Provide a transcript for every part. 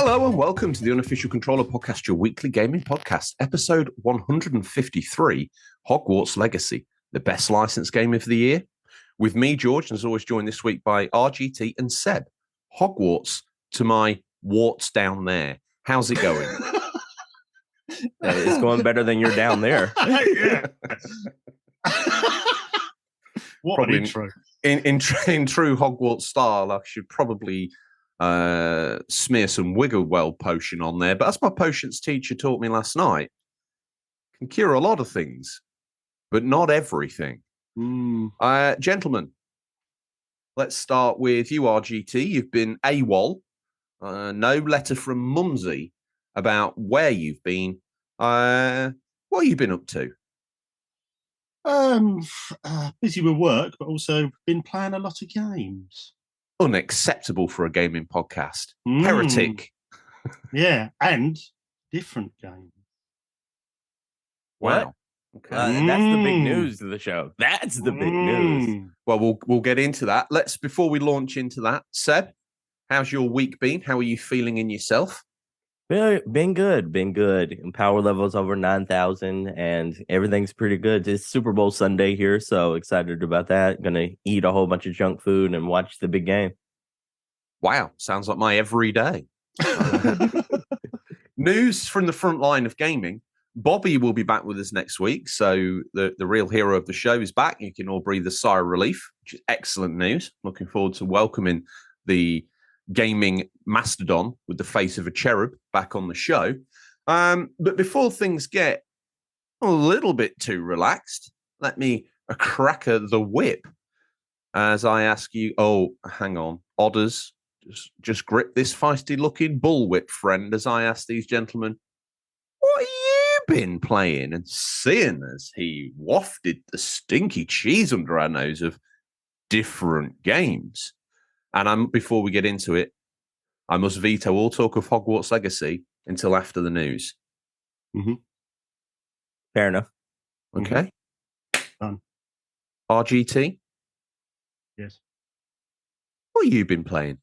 Hello and welcome to the Unofficial Controller Podcast, your weekly gaming podcast, episode 153, Hogwarts Legacy, the best licensed game of the year. With me, George, and as always joined this week by RGT and Seb. Hogwarts to my warts down there. How's it going? It's going better than you're down there. Yeah. What Probably an intro. In true Hogwarts style, I should probably smear some Wiggle-Well potion on there. But as my potions teacher taught me last night, can cure a lot of things, but not everything. Gentlemen, let's start with you, RGT. You've been AWOL. No letter from Mumsy about where you've been. What have you been up to? Busy with work, but also been playing a lot of games. Unacceptable for a gaming podcast. Heretic. Yeah, and different games. Wow. Okay. That's the big news of the show. That's the big news. Well, we'll get into that. Before we launch into that, Seb, how's your week been? How are you feeling in yourself? Been good. And power levels over 9,000, and everything's pretty good. It's Super Bowl Sunday here, so excited about that. Gonna eat a whole bunch of junk food and watch the big game. Wow, sounds like my everyday. News from the front line of gaming. Bobby will be back with us next week, so the real hero of the show is back. You can all breathe a sigh of relief, which is excellent news. Looking forward to welcoming the gaming mastodon with the face of a cherub back on the show. But before things get a little bit too relaxed, let me crack the whip as I ask you, hang on, Odders, just grip this feisty-looking bullwhip, friend, as I ask these gentlemen, what have you been playing and seeing as he wafted the stinky cheese under our nose of different games? And before we get into it, I must veto all talk of Hogwarts Legacy until after the news. Mm-hmm. Fair enough. Okay. Done. RGT? Yes. What have you been playing?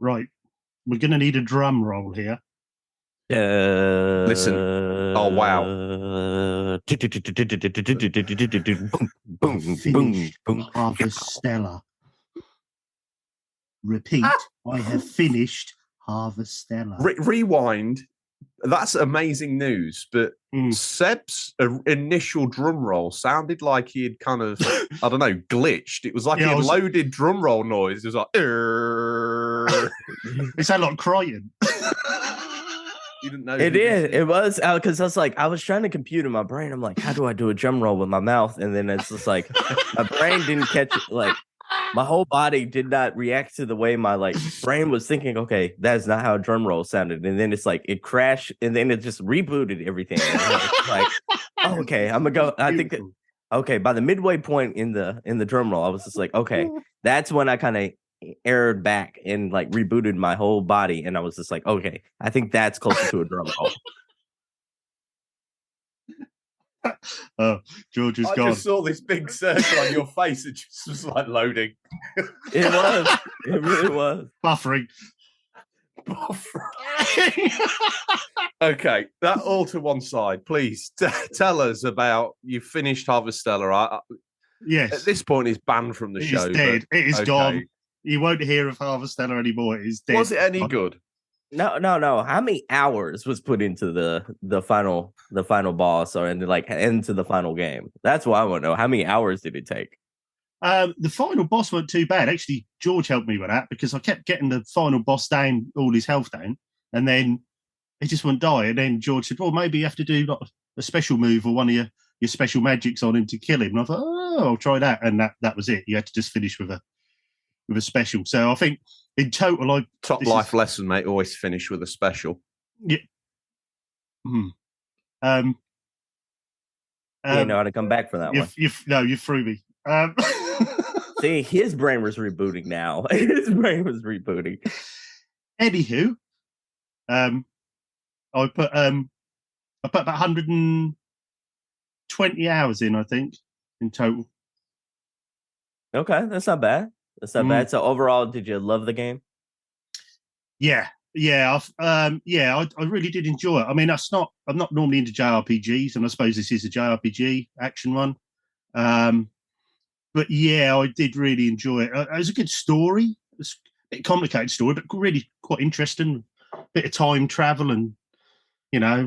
Right. We're going to need a drum roll here. Listen. Oh, wow. Finished Harvestella. Repeat. I have finished Harvestella. Rewind. That's amazing news, but Seb's initial drum roll sounded like he had kind of, I don't know, glitched. It was like he had loaded drum roll noise. It was like, It sounded like crying. You didn't know. It did. It was because I was trying to compute in my brain. I'm like, how do I do a drum roll with my mouth? And then it's just like my brain didn't catch it. Like my whole body did not react to the way my brain was thinking. Okay, that's not how a drum roll sounded. And then it's like it crashed, and then it just rebooted everything. And it's like, oh, okay, I'm gonna go. I think that, okay, by the midway point in the drum roll, I was just like, okay, that's when I kind of erred back and rebooted my whole body, and I was just like, okay, I think that's closer to a drum roll. George is gone. I just saw this big circle on your face. It just was like loading. It was. It really was. Buffering. Okay, that all to one side. Please tell us about you finished Harvestella. Yes. At this point, it's banned from the show. It's dead. It is gone. You won't hear of Harvestella anymore. It is dead. Was it any good? No. How many hours was put into the final boss into the final game? That's what I want to know. How many hours did it take? The final boss wasn't too bad. Actually, George helped me with that because I kept getting the final boss down, all his health down, and then he just wouldn't die. And then George said, well, maybe you have to do a special move or one of your special magics on him to kill him. And I thought, I'll try that. And that was it. You had to just finish with a special. So I think in total, lesson, mate. Always finish with a special. Yeah. You know how to come back for that one. You threw me. See, his brain was rebooting now. His brain was rebooting. Anywho, I put about 120 hours in, I think, in total. Okay, that's not bad. That's not bad. So overall, did you love the game? I really did enjoy it. I mean, I'm not normally into JRPGs, and I suppose this is a JRPG action one. But yeah, I did really enjoy it. It was a good story. It was a bit complicated story, but really quite interesting. Bit of time travel and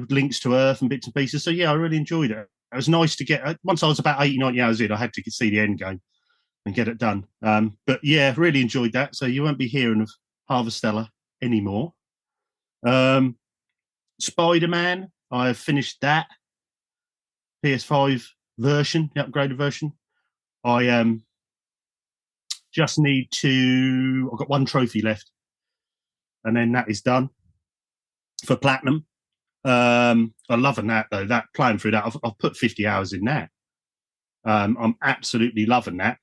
links to Earth and bits and pieces. So yeah, I really enjoyed it. It was nice to get. Once I was about 80, 90 hours in, I had to see the end game and get it done. But yeah, really enjoyed that. So you won't be hearing of Harvestella anymore. Spider-Man, I have finished that PS5 version, the upgraded version. I just need to. I've got one trophy left, and then that is done for platinum. I'm loving that though. That playing through that, I've put 50 hours in that. I'm absolutely loving that.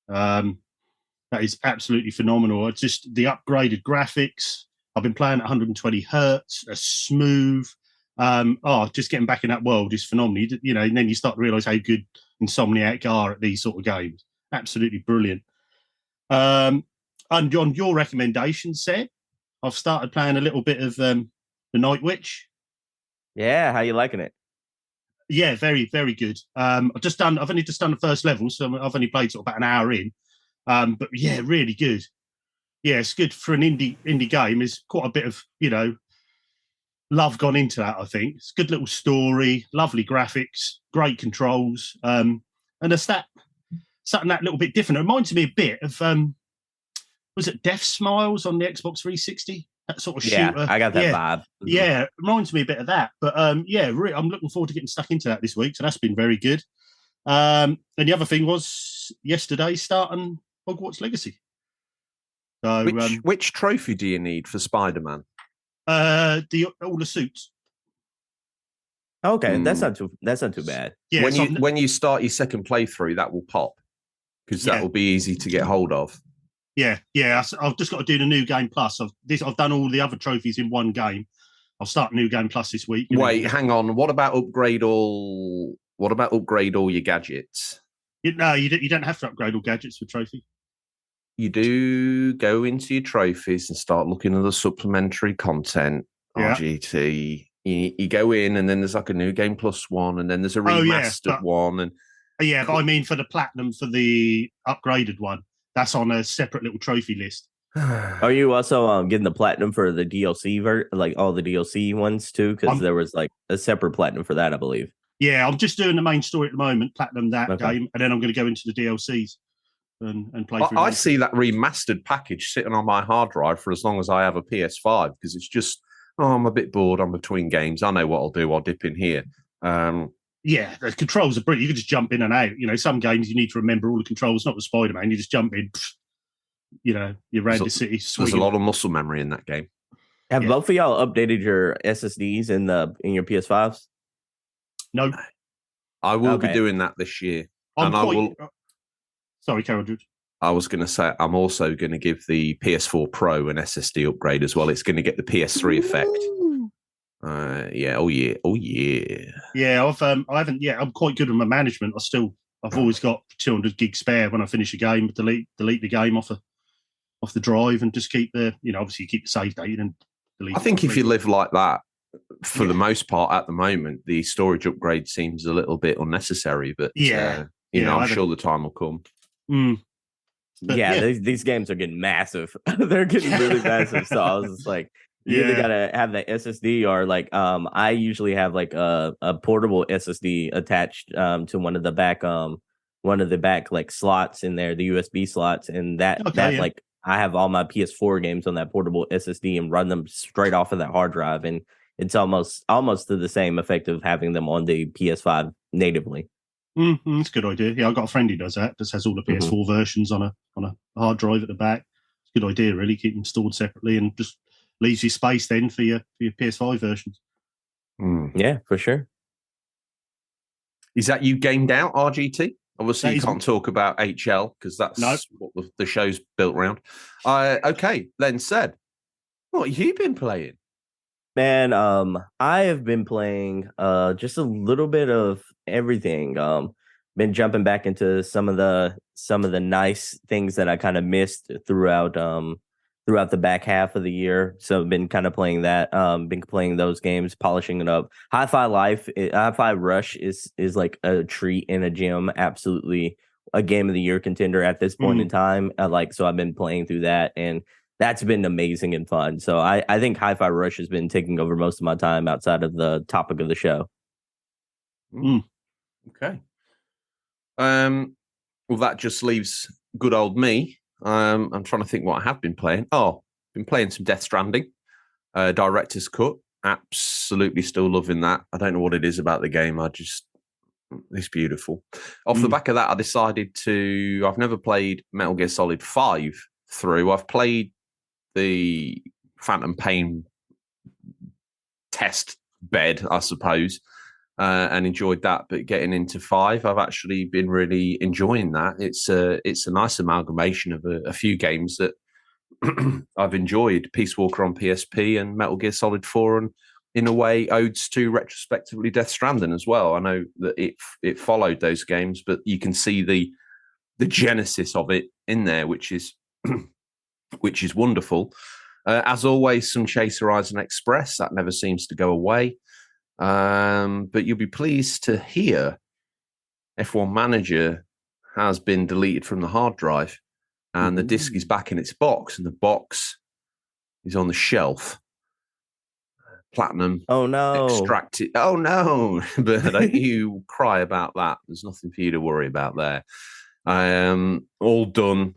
That is absolutely phenomenal. It's just the upgraded graphics. I've been playing at 120 hertz, smooth. Just getting back in that world is phenomenal. And then you start to realise how good Insomniac are at these sort of games. Absolutely brilliant. And on your recommendation, Seb, I've started playing a little bit of the Night Witch. Yeah, how you liking it? Yeah, very, very good. I've only just done the first level, so I've only played sort of about an hour in. But yeah, really good. Yeah, it's good for an indie game. There's quite a bit of love gone into that. I think it's a good little story, lovely graphics, great controls, and it's something that little bit different. It reminds me a bit of was it Death Smiles on the Xbox 360? That sort of shooter. I got that vibe. Yeah, it reminds me a bit of that. But I'm looking forward to getting stuck into that this week. So that's been very good. And the other thing was yesterday starting Hogwarts Legacy. So which trophy do you need for Spider-Man? All the suits. Okay, that's not too bad. Yeah, when you start your second playthrough, that will pop because that will be easy to get hold of. Yeah. I've just got to do the new game plus. I've done all the other trophies in one game. I'll start new game plus this week. Wait, hang on. What about upgrade all your gadgets? You don't have to upgrade all gadgets for trophy. You do go into your trophies and start looking at the supplementary content. Yeah. RGT. You go in, and then there's like a new game plus one, and then there's a remastered one, and but I mean for the platinum, for the upgraded one, that's on a separate little trophy list. Are you also getting the platinum for the DLC like all the DLC ones too? Because there was like a separate platinum for that, I believe. Yeah, I'm just doing the main story at the moment, platinum that game, and then I'm going to go into the DLCs and play through. I see that remastered package sitting on my hard drive for as long as I have a PS5 because it's just I'm a bit bored. I'm between games. I know what I'll do. I'll dip in here. Yeah, the controls are brilliant. You can just jump in and out. Some games you need to remember all the controls. Not with Spider-Man. You just jump in. You're around the city. There's a lot of muscle memory in that game. Have both of y'all updated your SSDs in your PS5s? No. I will be doing that this year. Sorry, Carol George. I was going to say I'm also going to give the PS4 Pro an SSD upgrade as well. It's going to get the PS3 effect. Yeah. I haven't. Yeah, I'm quite good with my management. I've always got 200 gig spare when I finish a game. Delete the game off the drive and just keep obviously keep the save date and delete. I think if you live like that, for the most part at the moment, the storage upgrade seems a little bit unnecessary. But I'm sure the time will come. These games are getting massive. They're getting really massive. So I was just like, you either gotta have the SSD or like I usually have like a portable SSD attached to one of the back like slots in there, the USB slots, and like I have all my PS4 games on that portable SSD and run them straight off of that hard drive, and it's almost to the same effect of having them on the PS5 natively. It's a good idea. Yeah, I've got a friend who does that. Just has all the PS4 versions on a hard drive at the back. It's a good idea, really. Keep them stored separately and just leaves you space then for your PS5 versions. Yeah, for sure. Is that you gamed out, RGT? Obviously, you can't talk about HL because that's what the show's built around. Okay, then Seb, what have you been playing? Man, I have been playing just a little bit of everything. Been jumping back into some of the nice things that I kind of missed throughout throughout the back half of the year. So I've been kind of playing that. Been playing those games, polishing it up. Hi-Fi Rush is like a treat in a gym. Absolutely a game of the year contender at this point in time. So I've been playing through that, and that's been amazing and fun. So I think Hi-Fi Rush has been taking over most of my time outside of the topic of the show. Okay. Well, that just leaves good old me. I'm trying to think what I have been playing. Been playing some Death Stranding, Director's Cut. Absolutely still loving that. I don't know what it is about the game. It's beautiful. Off the back of that, I decided I've never played Metal Gear Solid 5 through. I've played the Phantom Pain test bed, I suppose, and enjoyed that. But getting into 5, I've actually been really enjoying that. It's a nice amalgamation of a few games that I've enjoyed. Peace Walker on PSP and Metal Gear Solid 4, and in a way odes to retrospectively Death Stranding as well. I know that it followed those games, but you can see the genesis of it in there, which is wonderful. As always, some Chase Horizon Express that never seems to go away. But you'll be pleased to hear F1 Manager has been deleted from the hard drive, and the disc is back in its box, and the box is on the shelf. Platinum. Oh no! Extracted. Oh no! But don't you cry about that. There's nothing for you to worry about there. All done.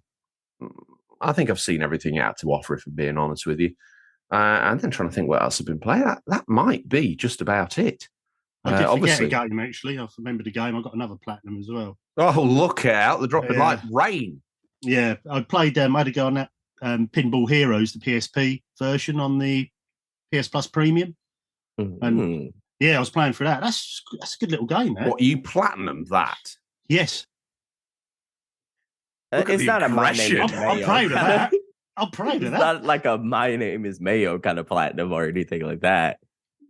I think I've seen everything it had to offer, if I'm being honest with you. And then trying to think what else I've been playing. That might be just about it. I did forget a game, actually. I remembered a game. I got another platinum as well. Oh, look out. They're dropping like rain. Yeah, I played, I had a go on that Pinball Heroes, the PSP version on the PS Plus Premium. And yeah, I was playing for that. That's a good little game, man. What, you platinum that? Yes. It's not a My Name is Mayo. I'm proud of that. I'm proud of that. It's not like a My Name is Mayo kind of platinum or anything like that.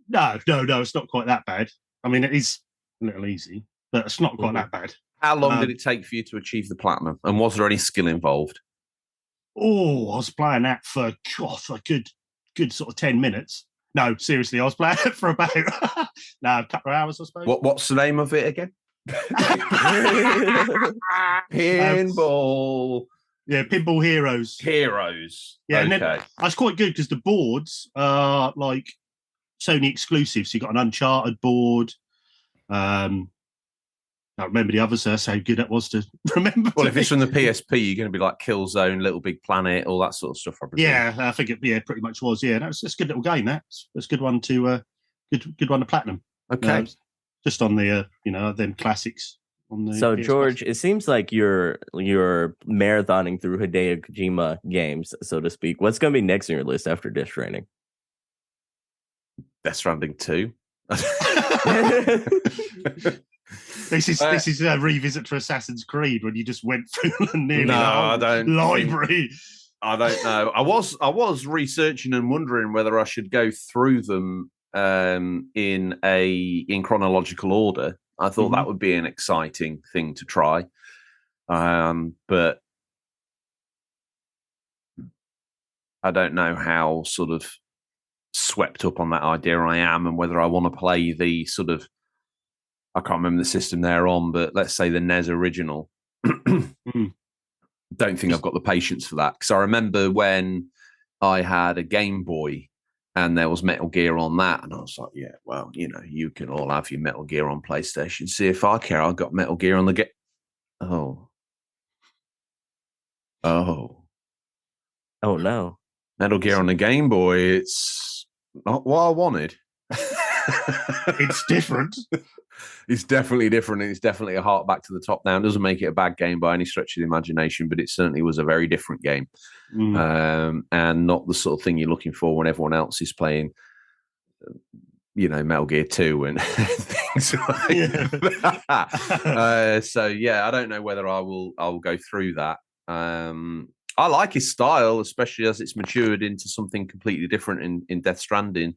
No, it's not quite that bad. I mean, it is a little easy, but it's not quite that bad. How long did it take for you to achieve the platinum? And was there any skill involved? Oh, I was playing that for a good sort of 10 minutes. No, seriously, I was playing it for about a couple of hours, I suppose. What's the name of it again? Pinball. Pinball Heroes. Yeah, and then that's quite good because the boards are like Sony exclusives. So you got an Uncharted board. I remember the others. That's how good it was to remember. Well, if it's from the PSP, you're going to be like Killzone, Little Big Planet, all that sort of stuff. Yeah, I think it pretty much was. Yeah, that's a good little game. That's a good one to good one to platinum. Okay, just on the them classics. On the so PS George, Plus. it seems like you're marathoning through Hideo Kojima games, so to speak. What's going to be next on your list after Death Stranding? Death Stranding 2. This is a revisit to Assassin's Creed when you just went through the library. I don't know. I was researching and wondering whether I should go through them in chronological order. I thought that would be an exciting thing to try, but I don't know how sort of swept up on that idea I am, and whether I want to play the sort of, I can't remember the system they're on, but let's say the NES original. Don't think I've got the patience for that, because I remember when I had a Game Boy and there was Metal Gear on that, and I was like, yeah, well, you can all have your Metal Gear on PlayStation. See if I care. I got Metal Gear on the game. Oh no. Metal Gear on the Game Boy, it's not what I wanted. It's different. It's definitely different, and it's definitely a heart back to the top down. It doesn't make it a bad game by any stretch of the imagination, but it certainly was a very different game, and not the sort of thing you're looking for when everyone else is playing, Metal Gear 2 and things like that. So yeah, I don't know whether I will go through that. I like his style, especially as it's matured into something completely different in Death Stranding.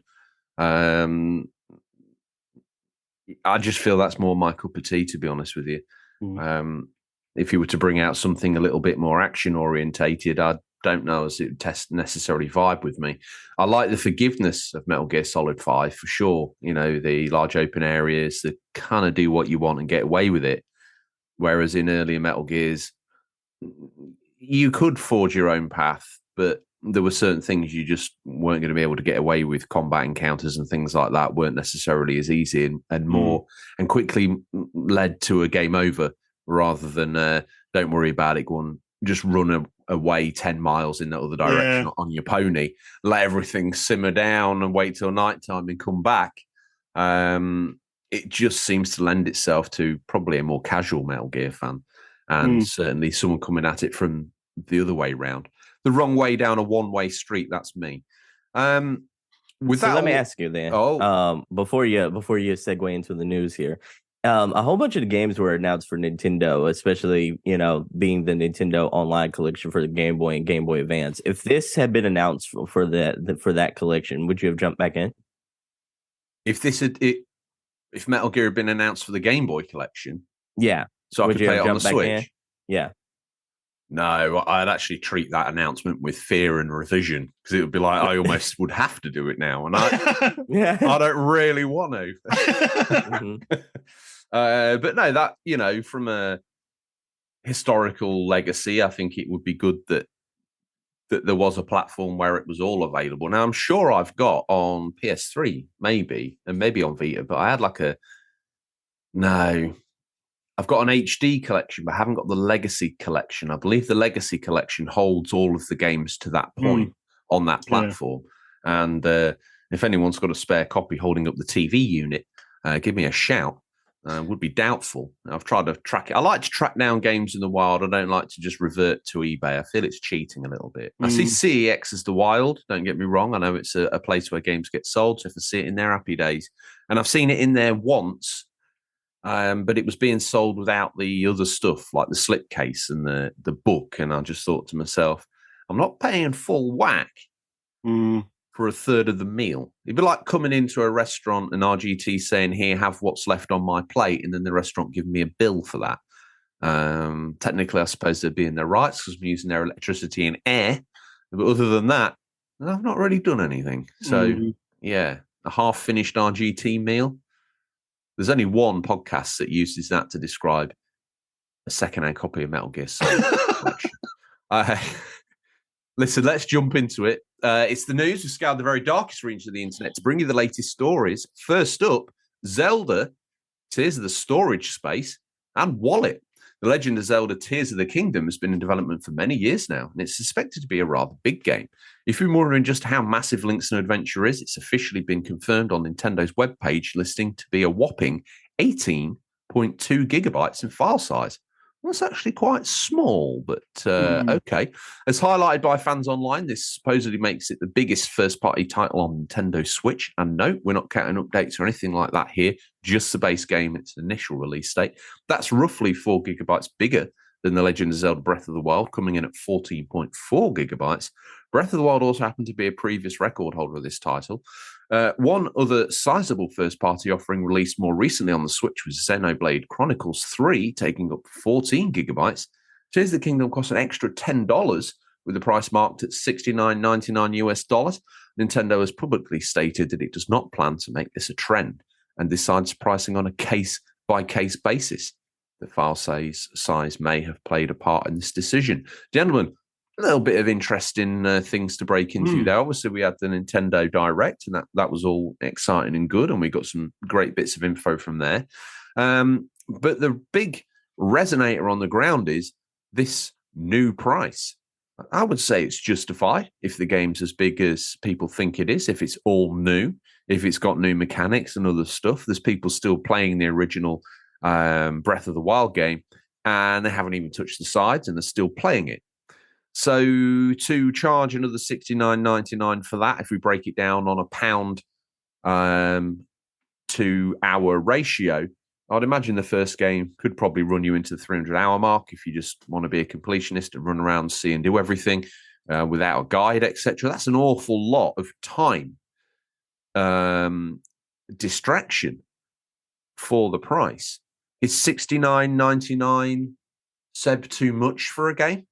I just feel that's more my cup of tea, to be honest with you. If you were to bring out something a little bit more action orientated, I'd don't know as it would necessarily vibe with me. I like the forgiveness of Metal Gear Solid 5 for sure. You know, the large open areas that kind of do what you want and get away with it. Whereas in earlier Metal Gears, you could forge your own path, but there were certain things you just weren't going to be able to get away with. Combat encounters and things like that weren't necessarily as easy and more and quickly led to a game over rather than don't worry about it, go on, just run away 10 miles in the other direction on your pony, let everything simmer down and wait till nighttime and come back. It just seems to lend itself to probably a more casual Metal Gear fan, and certainly someone coming at it from the other way round. The wrong way down a one-way street, that's me. Let me ask you then. Before you segue into the news here, a whole bunch of the games were announced for Nintendo, especially, you know, being the Nintendo Online collection for the Game Boy and Game Boy Advance. If this had been announced for that collection, would you have jumped back in? If Metal Gear had been announced for the Game Boy collection, so I could play it on the Switch. Yeah. No, I'd actually treat that announcement with fear and revision because it would be like I almost would have to do it now, and I don't really want to. But no, that, you know, from a historical legacy, I think it would be good that there was a platform where it was all available. Now, I'm sure I've got on PS3, maybe, and maybe on Vita, but I had I've got an HD collection, but I haven't got the Legacy collection. I believe the Legacy collection holds all of the games to that point on that platform. Yeah. And if anyone's got a spare copy holding up the TV unit, give me a shout. Would be doubtful. I've tried to track it. I like to track down games in the wild. I don't like to just revert to eBay. I feel it's cheating a little bit. I see CEX as the wild. Don't get me wrong. I know it's a place where games get sold. So if I see it in there, happy days. And I've seen it in there once. But it was being sold without the other stuff, like the slipcase and the book. And I just thought to myself, I'm not paying full whack for a third of the meal. It'd be like coming into a restaurant and RGT saying, here, have what's left on my plate. And then the restaurant giving me a bill for that. Technically, I suppose they'd be in their rights because I'm using their electricity and air. But other than that, I've not really done anything. So, a half-finished RGT meal. There's only one podcast that uses that to describe a second-hand copy of Metal Gear Solid. Listen, let's jump into it. It's the news. We've scoured the very darkest regions of the internet to bring you the latest stories. First up, Zelda, Tears of the Storage Space, and Wallet. The Legend of Zelda Tears of the Kingdom has been in development for many years now, and it's suspected to be a rather big game. If you're wondering just how massive Link's New Adventure is, it's officially been confirmed on Nintendo's webpage, listing to be a whopping 18.2 gigabytes in file size. That's actually quite small, but okay. As highlighted by fans online, this supposedly makes it the biggest first-party title on Nintendo Switch. And no, we're not counting updates or anything like that here, just the base game, its initial release date. That's roughly 4 gigabytes bigger than The Legend of Zelda Breath of the Wild, coming in at 14.4 gigabytes. Breath of the Wild also happened to be a previous record holder of this title. One other sizable first-party offering released more recently on the Switch was Xenoblade Chronicles 3, taking up 14 gigabytes. Tears of the Kingdom cost an extra $10, with the price marked at $69.99 US. Nintendo has publicly stated that it does not plan to make this a trend and decides pricing on a case-by-case basis. The file size may have played a part in this decision. Gentlemen, a little bit of interesting things to break into there. Obviously, we had the Nintendo Direct, and that was all exciting and good, and we got some great bits of info from there. But the big resonator on the ground is this new price. I would say it's justified if the game's as big as people think it is, if it's all new, if it's got new mechanics and other stuff. There's people still playing the original Breath of the Wild game, and they haven't even touched the sides, and they're still playing it. So to charge another $69.99 for that, if we break it down on a pound to hour ratio, I'd imagine the first game could probably run you into the 300-hour mark if you just want to be a completionist and run around, see and do everything without a guide, etc. That's an awful lot of time distraction for the price. Is $69.99, Seb, too much for a game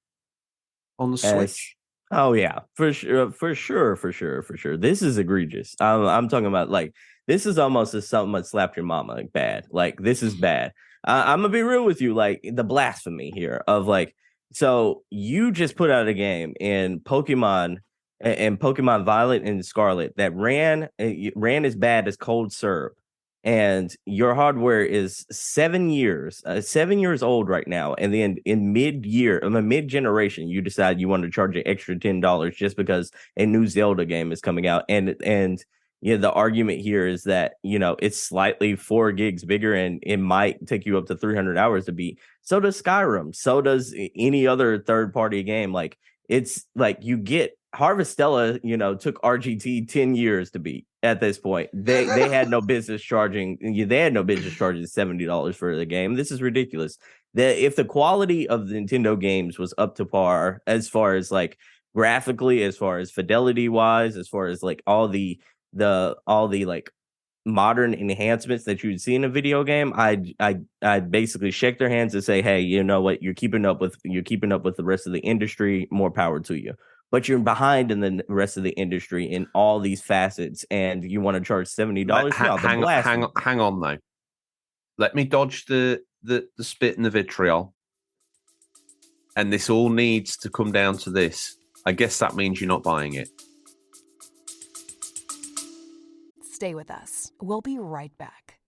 on the Switch? Oh yeah, for sure, for sure, for sure, for sure. This is egregious. I'm talking about like this is almost as something that slapped your mama like bad. Like this is bad. I'm gonna be real with you. Like the blasphemy here of like, so you just put out a game in Pokemon and Pokemon Violet and Scarlet that ran as bad as cold syrup, and your hardware is 7 years old right now, and then in mid generation, you decide you want to charge an extra $10 just because a new Zelda game is coming out, and yeah, the argument here is that it's slightly 4 gigs bigger, and it might take you up to 300 hours to beat. So does Skyrim. So does any other third party game. Like it's like you get Harvestella, took RGT 10 years to beat at this point. They had no business charging. They had no business charging $70 for the game. This is ridiculous. If the quality of the Nintendo games was up to par as far as like graphically, as far as fidelity wise, as far as like all the like modern enhancements that you'd see in a video game, I'd basically shake their hands and say, hey, you know what, you're keeping up with the rest of the industry, more power to you. But you're behind in the rest of the industry in all these facets, and you want to charge $70? Hang on though. Let me dodge the spit and the vitriol. And this all needs to come down to this. I guess that means you're not buying it. Stay with us. We'll be right back.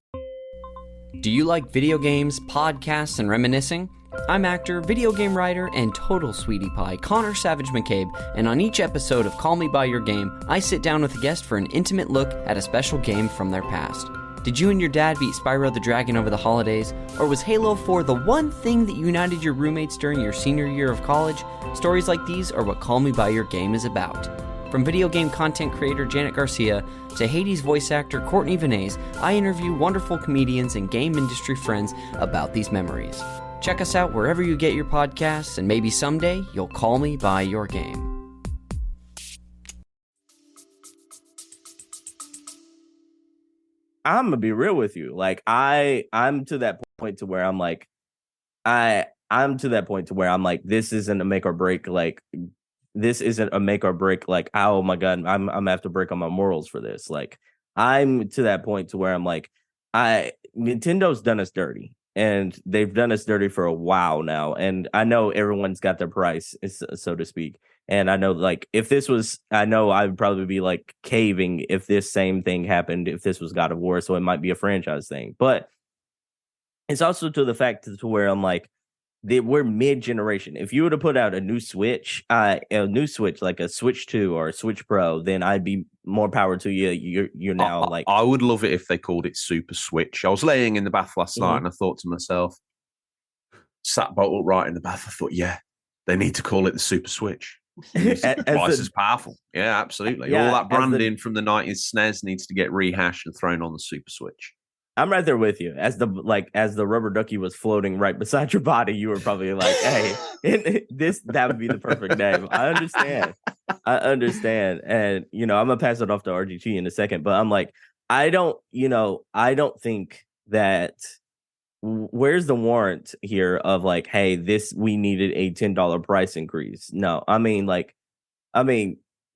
Do you like video games, podcasts, and reminiscing? I'm actor, video game writer, and total sweetie pie Connor Savage McCabe, and on each episode of Call Me By Your Game, I sit down with a guest for an intimate look at a special game from their past. Did you and your dad beat Spyro the Dragon over the holidays? Or was Halo 4 the one thing that united your roommates during your senior year of college? Stories like these are what Call Me By Your Game is about. From video game content creator Janet Garcia to Hades voice actor Courtney Vinay's, I interview wonderful comedians and game industry friends about these memories. Check us out wherever you get your podcasts, and maybe someday you'll call me by your game. I'm gonna be real with you. Like I'm to that point to where I'm like, I'm to that point to where I'm like, this isn't a make or break. Like this isn't a make or break. Like, oh my god, I'm gonna have to break on my morals for this. Like I'm to that point to where I'm like, Nintendo's done us dirty. And they've done us dirty for a while now. And I know everyone's got their price, so to speak. And I know, like, if this was, I know I would probably be like caving if this same thing happened, if this was God of War. So it might be a franchise thing. But it's also to the fact to where I'm like, we're mid-generation. If you were to put out a new Switch, like a Switch 2 or a Switch Pro, then I'd be more power to you. You're now like, I would love it if they called it Super Switch. I was laying in the bath last night and I thought to myself, sat bolt upright in the bath, I thought, yeah, they need to call it the Super Switch. Twice as powerful. Yeah, absolutely. Yeah, all that branding from the 90s SNES needs to get rehashed and thrown on the Super Switch. I'm right there with you. As the rubber ducky was floating right beside your body, you were probably like, "Hey, that would be the perfect name." I understand, and I'm gonna pass it off to RGT in a second. But I'm like, I don't think that. Where's the warrant here of like, hey, we needed a $10 price increase? No,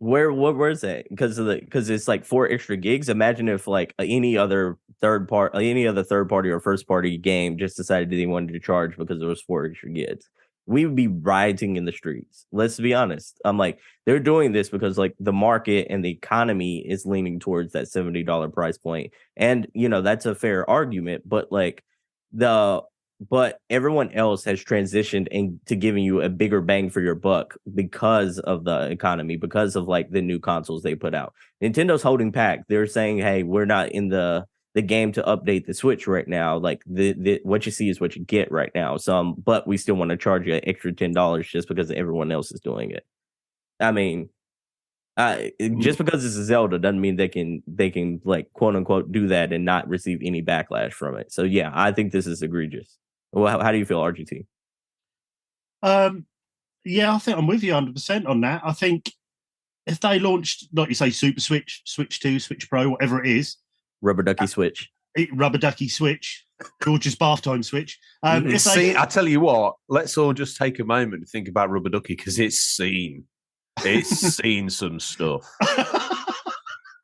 where's it? Because it's like 4 extra gigs. Imagine if like any other third party or first party game just decided they wanted to charge because there was 4 extra gigs. We would be rioting in the streets. Let's be honest. I'm like, they're doing this because like the market and the economy is leaning towards that $70 price point. And that's a fair argument, but like but everyone else has transitioned into giving you a bigger bang for your buck because of the economy, because of like the new consoles they put out. Nintendo's holding back. They're saying, hey, we're not in the game to update the Switch right now. Like what you see is what you get right now. So, but we still want to charge you an extra $10 just because everyone else is doing it. I mean, just because it's a Zelda doesn't mean they can like quote unquote do that and not receive any backlash from it. So yeah, I think this is egregious. Well, how do you feel, RGT? Yeah, I think I'm with you 100% on that. I think if they launched, like you say, Super Switch, Switch 2, Switch Pro, whatever it is, Rubber Ducky Switch, George's bath time Switch. I tell you what, let's all just take a moment to think about Rubber Ducky because it's seen. It's seen some stuff.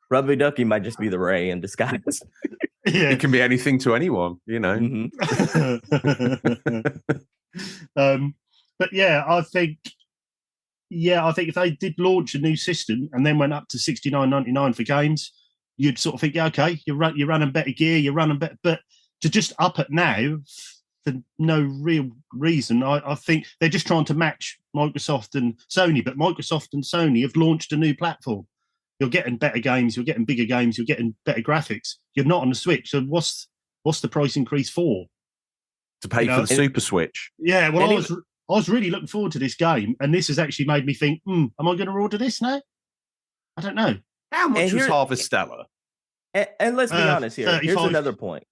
Rubby Ducky might just be the Ray in disguise. Yeah. It can be anything to anyone, you know. But yeah, I think if they did launch a new system and then went up to $69.99 for games, you'd sort of think, yeah, okay, you're running better gear, you're running better, but to just up it now for no real reason, I think they're just trying to match Microsoft and Sony. But Microsoft and Sony have launched a new platform. You're getting better games, you're getting bigger games, you're getting better graphics. You're not on the Switch, so what's the price increase for? To pay for the Super Switch. Yeah, well, I was really looking forward to this game, and this has actually made me think, am I going to order this now? I don't know. How much was Harvestella? And let's be honest here. 35. Here's another point.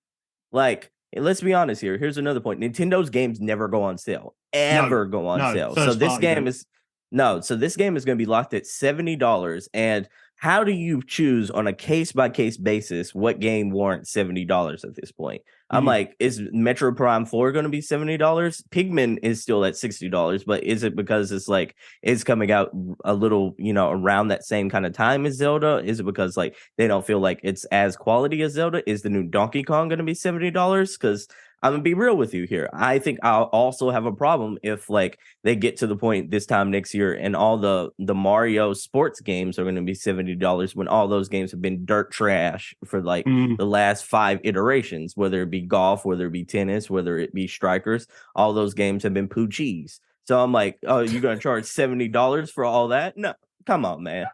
Like, let's be honest here. Here's another point. Nintendo's games never go on sale. Go on sale. So this game is this game is going to be locked at $70. And how do you choose on a case-by-case basis what game warrants $70 at this point? I'm like, is Metro Prime 4 going to be $70? Pikmin is still at $60, but is it because it's coming out a little, around that same kind of time as Zelda? Is it because they don't feel like it's as quality as Zelda? Is the new Donkey Kong going to be $70? Because I'm gonna be real with you here. I think I'll also have a problem if they get to the point this time next year and all the Mario sports games are going to be $70 when all those games have been dirt trash for the last 5 iterations, whether it be golf, whether it be tennis, whether it be strikers. All those games have been poo cheese. So I'm like, oh, you're gonna charge $70 for all that? No, come on, man.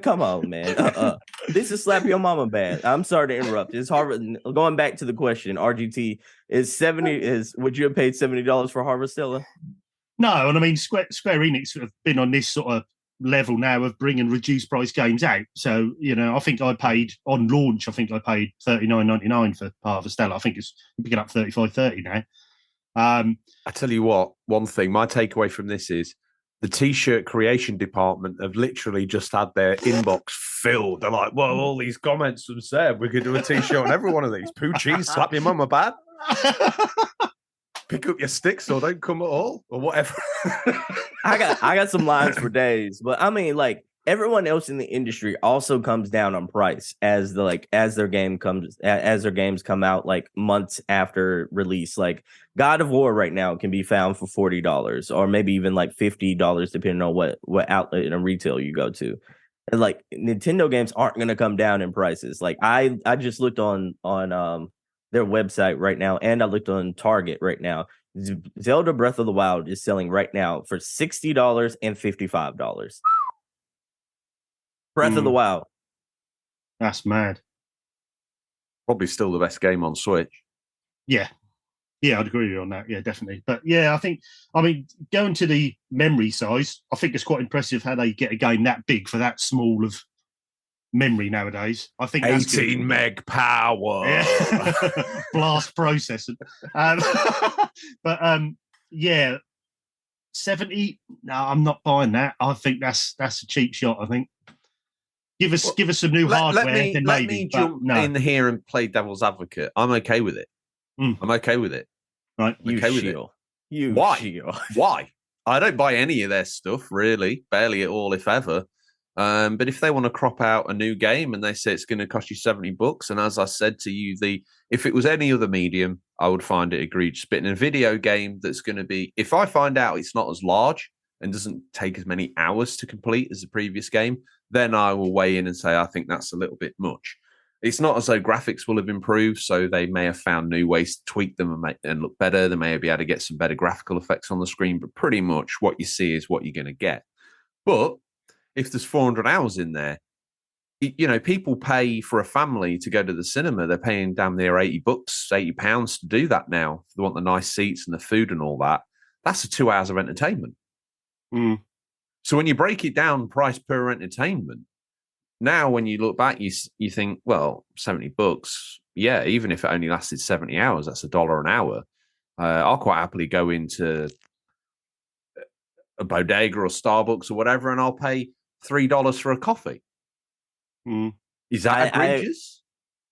Come on, man. This is slap your mama bad. I'm sorry to interrupt. It's Harvard. Going back to the question, RGT would you have paid $70 for Harvestella? No, and I mean Square Enix have been on this sort of level now of bringing reduced price games out. So I think I paid on launch. I think I paid $39.99 for Harvestella. I think it's picking up $35.30 now. I tell you what, one thing. My takeaway from this is, the T-shirt creation department have literally just had their inbox filled. They're like, well, all these comments from Seb, we could do a T-shirt on every one of these. Poo cheese, slap your mama bad. Pick up your sticks or don't come at all, or whatever. I got some lines for days, but I mean, everyone else in the industry also comes down on price as their games come out months after release. God of War right now can be found for $40 or maybe even $50 depending on what outlet and retail you go to. And Nintendo games aren't going to come down in prices. I just looked on their website right now, and I looked on Target right now. Zelda Breath of the Wild is selling right now for $60 and $55. Breath of the Wild. That's mad. Probably still the best game on Switch. Yeah, I'd agree with you on that. Yeah, definitely. But yeah, I mean, going to the memory size, I think it's quite impressive how they get a game that big for that small of memory nowadays. I think 18 meg power. Yeah. Blast processor. But yeah, 70. No, I'm not buying that. I think that's a cheap shot. I think. Give us some new hardware. Let me jump in here and play devil's advocate. I'm okay with it. I'm okay with it. Right. Why? I don't buy any of their stuff, really. Barely at all, if ever. But if they want to crop out a new game and they say it's going to cost you $70, and as I said to you, if it was any other medium, I would find it egregious. But in a video game that's going to be, if I find out it's not as large and doesn't take as many hours to complete as the previous game, then I will weigh in and say, I think that's a little bit much. It's not as though graphics will have improved, so they may have found new ways to tweak them and look better. They may be able to get some better graphical effects on the screen, but pretty much what you see is what you're going to get. But if there's 400 hours in there, people pay for a family to go to the cinema. They're paying damn near £80, £80 to do that now. They want the nice seats and the food and all that. That's 2 hours of entertainment. So when you break it down price per entertainment, now when you look back, you think, well, $70, yeah, even if it only lasted 70 hours, that's $1 an hour. I'll quite happily go into a bodega or Starbucks or whatever, and I'll pay $3 for a coffee. Is that egregious?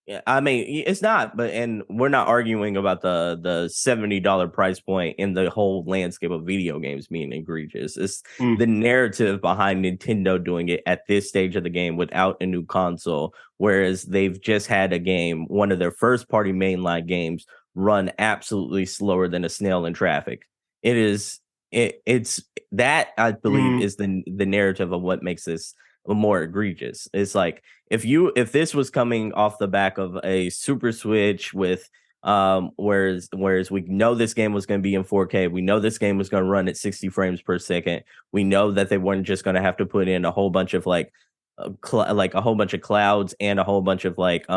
Yeah, I mean, it's not, but and we're not arguing about the $70 price point in the whole landscape of video games being egregious. It's the narrative behind Nintendo doing it at this stage of the game without a new console, whereas they've just had a game, one of their first party mainline games, run absolutely slower than a snail in traffic. It's that I believe is the narrative of what makes this more egregious. It's like if this was coming off the back of a Super Switch with whereas we know this game was going to be in 4K, we know this game was going to run at 60 frames per second, we know that they weren't just going to have to put in a whole bunch of like a whole bunch of clouds and a whole bunch of like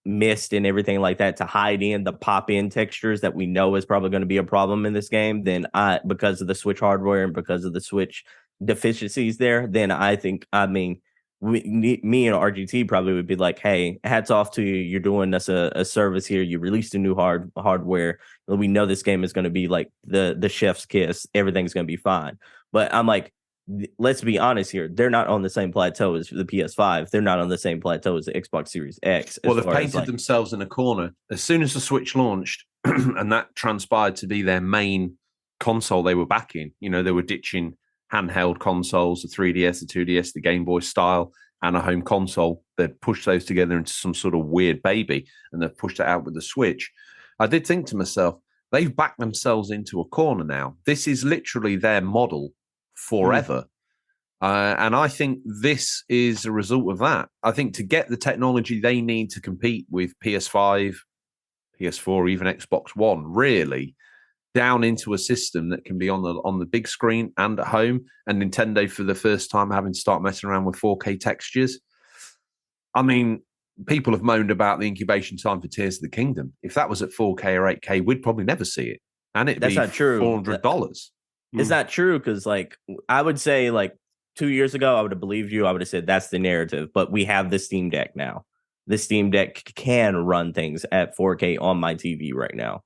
mist and everything like that to hide in the pop-in textures that we know is probably going to be a problem in this game, then because of the Switch hardware and because of the Switch deficiencies there, then me and RGT probably would be like, hey, hats off to you, you're doing us a service here, you released a new hardware, we know this game is going to be like the chef's kiss, everything's going to be fine. But I'm like, let's be honest here, they're not on the same plateau as the PS5, they're not on the same plateau as the Xbox Series X. Well, they've painted themselves in a corner. As soon as the Switch launched and that transpired to be their main console they were backing, they were ditching handheld consoles, the 3DS, the 2DS, the Game Boy style, and a home console. They'd pushed those together into some sort of weird baby, and they've pushed it out with the Switch. I did think to myself, they've backed themselves into a corner now. This is literally their model forever. And I think this is a result of that. I think to get the technology they need to compete with PS5, PS4, even Xbox One, really, down into a system that can be on the big screen and at home, and Nintendo for the first time having to start messing around with 4K textures. I mean, people have moaned about the incubation time for Tears of the Kingdom. If that was at 4K or 8K, we'd probably never see it, and it'd be $400. It's not true, because like I would say like 2 years ago, I would have believed you. I would have said that's the narrative, but we have the Steam Deck now. The Steam Deck can run things at 4K on my TV right now.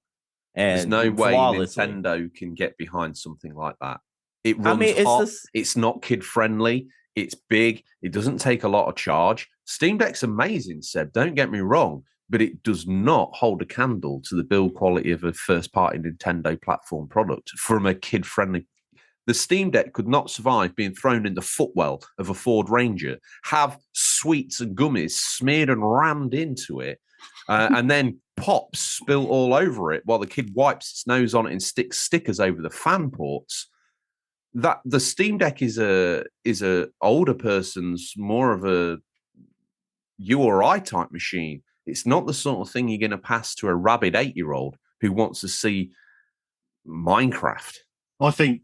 And there's no way Nintendo can get behind something like that. It runs hot. It's not kid friendly. It's big. It doesn't take a lot of charge. Steam Deck's amazing, Seb. Don't get me wrong, but it does not hold a candle to the build quality of a first-party Nintendo platform product from a kid-friendly. The Steam Deck could not survive being thrown in the footwell of a Ford Ranger, have sweets and gummies smeared and rammed into it, and then pop spill all over it while the kid wipes its nose on it and sticks stickers over the fan ports. That the Steam Deck is a older person's, more of a you or I type machine. It's not the sort of thing you're going to pass to a rabid 8-year-old who wants to see Minecraft. I think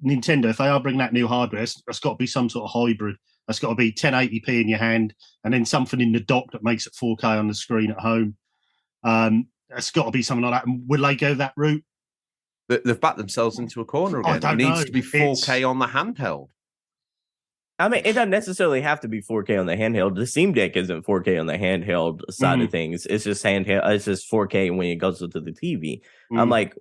Nintendo, if they are bringing that new hardware, it's got to be some sort of hybrid. That's got to be 1080p in your hand, and then something in the dock that makes it 4K on the screen at home. It's got to be something like that. And will they go that route? They've backed themselves into a corner again. It needs to be 4K on the handheld. I mean, it doesn't necessarily have to be 4K on the handheld. The Steam Deck isn't 4K on the handheld side of things. It's just handheld. It's just 4K when it goes to the TV. I'm like,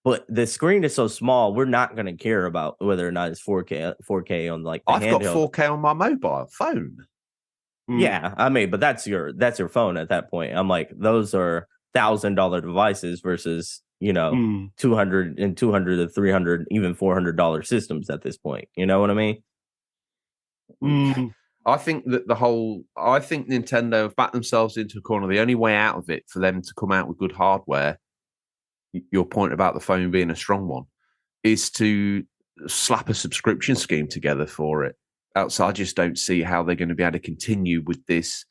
but the screen is so small, we're not going to care about whether or not it's 4K on like the I've handheld. got 4K on my mobile phone. Yeah, I mean, but that's your phone at that point. I'm like, those are $1,000 devices versus $200 to $300, even $400 systems at this point. You know what I mean? I think that Nintendo have backed themselves into a corner. The only way out of it for them to come out with good hardware, your point about the phone being a strong one, is to slap a subscription scheme together for it. Else, I just don't see how they're going to be able to continue with this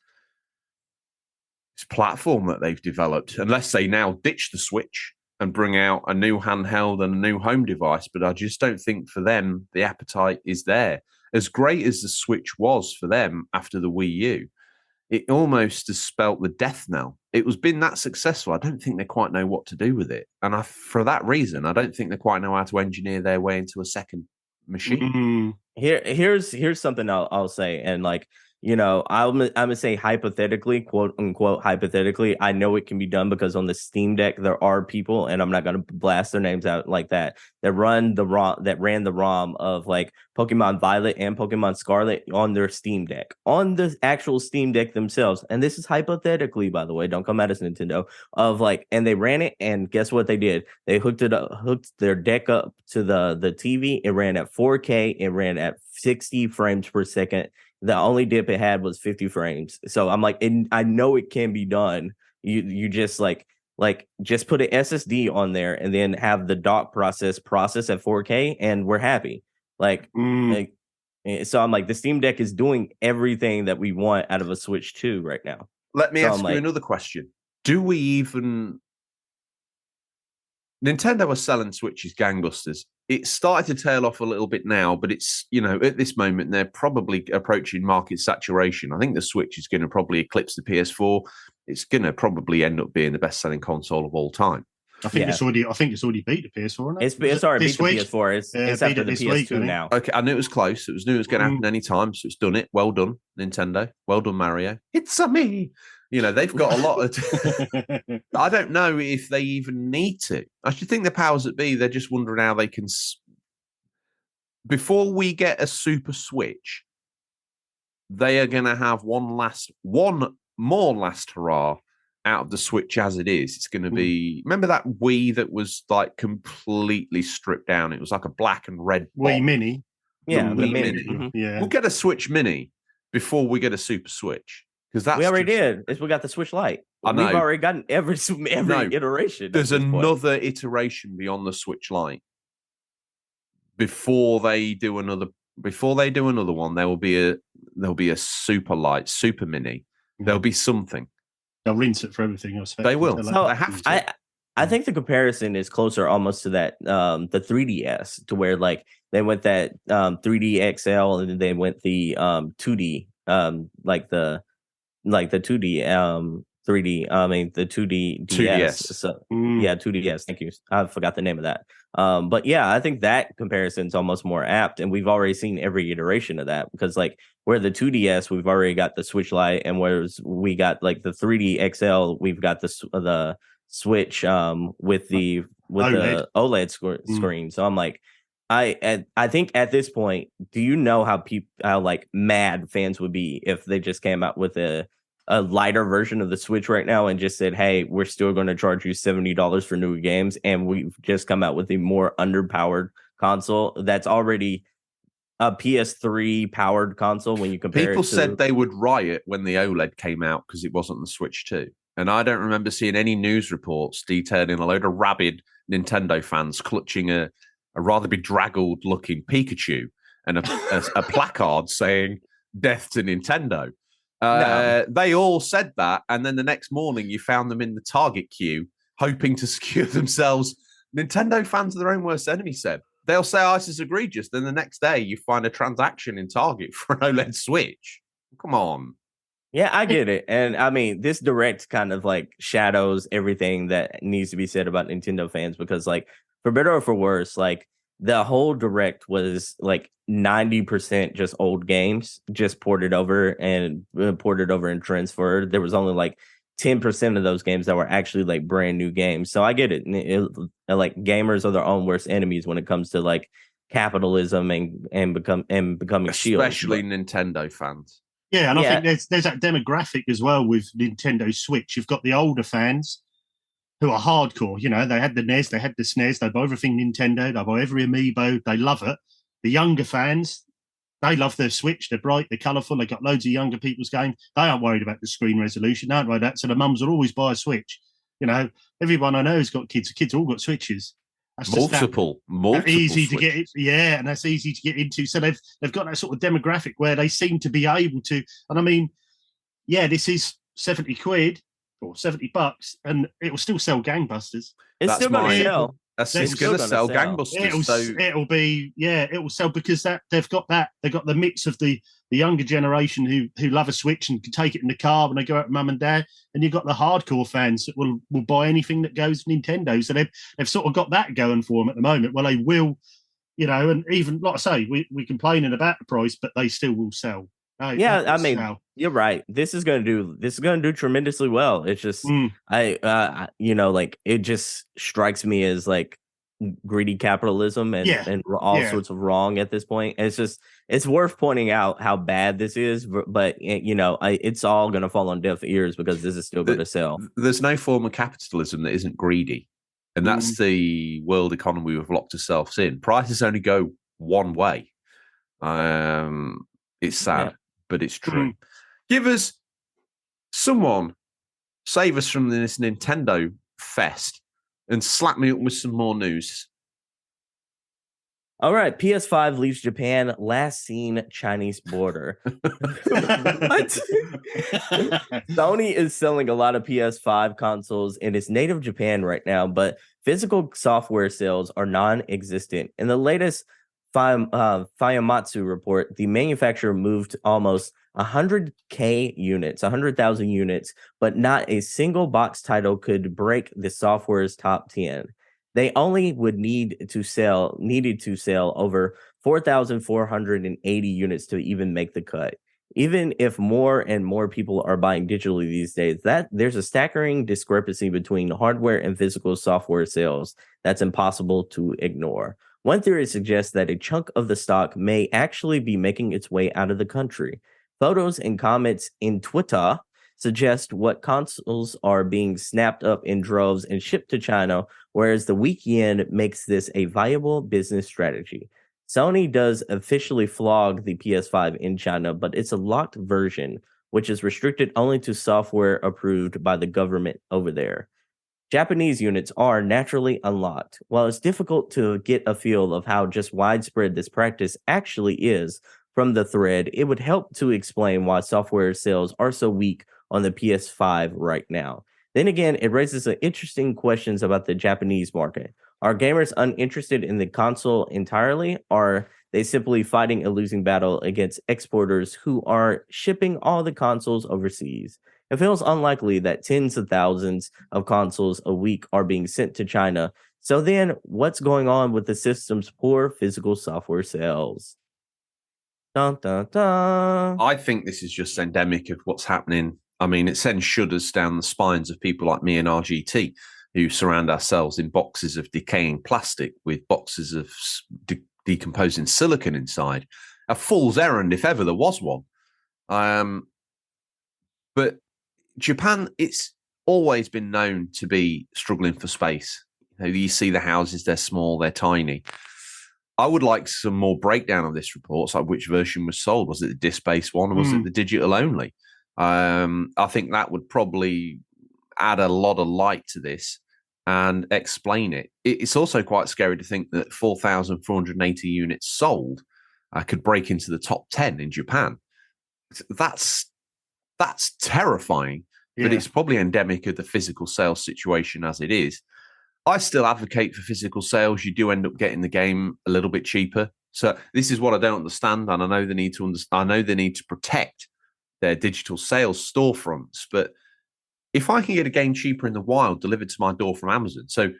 platform that they've developed, unless they now ditch the Switch and bring out a new handheld and a new home device. But I just don't think for them the appetite is there. As great as the Switch was for them after the Wii U, it almost has spelt the death knell. It was been that successful. I don't think they quite know what to do with it. And for that reason, I don't think they quite know how to engineer their way into a second machine. Here's something I'll say. And like, you know, I'm gonna say hypothetically, quote unquote, hypothetically, I know it can be done because on the Steam Deck there are people, and I'm not gonna blast their names out like that ran the ROM of like Pokemon Violet and Pokemon Scarlet on their Steam Deck, on the actual Steam Deck themselves. And this is hypothetically, by the way, don't come at us, Nintendo. Of like, and they ran it, and guess what they did? They hooked their deck up to the TV. It ran at 4K. It ran at 60 frames per second. The only dip it had was 50 frames. So I'm like, I know it can be done. You just like just put an SSD on there and then have the dock process at 4K, and we're happy. Like, so I'm like, the Steam Deck is doing everything that we want out of a Switch 2 right now. Let me ask you another question. Do we even... Nintendo are selling Switches gangbusters. It's started to tail off a little bit now, but it's, you know, at this moment, they're probably approaching market saturation. I think the Switch is going to probably eclipse the PS4. It's going to probably end up being the best-selling console of all time. I think it's already beat the PS4. It's already beat the PS4. It's after the PS2 now. Okay, I knew it was close. It was going to happen any time, so it's done it. Well done, Nintendo. Well done, Mario. It's a me. You know, they've got a lot of... I don't know if they even need to. I should think the powers that be, they're just wondering how they can... Before we get a Super Switch, they are going to have one more last hurrah out of the Switch as it is. It's going to be... Remember that Wii that was like completely stripped down? It was like a black and red Wii Mini. Yeah, the Wii Mini. Mm-hmm. Yeah. We'll get a Switch Mini before we get a Super Switch. Because we already did. We got the Switch Lite. We've already gotten every iteration. There's another iteration beyond the Switch Lite. Before they do another one, there will be a Super Lite, Super Mini. There'll be something. They'll rinse it for everything else. They will. They have to. I think the comparison is closer almost to that the 3DS, to where like they went that 3D XL, and then they went the 2D like the 2D 3D, I mean the 2D DS. So yeah, 2DS. Thank you. I forgot the name of that. But yeah, I think that comparison is almost more apt, and we've already seen every iteration of that, because like where the 2DS, we've already got the Switch Lite, and whereas we got like the 3D XL, we've got the Switch with the OLED screen. So I'm like, I think at this point, do you know how like mad fans would be if they just came out with a lighter version of the Switch right now and just said, hey, we're still going to charge you $70 for new games, and we've just come out with a more underpowered console that's already a PS3 powered console when you compare People it to... said they would riot when the OLED came out because it wasn't the Switch 2. And I don't remember seeing any news reports detailing a load of rabid Nintendo fans clutching a rather bedraggled looking Pikachu and a placard saying death to Nintendo. No. They all said that, and then the next morning you found them in the Target queue hoping to secure themselves. Nintendo fans are their own worst enemy, Seb. They'll say, oh, this is egregious. Then the next day you find a transaction in Target for an OLED Switch. Come on. Yeah, I get it. And I mean, this Direct kind of like shadows everything that needs to be said about Nintendo fans, because like, for better or for worse, like the whole Direct was like 90% just old games, just ported over and transferred. There was only like 10% of those games that were actually like brand new games. So I get it. Like gamers are their own worst enemies when it comes to like capitalism and becoming shields. Especially Nintendo fans. Yeah, and I think there's that demographic as well with Nintendo Switch. You've got the older fans who are hardcore. You know, they had the NES, they had the SNES, they buy everything Nintendo, they buy every amiibo, they love it. The younger fans, they love their Switch. They're bright, they're colourful. They got loads of younger people's games. They aren't worried about the screen resolution. They aren't worried about that. So the mums will always buy a Switch. You know, everyone I know has got kids. The kids all got Switches. That's multiple easy Switches. to get. Yeah, and that's easy to get into. So they've got that sort of demographic where they seem to be able to. And I mean, yeah, this is £70 or $70, and it will still sell gangbusters. It's still going to sell. It's going to sell gangbusters. It will sell because they've got the mix of the younger generation who love a Switch and can take it in the car when they go out with mum and dad, and you've got the hardcore fans that will buy anything that goes Nintendo. So they've sort of got that going for them at the moment. Well, they will, you know, and even like I say, we complaining about the price, but they still will sell. Hey, Yeah, that I was mean, sell. you're right. This is gonna do tremendously well. It's just like it just strikes me as like greedy capitalism Yeah, and all yeah. sorts of wrong at this point. And it's worth pointing out how bad this is, but it's all gonna fall on deaf ears because this is still gonna sell. There's no form of capitalism that isn't greedy, and that's the world economy we've locked ourselves in. Prices only go one way. It's sad, but it's true. Give us someone, save us from this Nintendo fest, and slap me up with some more news. All right, PS5 leaves Japan, last seen Chinese border. What? Sony is selling a lot of PS5 consoles in its native Japan right now, but physical software sales are non-existent. In the latest Fayamatsu report, the manufacturer moved almost 100,000 units, but not a single box title could break the software's top 10. They only needed to sell over 4,480 units to even make the cut. Even if more and more people are buying digitally these days, that there's a staggering discrepancy between hardware and physical software sales that's impossible to ignore. One theory suggests that a chunk of the stock may actually be making its way out of the country. Photos and comments in Twitter suggest what consoles are being snapped up in droves and shipped to China, whereas the weak yen makes this a viable business strategy. Sony does officially flog the PS5 in China, but it's a locked version, which is restricted only to software approved by the government over there. Japanese units are naturally unlocked. While it's difficult to get a feel of how just widespread this practice actually is from the thread, it would help to explain why software sales are so weak on the PS5 right now. Then again, it raises some interesting questions about the Japanese market. Are gamers uninterested in the console entirely? Are they simply fighting a losing battle against exporters who are shipping all the consoles overseas? It feels unlikely that tens of thousands of consoles a week are being sent to China. So then, what's going on with the system's poor physical software sales? Dun, dun, dun. I think this is just endemic of what's happening. I mean, it sends shudders down the spines of people like me and RGT, who surround ourselves in boxes of decaying plastic with boxes of decomposing silicon inside. A fool's errand, if ever there was one. But Japan, it's always been known to be struggling for space. You see the houses, they're small, they're tiny. I would like some more breakdown of this report, like which version was sold. Was it the disc-based one or was it the digital only? I think that would probably add a lot of light to this and explain it. It's also quite scary to think that 4,480 units sold could break into the top 10 in Japan. That's terrifying, but it's probably endemic of the physical sales situation as it is. I still advocate for physical sales. You do end up getting the game a little bit cheaper. So this is what I don't understand, and I know they need to I know they need to protect their digital sales storefronts. But if I can get a game cheaper in the wild delivered to my door from Amazon, so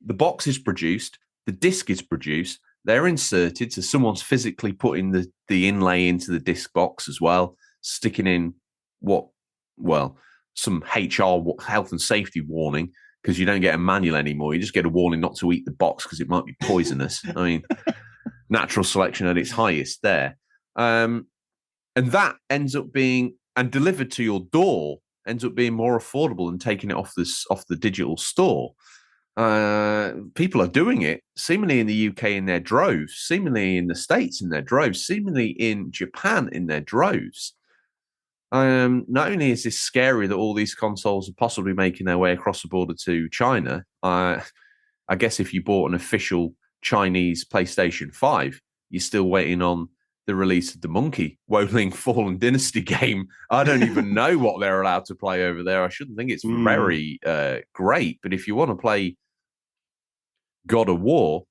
the box is produced, the disc is produced, they're inserted, so someone's physically putting the inlay into the disc box as well, sticking in some HR health and safety warning, because you don't get a manual anymore. You just get a warning not to eat the box because it might be poisonous. I mean, natural selection at its highest there. And that ends up being, and delivered to your door, ends up being more affordable than taking it off the digital store. People are doing it, seemingly in the UK in their droves, seemingly in the States in their droves, seemingly in Japan in their droves. Not only is this scary that all these consoles are possibly making their way across the border to China, I guess if you bought an official Chinese PlayStation 5, you're still waiting on the release of the Monkey Woling Fallen Dynasty game. I don't even know what they're allowed to play over there. I shouldn't think it's very great, but if you want to play God of War,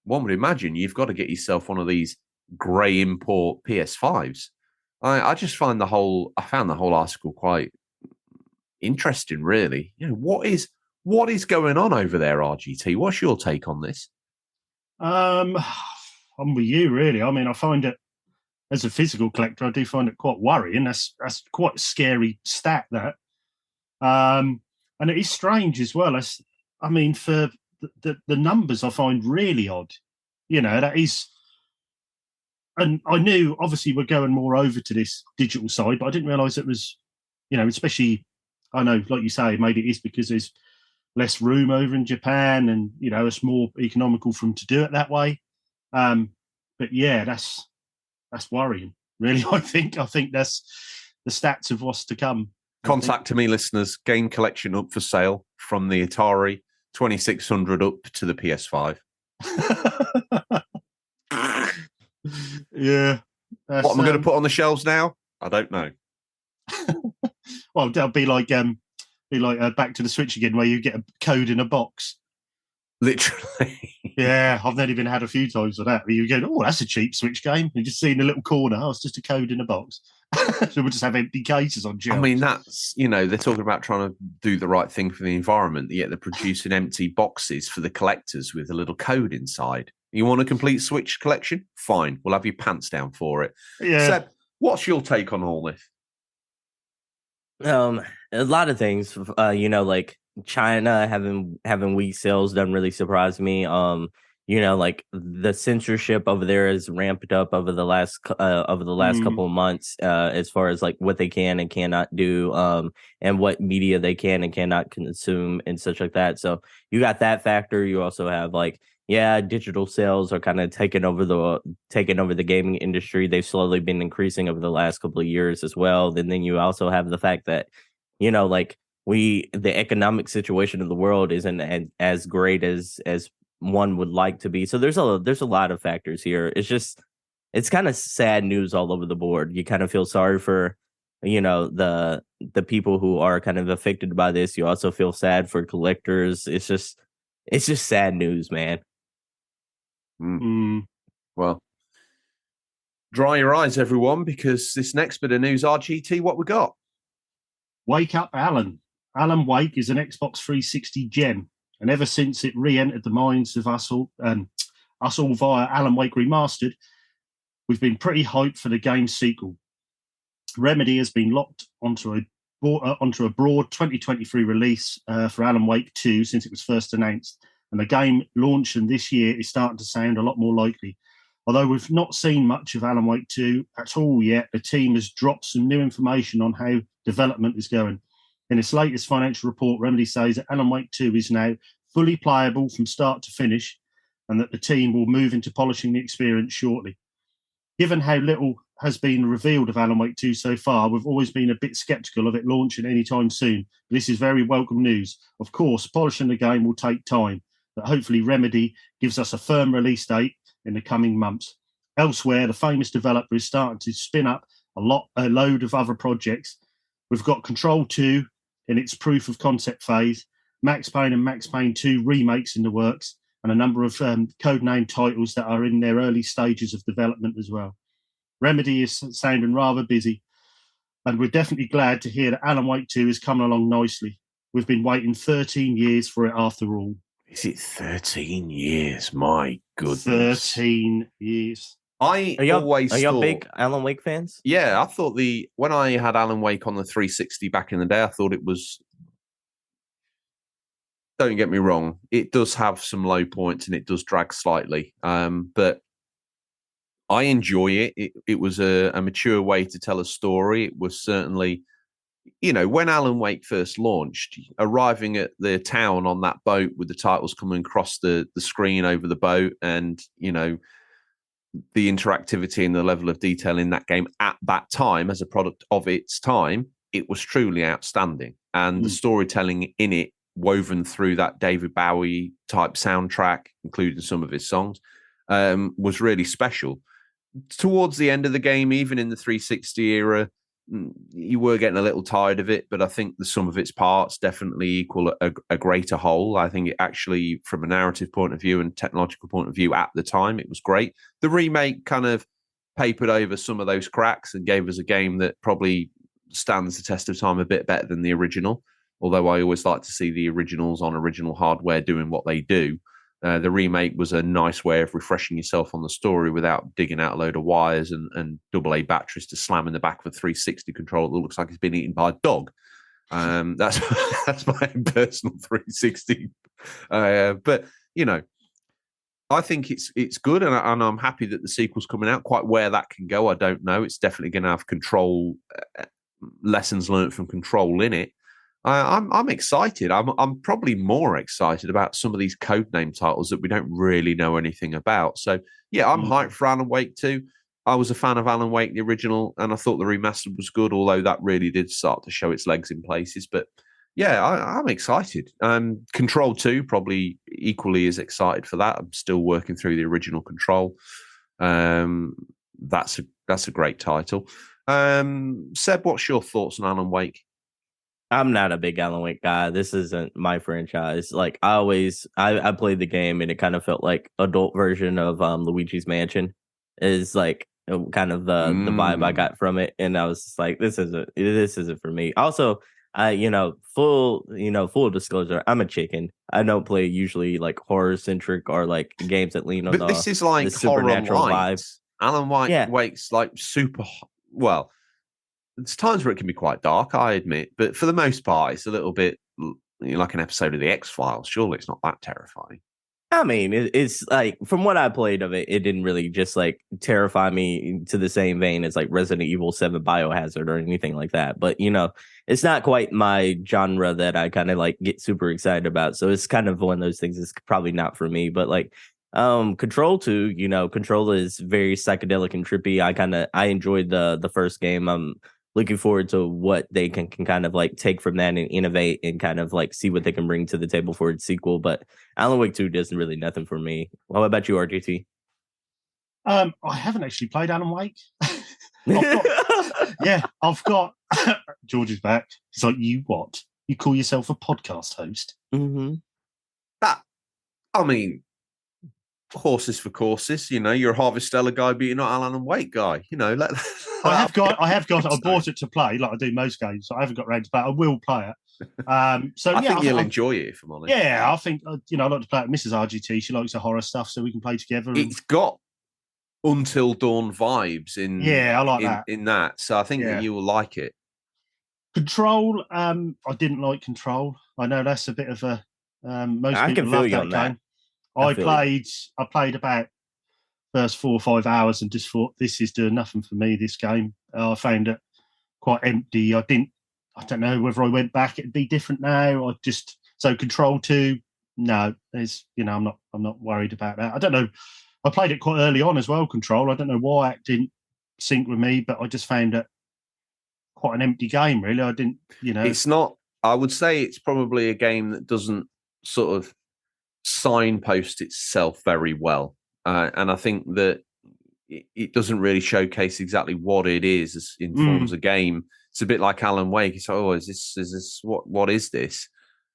one would imagine you've got to get yourself one of these grey import PS5s. I just found the whole article quite interesting, really. You know, what is going on over there, RGT? What's your take on this? I'm with you, really. I mean, I find it as a physical collector, I do find it quite worrying. That's quite a scary stat, that. And it is strange as well. I mean, for the numbers I find really odd. That is... And I knew, obviously, we're going more over to this digital side, but I didn't realise it was, especially, I know, like you say, maybe it is because there's less room over in Japan and, it's more economical for them to do it that way. But yeah, that's worrying, really. I think that's the stats of what's to come. Contact to me, listeners. Game collection up for sale from the Atari 2600 up to the PS5. Yeah. What am I going to put on the shelves now? I don't know. Well, that'll be like Back to the Switch again, where you get a code in a box. Literally. Yeah, I've not even had a few times for that. Where you go, oh, that's a cheap Switch game. You just see in a little corner, oh, it's just a code in a box. So we'll just have empty cases on shelves. I mean, that's, they're talking about trying to do the right thing for the environment, yet they're producing empty boxes for the collectors with a little code inside. You want a complete Switch collection? Fine. We'll have your pants down for it. Yeah. Seb, what's your take on all this? A lot of things, like China having weak sales doesn't really surprise me. Like the censorship over there is ramped up over the last couple of months, as far as like what they can and cannot do, and what media they can and cannot consume and such like that. So you got that factor. You also have digital sales are kind of taking over the gaming industry. They've slowly been increasing over the last couple of years as well. And then you also have the fact that, the economic situation of the world isn't as great as one would like to be. So there's a lot of factors here. It's kind of sad news all over the board. You kind of feel sorry for, the people who are kind of affected by this. You also feel sad for collectors. It's just sad news, man. Well, dry your eyes, everyone, because this next bit of news, RGT, what we got? Wake up, Alan. Alan Wake is an Xbox 360 gem, and ever since it re-entered the minds of us all via Alan Wake Remastered, we've been pretty hyped for the game's sequel. Remedy has been locked onto a broad 2023 release for Alan Wake 2 since it was first announced, and the game launching this year is starting to sound a lot more likely. Although we've not seen much of Alan Wake 2 at all yet, the team has dropped some new information on how development is going. In its latest financial report, Remedy says that Alan Wake 2 is now fully playable from start to finish, and that the team will move into polishing the experience shortly. Given how little has been revealed of Alan Wake 2 so far, we've always been a bit sceptical of it launching anytime soon. This is very welcome news. Of course, polishing the game will take time, but hopefully Remedy gives us a firm release date in the coming months. Elsewhere, the famous developer is starting to spin up a load of other projects. We've got Control 2 in its proof of concept phase, Max Payne and Max Payne 2 remakes in the works, and a number of codename titles that are in their early stages of development as well. Remedy is sounding rather busy, and we're definitely glad to hear that Alan Wake 2 is coming along nicely. We've been waiting 13 years for it after all. Is it 13 years? My goodness. 13 years. Are y'all big Alan Wake fans? Yeah, I thought when I had Alan Wake on the 360 back in the day, I thought it was... Don't get me wrong, it does have some low points and it does drag slightly. But I enjoy it. It was a mature way to tell a story. It was certainly... when Alan Wake first launched, arriving at the town on that boat with the titles coming across the screen over the boat, and, the interactivity and the level of detail in that game at that time as a product of its time, it was truly outstanding. And the storytelling in it, woven through that David Bowie type soundtrack, including some of his songs, was really special. Towards the end of the game, even in the 360 era, you were getting a little tired of it, but I think the sum of its parts definitely equal a greater whole. I think it actually, from a narrative point of view and technological point of view at the time, it was great. The remake kind of papered over some of those cracks and gave us a game that probably stands the test of time a bit better than the original, although I always like to see the originals on original hardware doing what they do. The remake was a nice way of refreshing yourself on the story without digging out a load of wires and AA batteries to slam in the back of a 360 controller that looks like it's been eaten by a dog. That's that's my personal 360. But I think it's good, and I'm happy that the sequel's coming out. Quite where that can go, I don't know. It's definitely going to have Control lessons learned from Control in it. I'm excited. I'm probably more excited about some of these codename titles that we don't really know anything about. So yeah, I'm hyped for Alan Wake 2. I was a fan of Alan Wake, the original, and I thought the remastered was good, although that really did start to show its legs in places. But yeah, I'm excited. Control 2, probably equally as excited for that. I'm still working through the original Control. That's a great title. Seb, what's your thoughts on Alan Wake? I'm not a big Alan Wake guy. This isn't my franchise. Like I played the game and it kind of felt like adult version of Luigi's Mansion. Is like kind of the vibe I got from it, and I was just like, this isn't for me. Also, full disclosure, I'm a chicken. I don't play usually like horror centric or like games that lean on this is like the supernatural vibe. Alan Wake's like super well. There's times where it can be quite dark, I admit, but for the most part, it's a little bit like an episode of the X-Files. Surely it's not that terrifying. I mean, it's like, from what I played of it, it didn't really just like terrify me to the same vein as like Resident Evil 7 Biohazard or anything like that. But, it's not quite my genre that I kind of like get super excited about. So it's kind of one of those things that's probably not for me. But like Control 2, Control is very psychedelic and trippy. I enjoyed the first game. I'm looking forward to what they can kind of like take from that and innovate and kind of like see what they can bring to the table for its sequel. But Alan Wake 2 doesn't really nothing for me. How about you, RGT? I haven't actually played Alan Wake. I've got George is back. He's like, you what? You call yourself a podcast host? Mm-hmm. I mean, horses for courses. You're a Harvestella guy, but you're not Alan Wake guy. I have got. I bought it to play, like I do most games. So I haven't got around to play it. I will play it. I think you'll enjoy it, if I'm honest. Yeah, I think I like to play it with Mrs. RGT. She likes the horror stuff, so we can play together. It's got Until Dawn vibes in. Yeah, I like that. In that, so I think that you will like it. Control. I didn't like Control. I know that's a bit of a. Most people love that game. I played about first 4 or 5 hours and just thought, this is doing nothing for me, this game. I found it quite empty. I don't know whether I went back, it'd be different now. So Control 2, no, I'm not worried about that. I don't know. I played it quite early on as well, Control. I don't know why it didn't sync with me, but I just found it quite an empty game, really. I didn't, It's not, I would say it's probably a game that doesn't sort of signpost itself very well. And I think that it doesn't really showcase exactly what it is in forms of game. It's a bit like Alan Wake. It's like, is this what is this?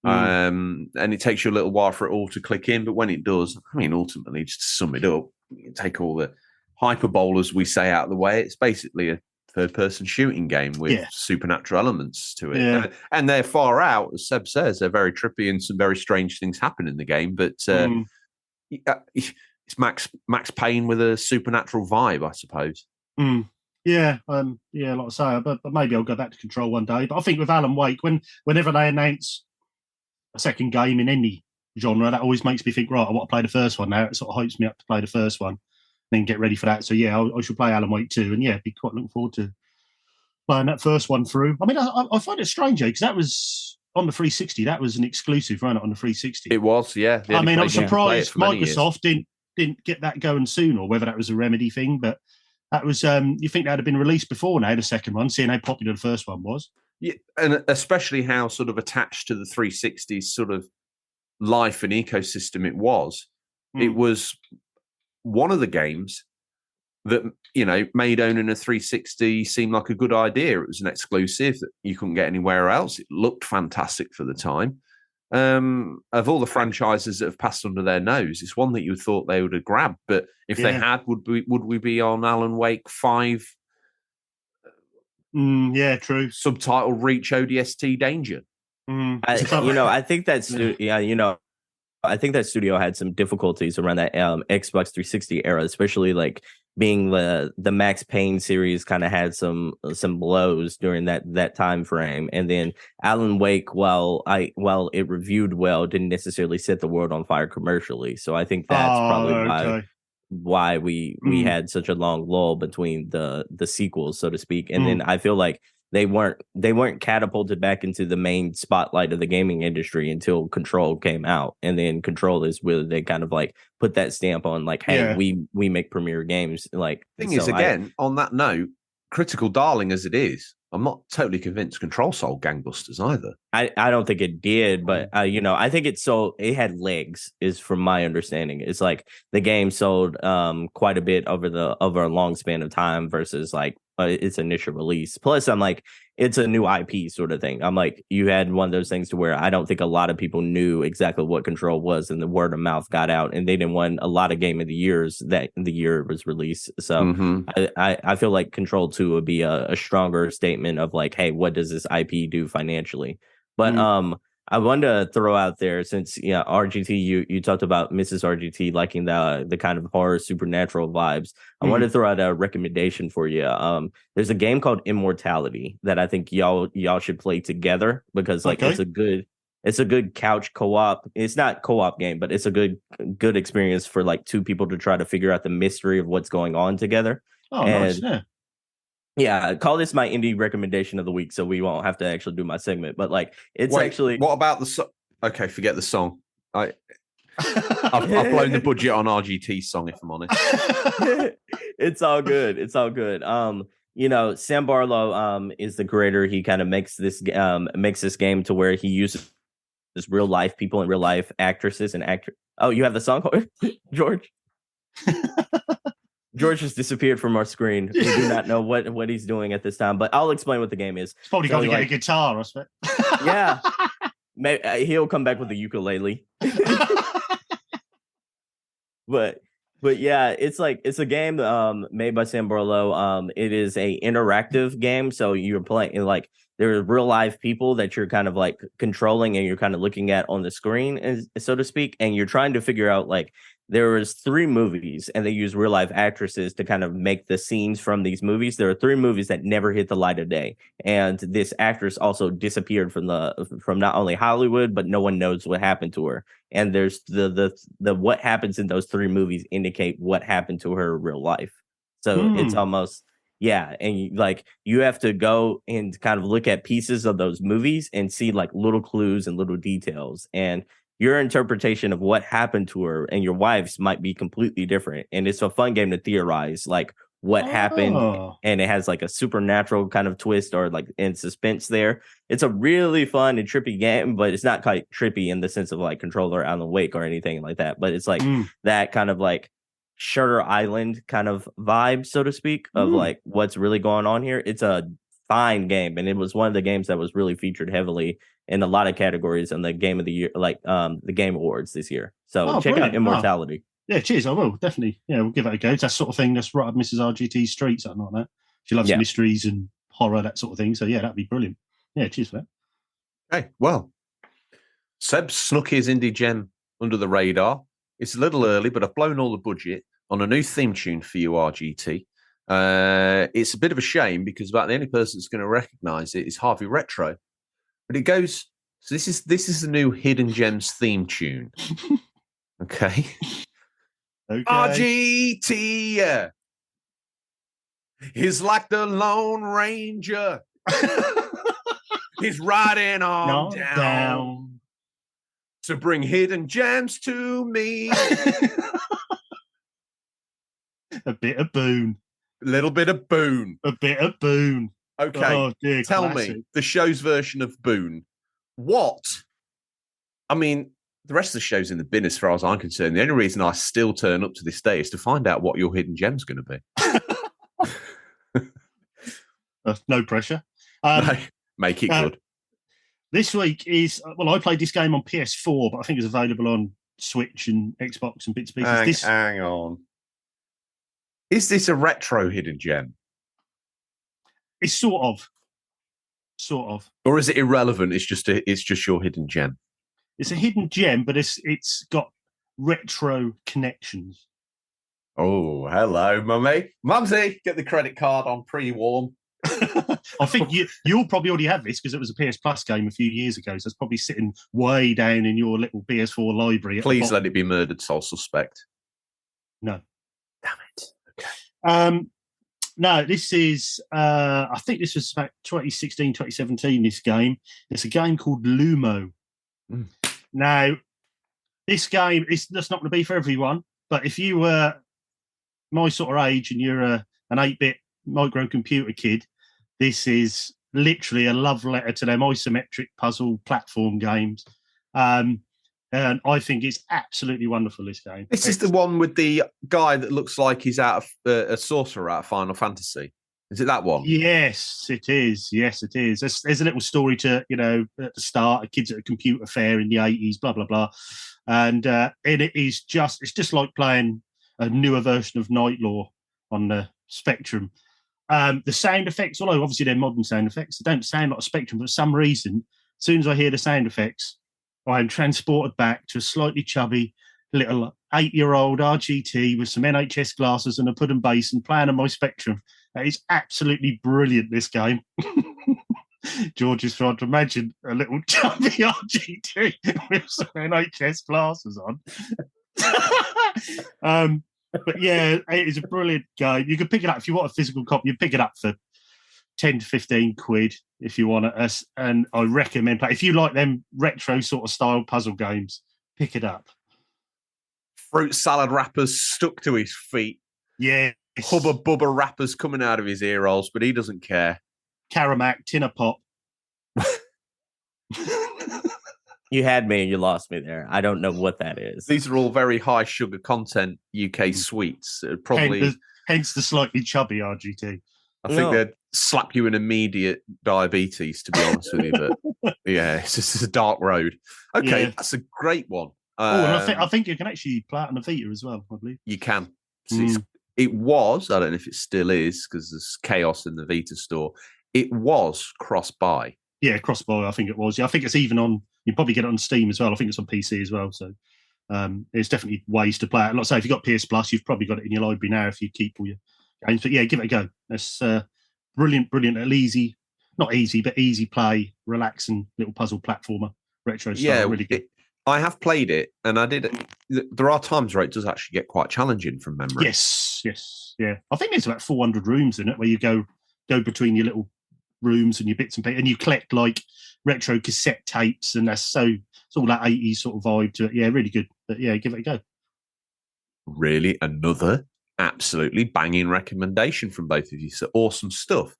And it takes you a little while for it all to click in, but when it does, I mean, ultimately, just to sum it up, you take all the hyperbolas we say out of the way. It's basically a third-person shooting game with supernatural elements to it. Yeah. And they're far out, as Seb says. They're very trippy and some very strange things happen in the game. But it's Max Payne with a supernatural vibe, I suppose. Yeah, like I say, but maybe I'll go back to Control one day. But I think with Alan Wake, whenever they announce a second game in any genre, that always makes me think, right, I want to play the first one now. It sort of hypes me up to play the first one, then get ready for that. So yeah, I should play Alan Wake 2, and be quite looking forward to playing that first one through. I mean, I find it strange because that was on the 360. That was an exclusive, right? On the 360. It was, yeah. I mean, I'm surprised Microsoft didn't get that going sooner, or whether that was a Remedy thing. But that was, you think that had been released before now, the second one, seeing how popular the first one was. Yeah, and especially how sort of attached to the 360's sort of life and ecosystem it was. It was one of the games that, made owning a 360 seem like a good idea. It was an exclusive that you couldn't get anywhere else. It looked fantastic for the time. Of all the franchises that have passed under their nose, it's one that you thought they would have grabbed. But if they had, would we be on Alan Wake 5? Yeah, true. Subtitle Reach ODST Danger. I think that's I think that studio had some difficulties around that Xbox 360 era, especially like being the Max Payne series kind of had some blows during that time frame. And then Alan Wake, while it reviewed well, didn't necessarily set the world on fire commercially. So I think that's probably why we had such a long lull between the sequels, so to speak. And then I feel like they weren't catapulted back into the main spotlight of the gaming industry until Control came out. And then Control is where they kind of like put that stamp on, like, hey, we make premier games. Like, thing is, again, on that note, critical darling as it is, I'm not totally convinced Control sold gangbusters either. I don't think it did, but I think it had legs, is from my understanding. It's like the game sold quite a bit over a long span of time versus like its initial release. Plus, I'm like, it's a new IP sort of thing. I'm like, you had one of those things to where I don't think a lot of people knew exactly what Control was, and the word of mouth got out, and they didn't win a lot of Game of the Years that the year it was released. So I feel like Control 2 would be a stronger statement of like, hey, what does this IP do financially? But I wanted to throw out there, since RGT, you talked about Mrs. RGT liking the kind of horror supernatural vibes. I wanted to throw out a recommendation for you. There's a game called Immortality that I think y'all should play together, because like it's a good couch co-op. It's not co-op game, but it's a good experience for like two people to try to figure out the mystery of what's going on together. Oh, nice. Yeah. Yeah, call this my indie recommendation of the week, so we won't have to actually do my segment. But like, it's actually. What about the song? Okay, forget the song. I've blown the budget on RGT's song, if I'm honest. It's all good. It's all good. Sam Barlow is the creator. He kind of makes this game to where he uses real life people and real life actresses and actors. Oh, you have the song, George? George just disappeared from our screen. We do not know what he's doing at this time, but I'll explain what the game is. It's probably got to get a guitar, I suppose. Yeah. Maybe, he'll come back with a ukulele. But yeah, it's a game made by Sam Barlow. It is a interactive game, so you're playing like there are real life people that you're kind of like controlling and you're kind of looking at on the screen, so to speak, and you're trying to figure out like. There was 3 movies, and they use real life actresses to kind of make the scenes from these movies. There are 3 movies that never hit the light of day, and this actress also disappeared from not only Hollywood, but no one knows what happened to her. And there's the what happens in those 3 movies indicate what happened to her in real life. So it's almost and you have to go and kind of look at pieces of those movies and see like little clues and little details, and your interpretation of what happened to her and your wife's might be completely different. And it's a fun game to theorize like what happened. And it has like a supernatural kind of twist or like in suspense there. It's a really fun and trippy game, but it's not quite trippy in the sense of like Control or Alan Wake or anything like that. But it's like that kind of like Shutter Island kind of vibe, so to speak, of like what's really going on here. It's a fine game, and it was one of the games that was really featured heavily in a lot of categories in the Game of the Year, like the Game Awards this year. So check out Immortality. Yeah, cheers. I will definitely. Yeah, we'll give it a go. It's that sort of thing that's right up Mrs. RGT's street, something like that. She loves mysteries and horror, that sort of thing. So yeah, that'd be brilliant. Yeah, cheers for that. Hey, well, Seb snuck his indie gem under the radar. It's a little early, but I've blown all the budget on a new theme tune for you, RGT. It's a bit of a shame because about the only person that's going to recognise it is Harvey Retro. But it goes. So this is the new Hidden Gems theme tune. Okay. RGT is like the Lone Ranger. He's riding on down to bring hidden gems to me. A bit of boon. A little bit of boon. A bit of boon. Okay, oh, dear, tell me the show's version of Boone. What? I mean, the rest of the show's in the bin as far as I'm concerned. The only reason I still turn up to this day is to find out what your hidden gem's going to be. No pressure. No, make it good. This week is, I played this game on PS4, but I think it's available on Switch and Xbox and bits and pieces. Hang on. Is this a retro hidden gem? It's sort of, or is it irrelevant? It's just your hidden gem. It's a hidden gem, but it's got retro connections. Oh, hello, mummy. Mumsy, get the credit card on pre-warm. I think you'll probably already have this because it was a PS Plus game a few years ago, so it's probably sitting way down in your little PS4 library. Please let it be murdered soul suspect. No. Damn it. Okay. No, this is, I think this was about 2016, 2017, this game. It's a game called Lumo. Mm. Now, this game, that's not going to be for everyone, but if you were my sort of age and you're an 8-bit microcomputer kid, this is literally a love letter to them isometric puzzle platform games. And I think it's absolutely wonderful, this game. This is the one with the guy that looks like he's out of a sorcerer out of Final Fantasy. Is it that one? Yes, it is. Yes, it is. There's a little story to, at the start, a kid's at a computer fair in the 80s, blah, blah, blah. And it's just like playing a newer version of Night Law on the Spectrum. The sound effects, although obviously they're modern sound effects, they don't sound like a Spectrum, but for some reason, as soon as I hear the sound effects, I am transported back to a slightly chubby little 8-year-old RGT with some NHS glasses and a pudding bass and playing on my Spectrum. That is absolutely brilliant, this game. George is trying to imagine a little chubby RGT with some NHS glasses on. But yeah, it is a brilliant game. You can pick it up if you want a physical copy. You pick it up for 10 to 15 quid if you want it. And I recommend play. If you like them retro sort of style puzzle games, pick it up. Fruit salad wrappers stuck to his feet. Yeah. Hubba bubba wrappers coming out of his ear holes, but he doesn't care. Caramac, Tinner Pop. You had me and you lost me there. I don't know what that is. These are all very high sugar content UK sweets. Probably hence the slightly chubby RGT. I think they'd slap you in immediate diabetes, to be honest with you. But yeah, it's just a dark road. Okay, yeah. That's a great one. And I think you can actually play it on the Vita as well, I believe. You can. It was, I don't know if it still is, because there's chaos in the Vita store. It was cross-buy. Yeah, cross-buy, I think it was. Yeah, I think it's even on, you probably get it on Steam as well. I think it's on PC as well. So there's definitely ways to play it. Like I say, if you've got PS Plus, you've probably got it in your library now if you keep all your games. But yeah, give it a go. It's brilliant, easy, not easy, but easy play, relaxing little puzzle platformer, retro style. Yeah, really good. I have played it, and I did. There are times where it does actually get quite challenging from memory. Yes, yeah. I think there's about 400 rooms in it where you go between your little rooms and your bits and pieces, and you collect like retro cassette tapes, and it's all that 80s sort of vibe to it. Yeah, really good. But yeah, give it a go. Really, another absolutely banging recommendation from both of you. So awesome stuff.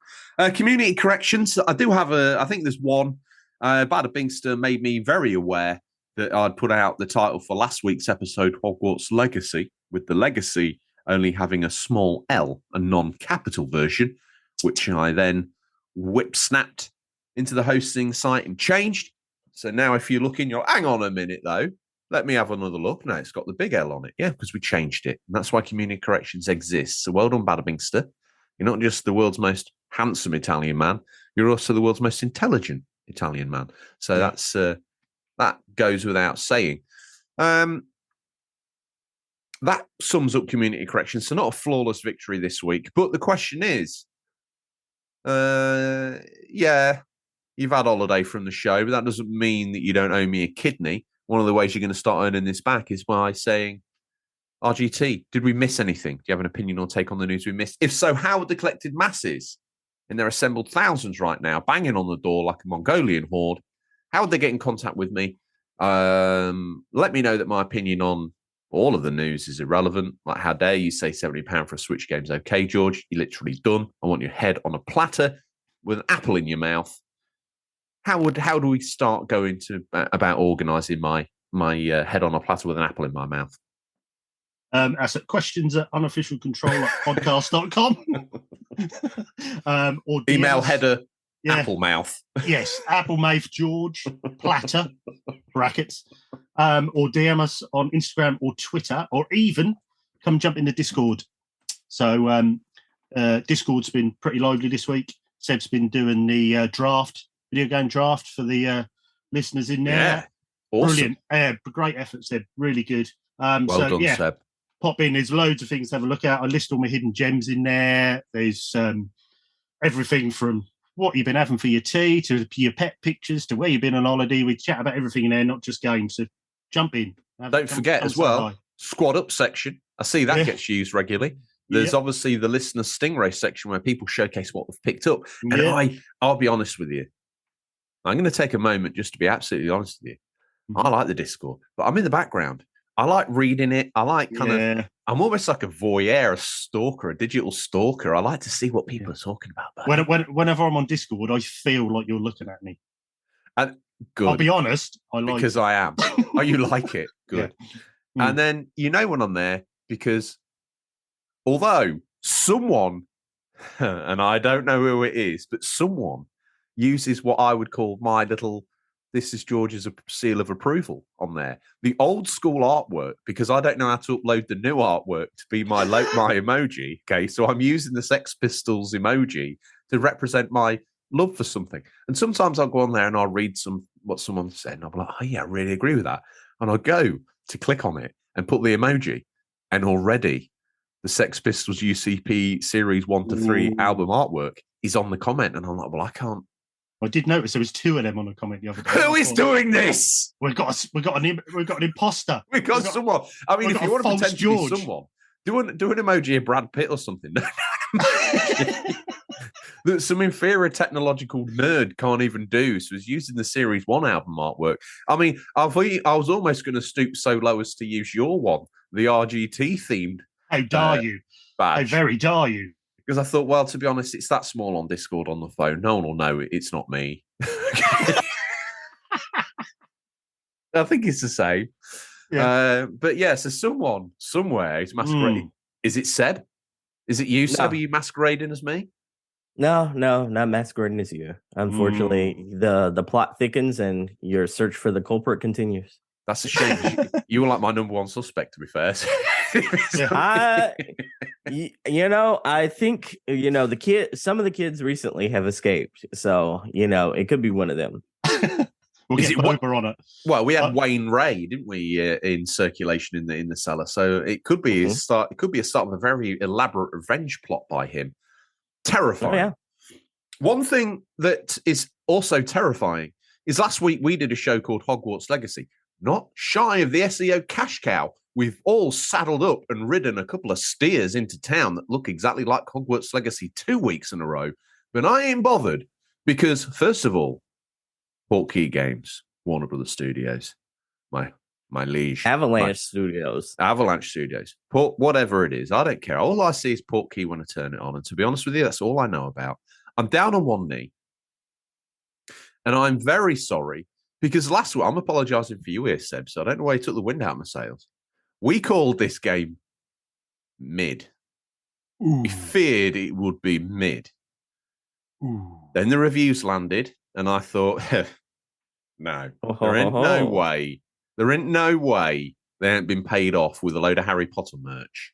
Community corrections. I do have I think there's one. Bada Bingster made me very aware that I'd put out the title for last week's episode, Hogwarts Legacy, with the Legacy only having a small L, a non-capital version, which I then whip-snapped into the hosting site and changed. So now if you look in your, hang on a minute though, let me have another look. No, it's got the big L on it. Yeah, because we changed it. And that's why community corrections exist. So well done, Bada Bingster. You're not just the world's most handsome Italian man, you're also the world's most intelligent Italian man. So that's... that goes without saying. That sums up community corrections. So not a flawless victory this week. But the question is, yeah, you've had holiday from the show, but that doesn't mean that you don't owe me a kidney. One of the ways you're going to start earning this back is by saying, RGT, did we miss anything? Do you have an opinion or take on the news we missed? If so, how would the collected masses, in their assembled thousands right now, banging on the door like a Mongolian horde, how would they get in contact with me? Let me know that my opinion on all of the news is irrelevant. Like, how dare you say £70 for a Switch game's okay, George? You're literally done. I want your head on a platter with an apple in your mouth. How do we start going to about organising my head on a platter with an apple in my mouth? That's at questions@unofficialcontrol.podcast.com. Or email header. Yeah. Apple mouth. Yes, Apple mouth George, platter, brackets. Or DM us on Instagram or Twitter, or even come jump in the Discord. So Discord's been pretty lively this week. Seb's been doing the video game draft for the listeners in there. Yeah. Awesome. Brilliant. Great efforts there. Really good. Well done, Seb. Pop in. There's loads of things to have a look at. I list all my hidden gems in there. There's everything from what you've been having for your tea to your pet pictures to where you've been on holiday. We chat about everything in there, not just games. So jump in. Don't forget as well, squad up section. I see that gets used regularly. There's obviously the listener Stingray section where people showcase what they've picked up. And I'll be honest with you. I'm going to take a moment just to be absolutely honest with you. I like the Discord, but I'm in the background. I like reading it. I like I'm almost like a voyeur, a stalker, a digital stalker. I like to see what people are talking about. Whenever I'm on Discord, I feel like you're looking at me. And good. I'll be honest. I like because it. I am. Oh, you like it? Good. Yeah. And then you know when I'm there because although someone, and I don't know who it is, but someone uses what I would call my little "this is George's seal of approval" on there. The old school artwork, because I don't know how to upload the new artwork to be my my emoji. Okay, so I'm using the Sex Pistols emoji to represent my love for something. And sometimes I'll go on there and I'll read what someone said, and I'll be like, "Oh yeah, I really agree with that." And I'll go to click on it and put the emoji, and already the Sex Pistols UCP Series 1 to 3 album artwork is on the comment, and I'm like, "Well, I can't." I did notice there was 2 of them on the comment the other day. Who is doing this? We've got an imposter. We've got someone. I mean, if you want to pretend to be someone, do an emoji of Brad Pitt or something. That some inferior technological nerd can't even do. So he's using the Series 1 album artwork. I mean, I was almost going to stoop so low as to use your one, the RGT themed. How dare you? Badge. How very dare you? Because I thought, well, to be honest, it's that small on Discord on the phone. No one will know it's not me. I think it's the same. Yeah. But yeah, so someone somewhere is masquerading. Is it Seb? Is it you, Seb? Are you masquerading as me? No, not masquerading as you. Unfortunately, the plot thickens and your search for the culprit continues. That's a shame. You were like my number one suspect, to be fair. I think, some of the kids recently have escaped. So, it could be one of them. We'll get Boba on it. Well, we had Wayne Ray, didn't we, in circulation in the cellar. So it could be a start. It could be a start of a very elaborate revenge plot by him. Terrifying. Oh, yeah. One thing that is also terrifying is last week we did a show called Hogwarts Legacy. Not shy of the SEO cash cow. We've all saddled up and ridden a couple of steers into town that look exactly like Hogwarts Legacy 2 weeks in a row. But I ain't bothered because, first of all, Portkey Games, Warner Brothers Studios, my liege. Avalanche Studios. Whatever it is, I don't care. All I see is Portkey when I turn it on. And to be honest with you, that's all I know about. I'm down on one knee. And I'm very sorry because last week, I'm apologising for you here, Seb, so I don't know why you took the wind out of my sails. We called this game mid. Ooh. We feared it would be mid. Ooh. Then the reviews landed, and I thought, no, there ain't no way. There ain't no way they ain't been paid off with a load of Harry Potter merch.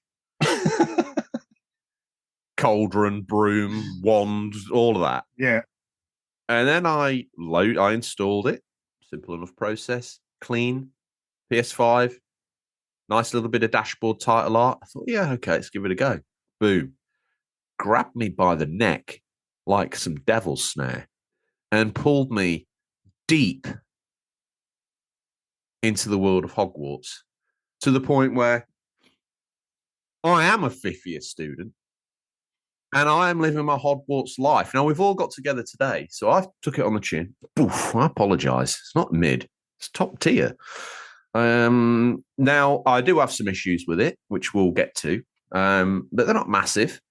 Cauldron, broom, wand, all of that. Yeah. And then I installed it. Simple enough process. Clean. PS5. Nice little bit of dashboard title art. I thought, yeah, okay, let's give it a go. Boom. Grabbed me by the neck like some devil's snare and pulled me deep into the world of Hogwarts to the point where I am a fifth year student and I am living my Hogwarts life. Now, we've all got together today, so I took it on the chin. Oof, I apologise. It's not mid. It's top tier. Now, I do have some issues with it, which we'll get to, but they're not massive.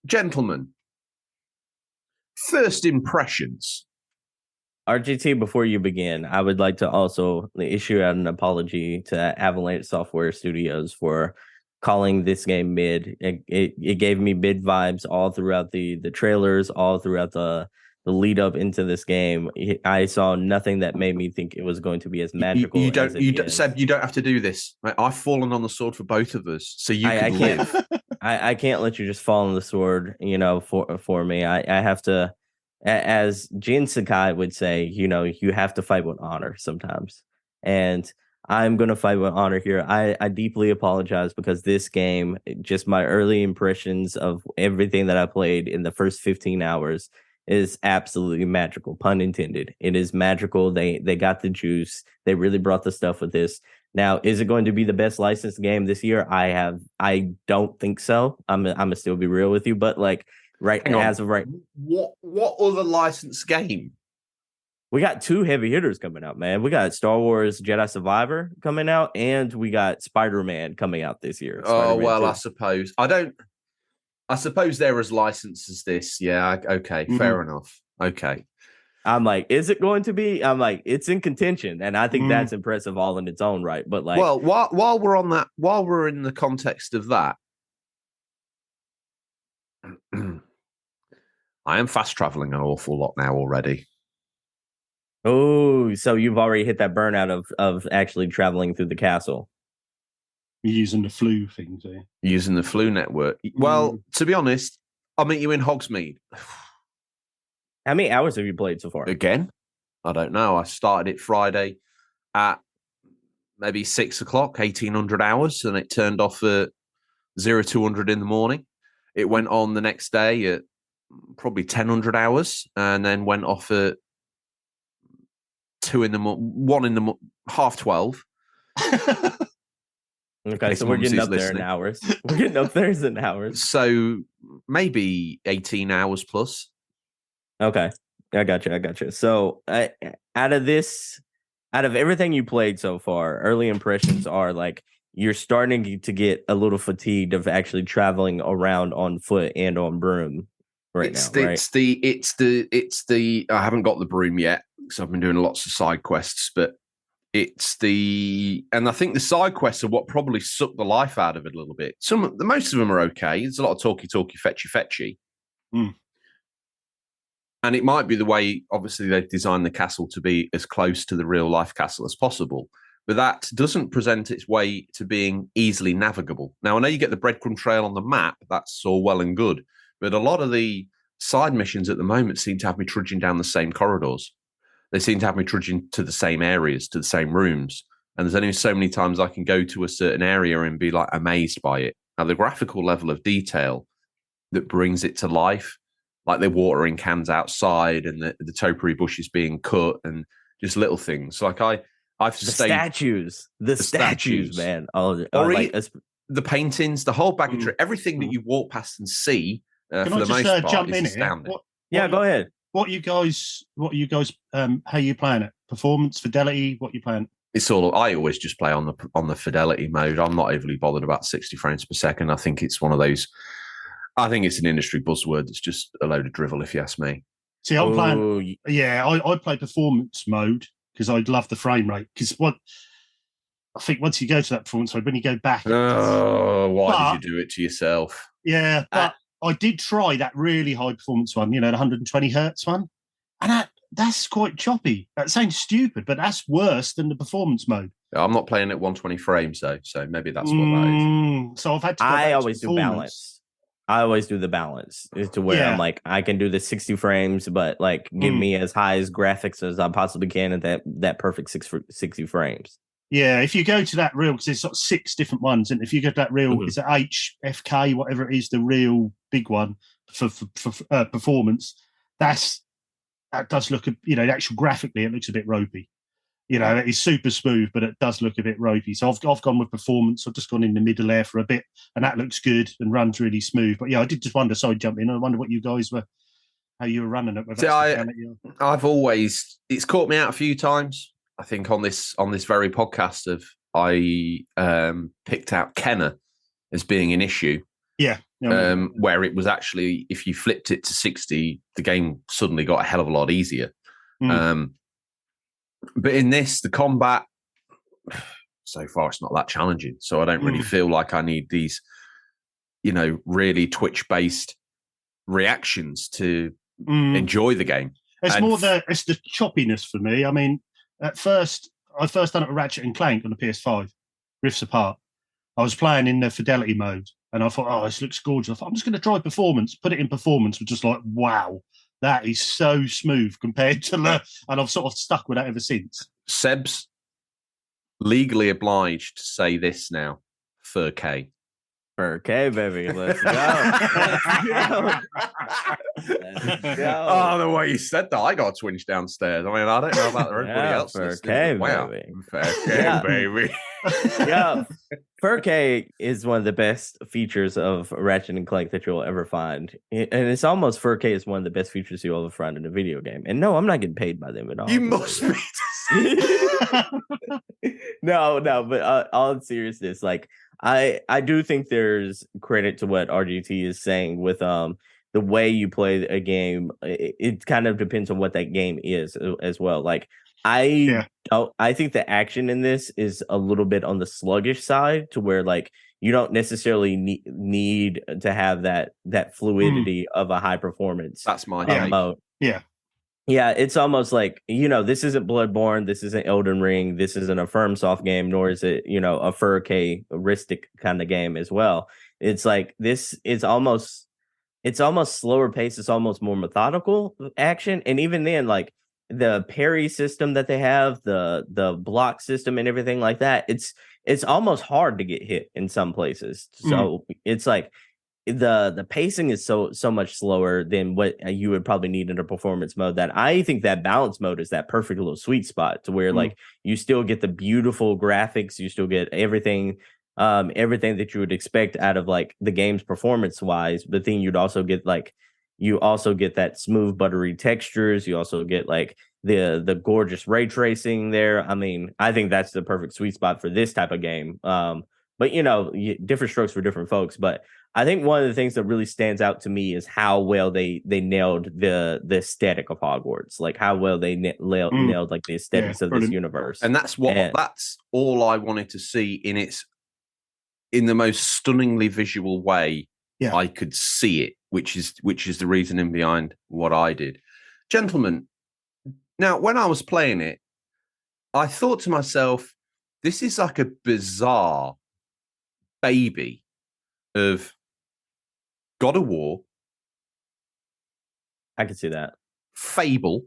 Gentlemen, first impressions. RGT, before you begin, I would like to also issue out an apology to Avalanche Software Studios for calling this game mid. It gave me mid vibes all throughout the trailers, all throughout the lead up into this game. I saw nothing that made me think it was going to be as magical. Seb, you don't have to do this. I've fallen on the sword for both of us, so I can't. I can't let you just fall on the sword, for me. I have to as Jin Sakai would say, you have to fight with honor sometimes. And I'm going to fight with honor here. I deeply apologize because this game, just my early impressions of everything that I played in the first 15 hours is absolutely magical, pun intended. It is magical. They got the juice. They really brought the stuff with this. Now, is it going to be the best licensed game this year? I don't think so. I'm gonna still be real with you, but like as of right, what other licensed game? We got 2 heavy hitters coming out, man. We got Star Wars Jedi Survivor coming out, and we got Spider-Man coming out this year. Oh, well, 2. I suppose they're as licensed as this. Yeah, okay, fair enough. Okay. I'm like, is it going to be? I'm like, it's in contention, and I think that's impressive all in its own right. But like, well, while we're in the context of that, I am fast traveling an awful lot now already. Oh, so you've already hit that burnout of actually traveling through the castle. You're using the flu thing, so using the flu network. Well, to be honest, I'll meet you in Hogsmeade. How many hours have you played so far? Again, I don't know. I started it Friday at maybe 6 o'clock, 1800 hours, and it turned off at 0200 in the morning. It went on the next day at probably 1000 hours, and then went off at 2 in the morning, 1 in the half 12. Okay, so we're getting up there in hours. We're getting up there in hours. So maybe 18 hours plus. Okay, I got you. So out of everything you played so far, early impressions are like you're starting to get a little fatigued of actually traveling around on foot and on broom right now. It's the I haven't got the broom yet because I've been doing lots of side quests, but and I think the side quests are what probably suck the life out of it a little bit. Most of them are okay. There's a lot of talky, fetchy. And it might be the way, obviously, they've designed the castle to be as close to the real life castle as possible. But that doesn't present its way to being easily navigable. Now, I know you get the breadcrumb trail on the map. That's all well and good. But a lot of the side missions at the moment seem to have me trudging down the same corridors. They seem to have me trudging to the same areas, to the same rooms. And there's only so many times I can go to a certain area and be like amazed by it. Now, the graphical level of detail that brings it to life, like they're watering cans outside and the topiary bushes being cut and just little things. Like I've statues, the statues, man. The paintings, the whole bag of tricks, everything that you walk past and see for the most part jump is in astounding. Go ahead. What you guys, how you playing it? Performance, fidelity, what you playing? I always just play on the fidelity mode. I'm not overly bothered about 60 frames per second. I think it's one of those. I think it's an industry buzzword. It's just a load of drivel, if you ask me. See, I'm playing. Yeah, I play performance mode because I love the frame rate. Because I think once you go to that performance mode, when you go back, why did you do it to yourself? Yeah, but I did try that really high performance one. The 120 hertz one, and that's quite choppy. That sounds stupid, but that's worse than the performance mode. I'm not playing at 120 frames though, so maybe that's what that is. So I've had to. I always do balance. I always do the balance to where I'm like, I can do the 60 frames, but like give me as high as graphics as I possibly can at that perfect 60 frames. Yeah, if you go to that reel, because there's sort of 6 different ones, and if you go to that reel, it's an HFK, whatever it is, the real big one for performance. That does look, actually graphically, it looks a bit ropey. It's super smooth, but it does look a bit ropey. So I've gone with performance. I've just gone in the middle there for a bit, and that looks good and runs really smooth. But yeah, I did just wonder. Sorry, jump in. I wonder what you guys how you were running it. It's caught me out a few times. I think on this very podcast I picked out Kenner as being an issue. Yeah. Where it was actually, if you flipped it to 60, the game suddenly got a hell of a lot easier. But in this, the combat, so far, it's not that challenging. So I don't really feel like I need these, really Twitch-based reactions to enjoy the game. It's it's the choppiness for me. I mean, I first done it with Ratchet and Clank on the PS5, Rifts Apart. I was playing in the fidelity mode, and I thought, this looks gorgeous. I thought, I'm just going to try performance, put it in performance, was just like, wow, That is so smooth compared to the, and I've sort of stuck with that ever since. Seb's legally obliged to say this now. 4K. Okay, baby, let's go. Let's go. Oh, the way you said that, I got a twinge downstairs. I mean, I don't know about everybody else. Okay, Wow. baby. Okay, baby. Yeah, 4K is one of the best features of Ratchet and Clank that you'll ever find, and it's almost 4K is one of the best features you'll ever find in a video game. And no, I'm not getting paid by them at all. You must be. No, but all in seriousness, like I do think there's credit to what RGT is saying with the way you play a game. It kind of depends on what that game is as well. Like I think the action in this is a little bit on the sluggish side, to where like you don't necessarily need to have that fluidity of a high performance. That's my take. mode. Yeah, it's almost like, this isn't Bloodborne, this isn't Elden Ring, this isn't a FromSoft game, nor is it, a 4K-ristic kind of game as well. It's like this is almost slower pace, it's almost more methodical action. And even then, like the parry system that they have, the block system and everything like that, it's almost hard to get hit in some places. So it's like the pacing is so much slower than what you would probably need in a performance mode. That I think that balance mode is that perfect little sweet spot to where like you still get the beautiful graphics, you still get everything that you would expect out of like the game's performance wise, but then you also get that smooth buttery textures, you also get like the gorgeous ray tracing there. I mean, I think that's the perfect sweet spot for this type of game. But different strokes for different folks. But I think one of the things that really stands out to me is how well they nailed the aesthetic of Hogwarts, like how well they nailed like the aesthetics of this universe. And that's all I wanted to see in the most stunningly visual way I could see it, which is the reasoning behind what I did. Gentlemen, now when I was playing it, I thought to myself, this is like a bizarre baby of God of War. I can see that. Fable.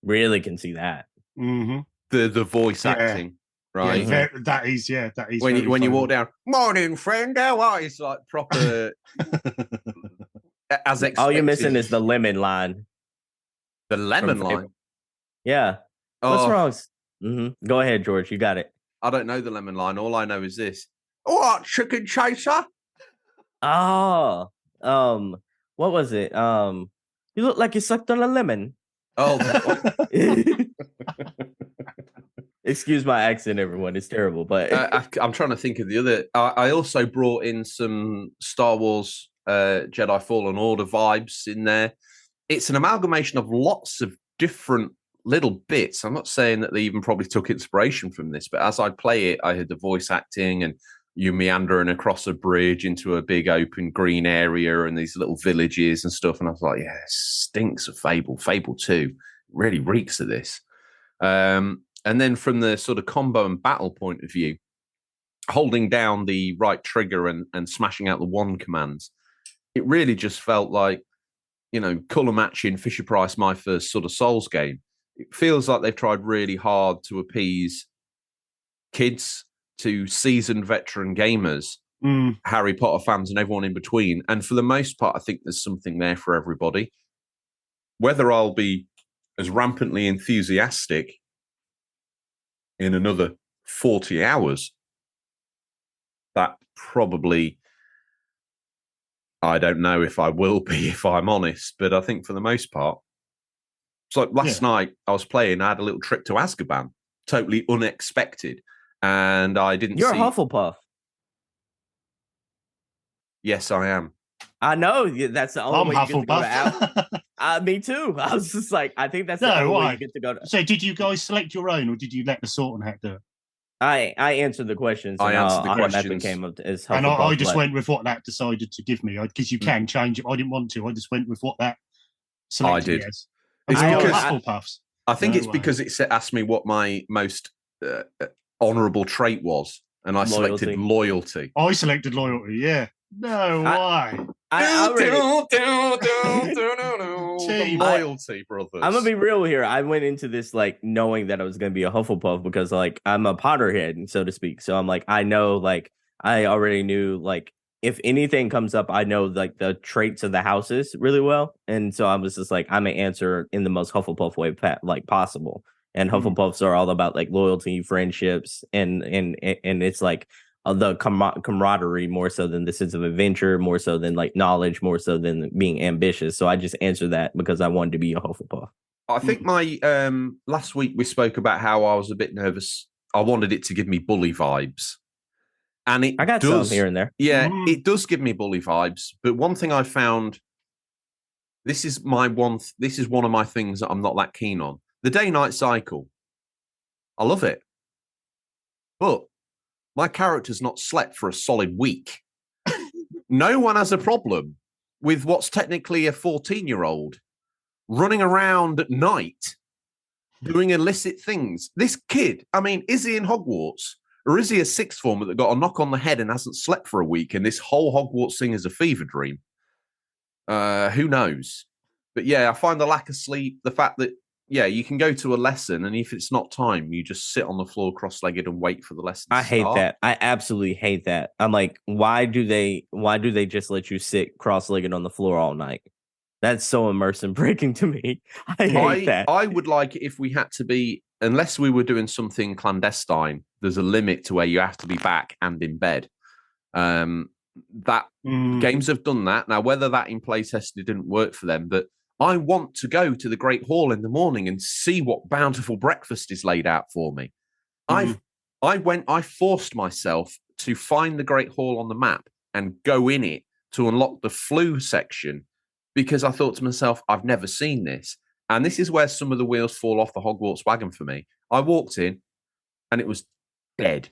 Really can see that. Mm-hmm. The voice acting, right? Yeah, that is. When you walk down, morning friend, how are you? It's like proper. As expected. All you're missing is the lemon line. The lemon line. Yeah. What's wrong? Mm-hmm. Go ahead, George. You got it. I don't know the lemon line. All I know is this. All right, chicken chaser. Oh, what was it? You look like you sucked on a lemon. Oh, excuse my accent, everyone. It's terrible, but I'm trying to think of the other. I also brought in some Star Wars Jedi Fallen Order vibes in there. It's an amalgamation of lots of different little bits. I'm not saying that they even probably took inspiration from this, but as I play it, I heard the voice acting and you meandering across a bridge into a big open green area and these little villages and stuff. And I was like, yeah, it stinks of Fable. Fable 2 really reeks of this. And then from the sort of combo and battle point of view, holding down the right trigger and smashing out the one commands, it really just felt like, colour matching Fisher-Price, my first sort of Souls game. It feels like they've tried really hard to appease kids, to seasoned veteran gamers, Harry Potter fans, and everyone in between. And for the most part, I think there's something there for everybody. Whether I'll be as rampantly enthusiastic in another 40 hours, that probably, I don't know if I will be, if I'm honest. But I think for the most part, it's like last night I was playing, I had a little trip to Azkaban, totally unexpected. And I didn't You're see... a Hufflepuff. Yes, I am. I know. That's the only way you get to go to Hufflepuff. Me too. I was just like, I think that's the only way you get to go to... So did you guys select your own, or did you let the sorting hat do it? I answered the questions. I answered the questions. Came up as and I just went with what that decided to give me, because you can change it. I didn't want to. I just went with what that selected. I did. As. It's because Hufflepuffs. I think it's because it asked me what my most honourable trait was, and I selected loyalty. I selected loyalty. Yeah. No way. The loyalty, brothers. I'm gonna be real here. I went into this like knowing that I was gonna be a Hufflepuff because like I'm a Potterhead, so to speak. So I'm like, I know, like I already knew, like if anything comes up, I know like the traits of the houses really well, and so I was just like, I'm gonna answer in the most Hufflepuff way like possible. And Hufflepuffs are all about like loyalty, friendships, and it's like the camaraderie more so than the sense of adventure, more so than like knowledge, more so than being ambitious. So I just answered that because I wanted to be a Hufflepuff. I think my last week we spoke about how I was a bit nervous. I wanted it to give me bully vibes, and I got some here and there. Yeah, it does give me bully vibes. But one thing I found, this is one of my things that I'm not that keen on. The day-night cycle. I love it, but my character's not slept for a solid week. No one has a problem with what's technically a 14-year-old running around at night doing illicit things. This kid, I mean, is he in Hogwarts? Or is he a sixth former that got a knock on the head and hasn't slept for a week and this whole Hogwarts thing is a fever dream? Who knows? But yeah, I find the lack of sleep, the fact that you can go to a lesson, and if it's not time, you just sit on the floor cross-legged and wait for the lesson. I hate that. I absolutely hate that. I'm like, why do they just let you sit cross-legged on the floor all night? That's so immersive breaking to me. I hate that. I would like it if we had to be, unless we were doing something clandestine, there's a limit to where you have to be back and in bed. Games have done that. Now, whether that in playtesting didn't work for them, but I want to go to the Great Hall in the morning and see what bountiful breakfast is laid out for me. I forced myself to find the Great Hall on the map and go in it to unlock the flu section because I thought to myself, I've never seen this. And this is where some of the wheels fall off the Hogwarts wagon for me. I walked in and it was dead.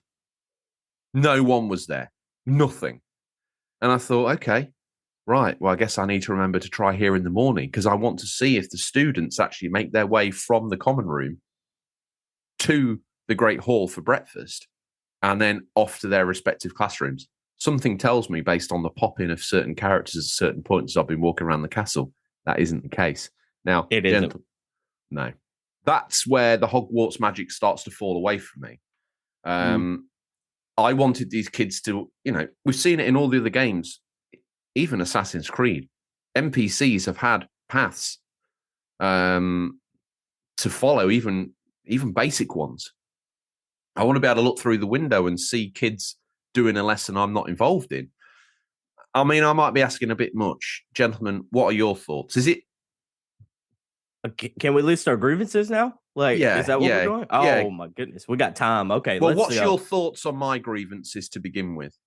No one was there. Nothing. And I thought, okay. Right, well, I guess I need to remember to try here in the morning because I want to see if the students actually make their way from the common room to the Great Hall for breakfast and then off to their respective classrooms. Something tells me, based on the pop-in of certain characters at certain points as I've been walking around the castle, that isn't the case. Now, it isn't. No. That's where the Hogwarts magic starts to fall away from me. I wanted these kids to, we've seen it in all the other games. Even Assassin's Creed, NPCs have had paths to follow, even basic ones. I want to be able to look through the window and see kids doing a lesson I'm not involved in. I mean, I might be asking a bit much. Gentlemen, what are your thoughts? Is it... Can we list our grievances now? Like, is that what we're doing? Oh, my goodness. We got time. Okay. Well, what's your thoughts on my grievances to begin with?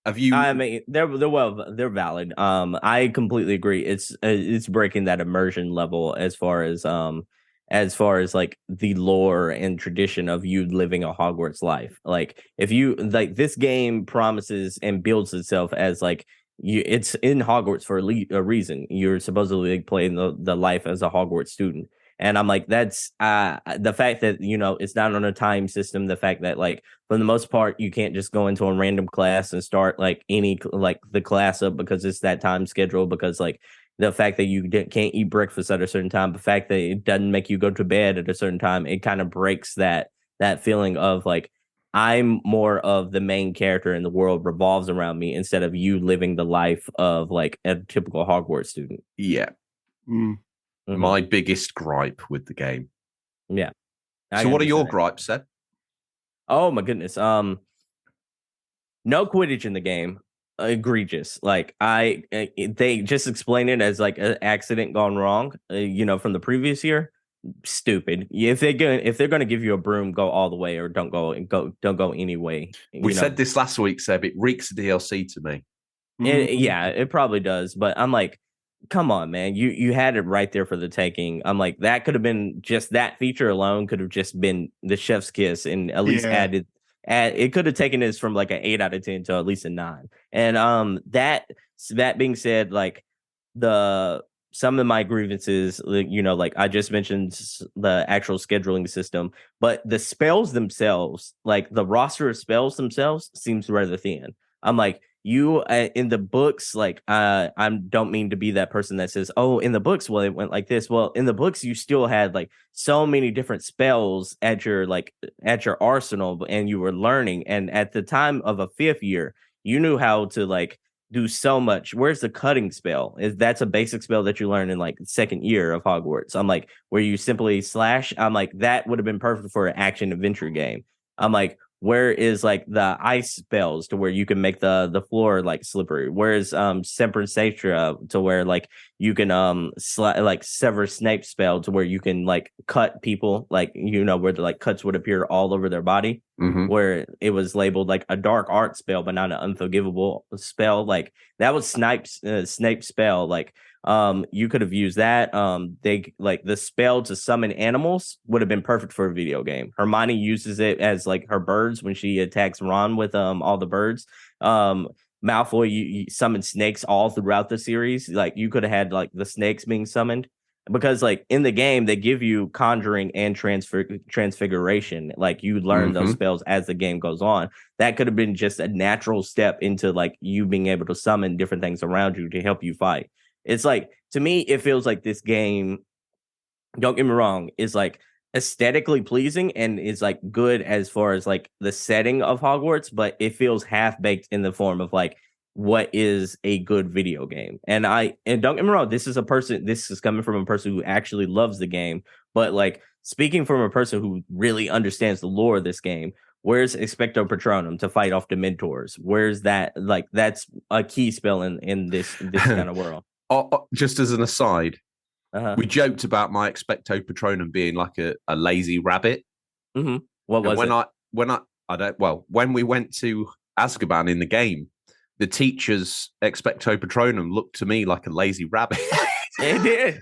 Have you? I mean, they're valid. I completely agree. It's breaking that immersion level as far as like the lore and tradition of you living a Hogwarts life. Like if you like, this game promises and builds itself as like it's in Hogwarts for a reason. You're supposedly playing the life as a Hogwarts student. And I'm like, that's the fact that, it's not on a time system. The fact that, like, for the most part, you can't just go into a random class and start like the class up because it's that time schedule. Because like the fact that you can't eat breakfast at a certain time, the fact that it doesn't make you go to bed at a certain time, it kind of breaks that feeling of like, I'm more of the main character and the world revolves around me instead of you living the life of like a typical Hogwarts student. Yeah. My biggest gripe with the game. Yeah. So what are your gripes, Seb? Oh my goodness. No Quidditch in the game. Egregious. Like they just explain it as like an accident gone wrong, from the previous year. Stupid. If they're going to give you a broom, go all the way or don't go any way. We said this last week, Seb. It reeks of DLC to me. It probably does. But I'm like, come on, man. You had it right there for the taking. I'm like, that could have been just that feature alone could have just been the chef's kiss and at least added. It could have taken this from like an 8 out of 10 to at least a 9. And that being said, like some of my grievances, like I just mentioned the actual scheduling system, but the spells themselves, like the roster of spells themselves seems rather thin. I'm like, you in the books, like I don't mean to be that person that says, oh, in the books, well, it went like this. Well, in the books, you still had like so many different spells at your arsenal, and you were learning. And at the time of a 5th year, you knew how to like do so much. Where's the cutting spell? That's a basic spell that you learn in like 2nd year of Hogwarts. I'm like, where you simply slash. I'm like, that would have been perfect for an action adventure game. I'm like, where is like the ice spells to where you can make the floor like slippery? Where's Semper Satra to where like you can like Sever Snape spell to where you can like cut people, like where the like cuts would appear all over their body, where it was labeled like a dark art spell but not an unforgivable spell. Like that was Snape's spell. Like you could have used that. They like the spell to summon animals would have been perfect for a video game. Hermione uses it as like her birds when she attacks Ron with all the birds. Malfoy you summon snakes all throughout the series. Like you could have had like the snakes being summoned, because like in the game they give you conjuring and transfiguration. Like you learn those spells as the game goes on. That could have been just a natural step into like you being able to summon different things around you to help you fight. It's like, to me, it feels like this game, don't get me wrong, is like aesthetically pleasing and is like good as far as like the setting of Hogwarts, but it feels half baked in the form of like what is a good video game. And don't get me wrong, this is coming from a person who actually loves the game, but like speaking from a person who really understands the lore of this game. Where's Expecto Patronum to fight off Dementors? Where's that? Like that's a key spell in this kind of world. Just as an aside, we joked about my Expecto Patronum being like a lazy rabbit. What was it? When we went to Azkaban in the game, the teacher's Expecto Patronum looked to me like a lazy rabbit. It did.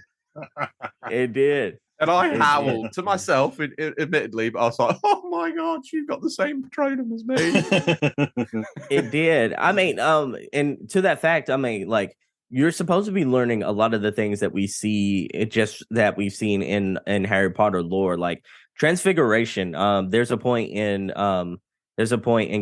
It did. And I howled to myself, admittedly, but I was like, oh my God, you've got the same Patronum as me. It did. I mean, and to that fact, I mean, like, you're supposed to be learning a lot of the things that we see, that we've seen in Harry Potter lore, like transfiguration. There's a point in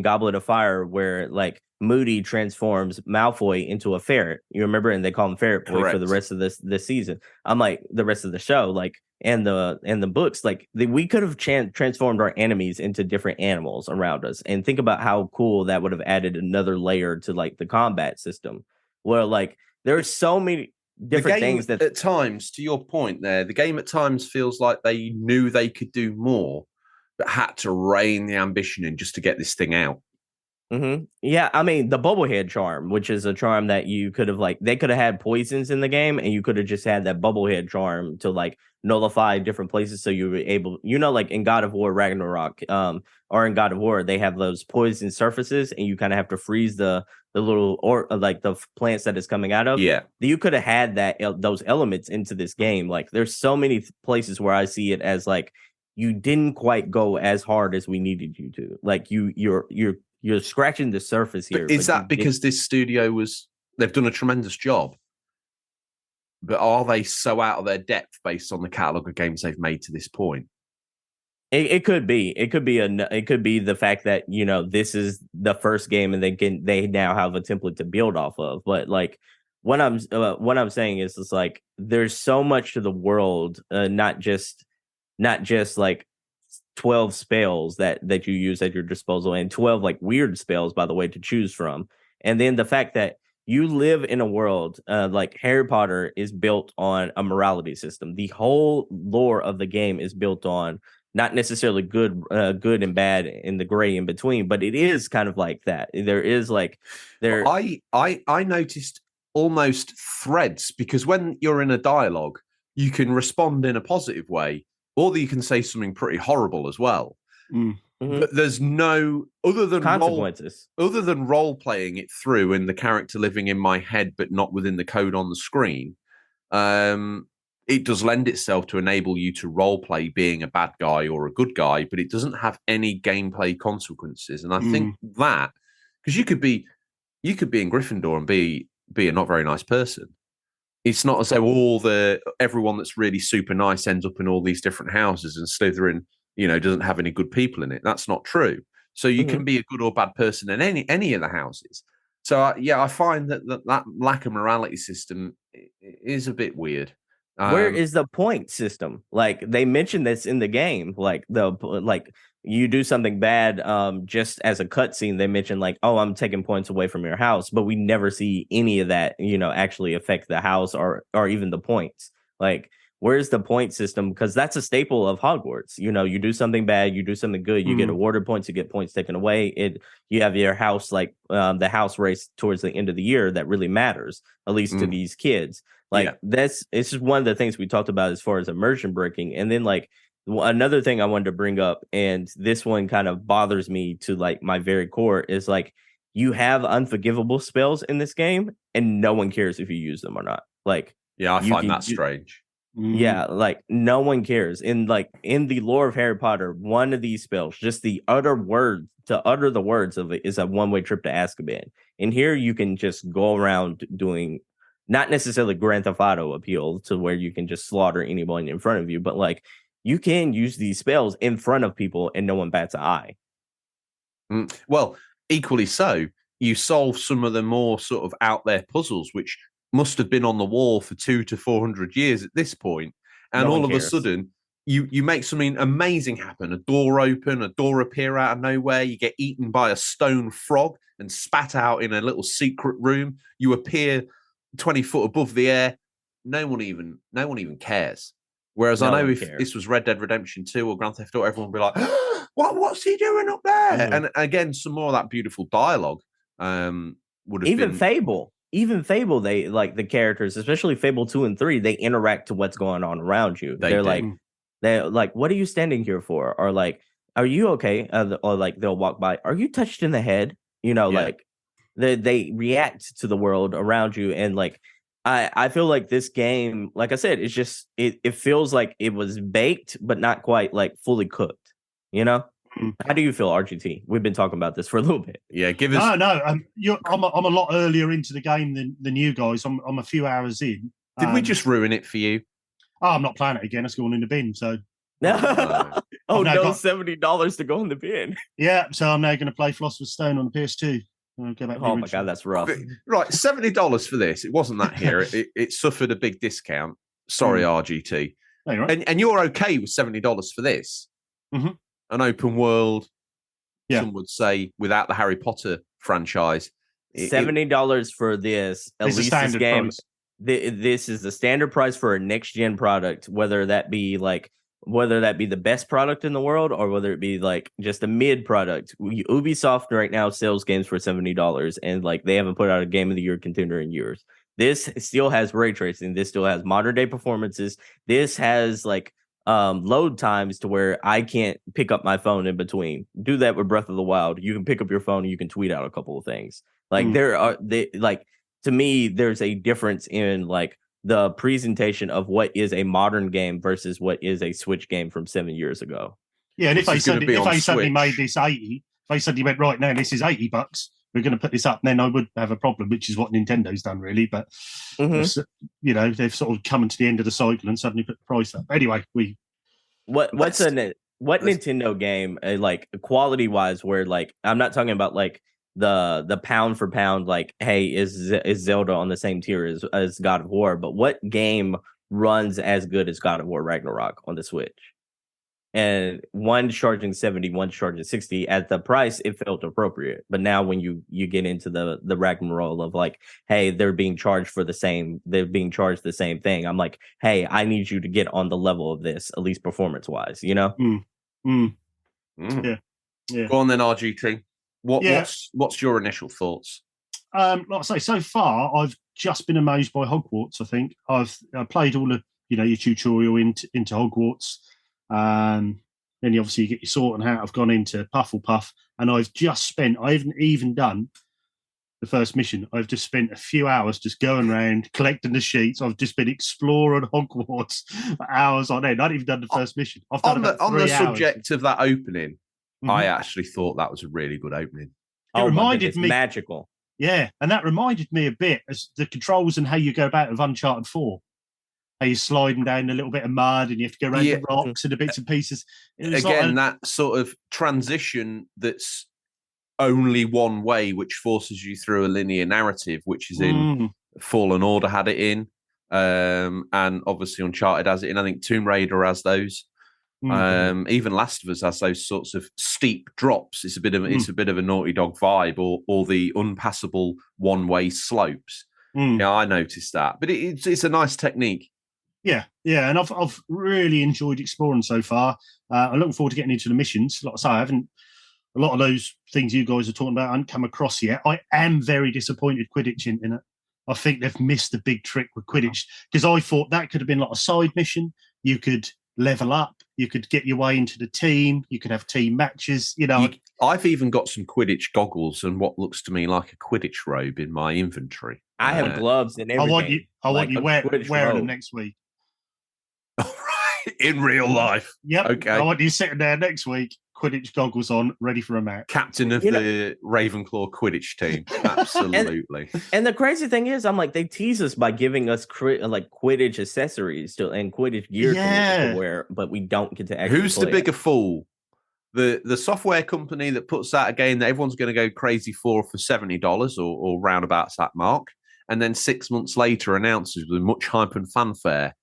Goblet of Fire where like Moody transforms Malfoy into a ferret. You remember, and they call him Ferret Boy. Correct. For the rest of this season. I'm like, the rest of the show, like, and the books, like we could have transformed our enemies into different animals around us, and think about how cool that would have added another layer to like the combat system. Where like there are so many different things that at times, to your point there, the game at times feels like they knew they could do more, but had to rein the ambition in just to get this thing out. Yeah, I mean the bubblehead charm, which is a charm that you could have they could have had poisons in the game, and you could have just had that bubblehead charm to like nullify different places, so you were able, like in God of War Ragnarok, or in God of War, they have those poison surfaces, and you kind of have to freeze the little like the plants that it's coming out of. Yeah, you could have had those elements into this game. Like there's so many places where I see it as like you didn't quite go as hard as we needed you to. Like you're scratching the surface here. But is that because this studio they've done a tremendous job, but are they so out of their depth based on the catalog of games they've made to this point? It could be. It could be the fact that, this is the first game and they now have a template to build off of. But like what I'm saying is it's like there's so much to the world, not just like 12 spells that you use at your disposal, and 12 like weird spells, by the way, to choose from. And then the fact that you live in a world like Harry Potter is built on a morality system. The whole lore of the game is built on not necessarily good and bad in the gray in between, but it is kind of like that. There is like there. I noticed almost threads, because when you're in a dialogue, you can respond in a positive way, or you can say something pretty horrible as well. But there's no other than consequences, other than role playing it through and the character living in my head, but not within the code on the screen. It does lend itself to enable you to role play being a bad guy or a good guy, but it doesn't have any gameplay consequences. And I think that, because you could be in Gryffindor and be a not very nice person. It's not as though everyone that's really super nice ends up in all these different houses, and Slytherin, doesn't have any good people in it. That's not true. So you can be a good or bad person in any of the houses. So I find that lack of morality system is a bit weird. Where is the point system? Like they mentioned this in the game, like you do something bad, just as a cutscene. They mention like, oh, I'm taking points away from your house, but we never see any of that, actually affect the house or even the points. Like, where's the point system? Because that's a staple of Hogwarts. You do something bad, you do something good, you get awarded points, you get points taken away. You have your house, like the house race towards the end of the year that really matters, at least to these kids. Like it's just one of the things we talked about as far as immersion breaking. And then like another thing I wanted to bring up, and this one kind of bothers me to like my very core, is like you have unforgivable spells in this game and no one cares if you use them or not. Like, I find that strange. Yeah, like no one cares. In the lore of Harry Potter, one of these spells, just to utter the words of it, is a one-way trip to Azkaban. And here you can just go around doing not necessarily Grand Theft Auto appeal to where you can just slaughter anyone in front of you, but like you can use these spells in front of people and no one bats an eye. Well, equally so, you solve some of the more sort of out there puzzles, which must have been on the wall for 200 to 400 years at this point, and all of a sudden you make something amazing happen. A door open, a door appear out of nowhere, you get eaten by a stone frog and spat out in a little secret room, you appear 20 foot above the air. No one even cares. Whereas I know if this was Red Dead Redemption 2 or Grand Theft Auto, everyone would be like, what's he doing up there? And again, some more of that beautiful dialogue would have even been... Fable. Even Fable, they like the characters, especially Fable 2 and 3, they interact to what's going on around you. They're like, what are you standing here for? Or like, are you okay? Or like they'll walk by, are you touched in the head? Like they react to the world around you. And like, I feel like this game, like I said, it's just, it feels like it was baked, but not quite like fully cooked, How do you feel, RGT? We've been talking about this for a little bit. Yeah, give us. No. I'm a lot earlier into the game than you guys. I'm a few hours in. Did we just ruin it for you? Oh, I'm not playing it again. It's going in the bin. So. Oh no! $70 to go in the bin. Yeah, so I'm now going to play Philosopher's Stone on the PS2. Go back oh my god, that's rough. Right, $70 for this. It wasn't that here. It suffered a big discount. Sorry, RGT. No, you're right. And you're okay with $70 for this? Mm-hmm. An open world, some would say, without the Harry Potter franchise. $70 for this. At least this game. This is the standard price for a next gen product, whether that be the best product in the world or whether it be like just a mid product. Ubisoft right now sells games for $70, and like they haven't put out a Game of the Year contender in years. This still has ray tracing. This still has modern day performances. This has like load times to where I can't pick up my phone in between. Do that with Breath of the Wild. You can pick up your phone and you can tweet out a couple of things. Like to me, there's a difference in like the presentation of what is a modern game versus what is a Switch game from 7 years ago. Yeah, and if they suddenly made this 80, if they suddenly went, right now, this is $80, we're going to put this up, then I would have a problem, which is what Nintendo's done, really. But, they've sort of come to the end of the cycle and suddenly put the price up. Anyway, what Nintendo game, like quality-wise, where like, I'm not talking about like the pound for pound, like, hey, is Zelda on the same tier as God of War? But what game runs as good as God of War Ragnarok on the Switch? And one charging 70, one charging 60. At the price, it felt appropriate. But now when you get into the rigmarole of like, hey, they're being charged the same thing. I'm like, hey, I need you to get on the level of this, at least performance wise, Yeah. Go on then, RGT. What's your initial thoughts? Like I say, so far I've just been amazed by Hogwarts. I think I played all the your tutorial into Hogwarts. Then you obviously get your sword and hat. I've gone into Pufflepuff, and I haven't even done the first mission. I've just spent a few hours just going around collecting the sheets. I've just been exploring Hogwarts for hours on end. I've not even done the first mission. I've done on the subject of that opening. I actually thought that was a really good opening. It reminded me magical. Yeah, and that reminded me a bit as the controls and how you go about with Uncharted 4. How you're sliding down a little bit of mud and you have to go around the rocks and the bits and pieces. Again, that sort of transition that's only one way, which forces you through a linear narrative, which is in Fallen Order had it in, and obviously Uncharted has it in. I think Tomb Raider has those. Even Last of Us has those sorts of steep drops. It's a bit of a Naughty Dog vibe, or the unpassable one-way slopes. Yeah, I noticed that, but it's a nice technique. Yeah, and I've really enjoyed exploring so far. I'm looking forward to getting into the missions. Like I say, I haven't. A lot of those things you guys are talking about, I haven't come across yet. I am very disappointed Quidditch in it. I think they've missed the big trick with Quidditch, because I thought that could have been like a side mission. You could level up, you could get your way into the team, you could have team matches. I've even got some Quidditch goggles and what looks to me like a Quidditch robe in my inventory. I have gloves and everything. I want you wearing them next week. In real life. Yep. Okay. I want you sitting there next week, Quidditch goggles on, ready for a match. Captain of the Ravenclaw Quidditch team. Absolutely. And the crazy thing is, I'm like, they tease us by giving us Quidditch accessories and Quidditch gear to wear, but we don't get to actually Who's play the bigger fool? The software company that puts out a game that everyone's going to go crazy for $70 or roundabouts that mark, and then 6 months later announces with much hype and fanfare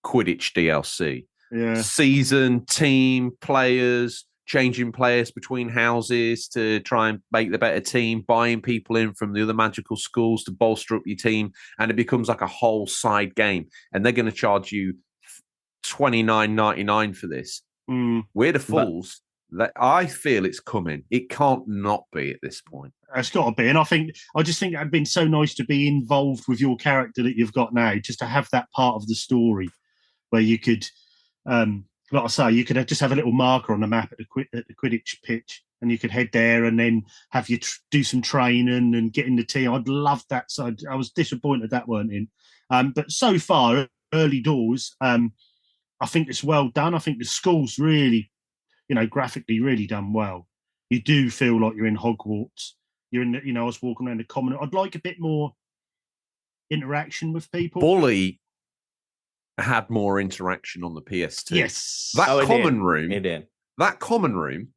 Quidditch DLC. Yeah. Season, team, players, changing players between houses to try and make the better team, buying people in from the other magical schools to bolster up your team, and it becomes like a whole side game. And they're going to charge you $29.99 for this. We're the fools. I feel it's coming. It can't not be at this point. It's got to be. And I just think it'd been so nice to be involved with your character that you've got now, just to have that part of the story where you could, like I say, you could just have a little marker on the map at the Quidditch pitch, and you could head there and then have you do some training and get in the team. I'd love that. So I was disappointed that weren't in. But so far, early doors, I think it's well done. I think the school's really, graphically really done well. You do feel like you're in Hogwarts. You're in the, I was walking around the common. I'd like a bit more interaction with people. Bully had more interaction on the PS2. Yes. That common room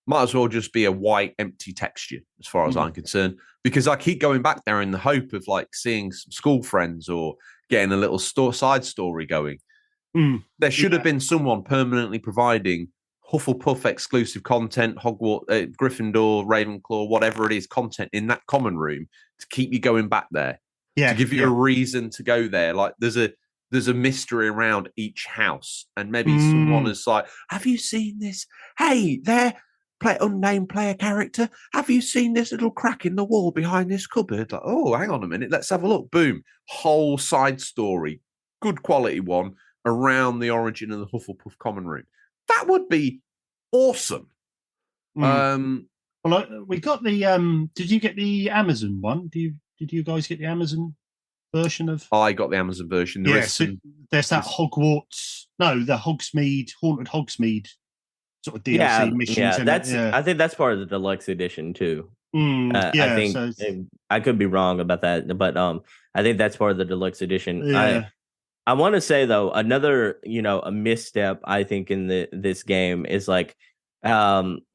might as well just be a white empty texture as far as I'm concerned, because I keep going back there in the hope of seeing some school friends or getting a little side story going. There should have been someone permanently providing Hufflepuff exclusive content, Hogwarts, Gryffindor, Ravenclaw, whatever it is, content in that common room to keep you going back there. Yeah, to give you a reason to go there. Like there's a mystery around each house, and maybe someone is like, "Have you seen this? Hey, there, unnamed player character. Have you seen this little crack in the wall behind this cupboard? Like, oh, hang on a minute, let's have a look." Boom, whole side story, good quality one around the origin of the Hufflepuff common room. That would be awesome. Well, we got the. Did you get the Amazon one? Did you guys get the Amazon version of? I got the Amazon version. There's that Hogwarts. No, the Haunted Hogsmeade sort of DLC missions. I think that's part of the deluxe edition too. I think I could be wrong about that, but I think that's part of the deluxe edition. Yeah. I want to say though, another a misstep I think in this game is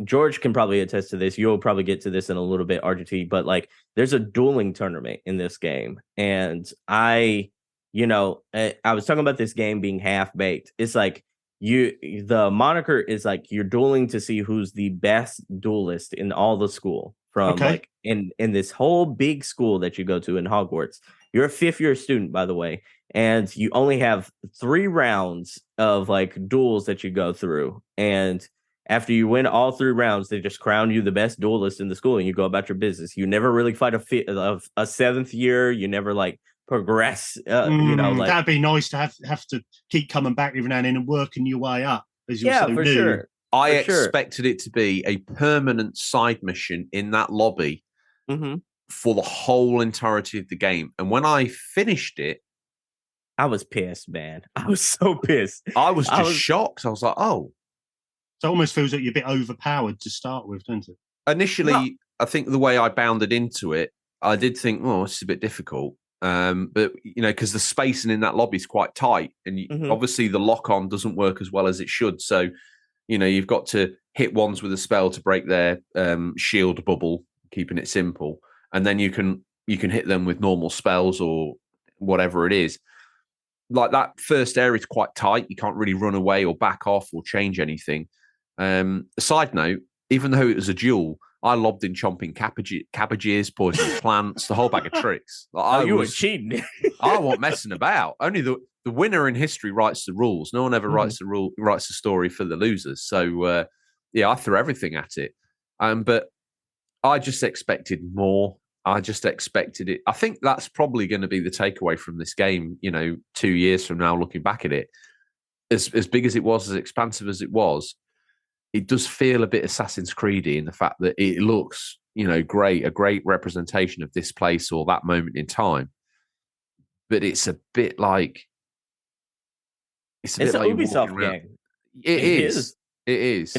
George can probably attest to this. You'll probably get to this in a little bit, RGT, but there's a dueling tournament in this game, and I was talking about this game being half baked. It's the moniker is you're dueling to see who's the best duelist in all the school from in this whole big school that you go to in Hogwarts. You're a 5th-year student, by the way, and you only have 3 rounds of duels that you go through. And after you win all 3 rounds, they just crown you the best duelist in the school, and you go about your business. You never really fight a 7th year. You never progress. That'd be nice to have to keep coming back every now and then and working your way up as you're so new. Sure. I expected it to be a permanent side mission in that lobby for the whole entirety of the game. And when I finished it, I was pissed, man. I was so pissed. I was shocked. I was like, oh. So it almost feels like you're a bit overpowered to start with, doesn't it? Initially, I think the way I bounded into it, I did think, oh, this is a bit difficult. But, because the spacing in that lobby is quite tight. And obviously the lock-on doesn't work as well as it should. So, You've got to hit ones with a spell to break their shield bubble, keeping it simple, and then you can hit them with normal spells or whatever it is. Like that first area is quite tight. You can't really run away or back off or change anything. A side note, even though it was a duel, I lobbed in chomping cabbages, poisonous plants, the whole bag of tricks. Like, you were cheating. I wasn't messing about. Only the winner in history writes the rules. No one ever writes the story for the losers. So I threw everything at it. But I just expected more. I just expected it. I think that's probably going to be the takeaway from this game. 2 years from now, looking back at it, as big as it was, as expansive as it was, it does feel a bit Assassin's Creedy in the fact that it looks, great, a great representation of this place or that moment in time. But it's a bit like it's an Ubisoft game. It is. It's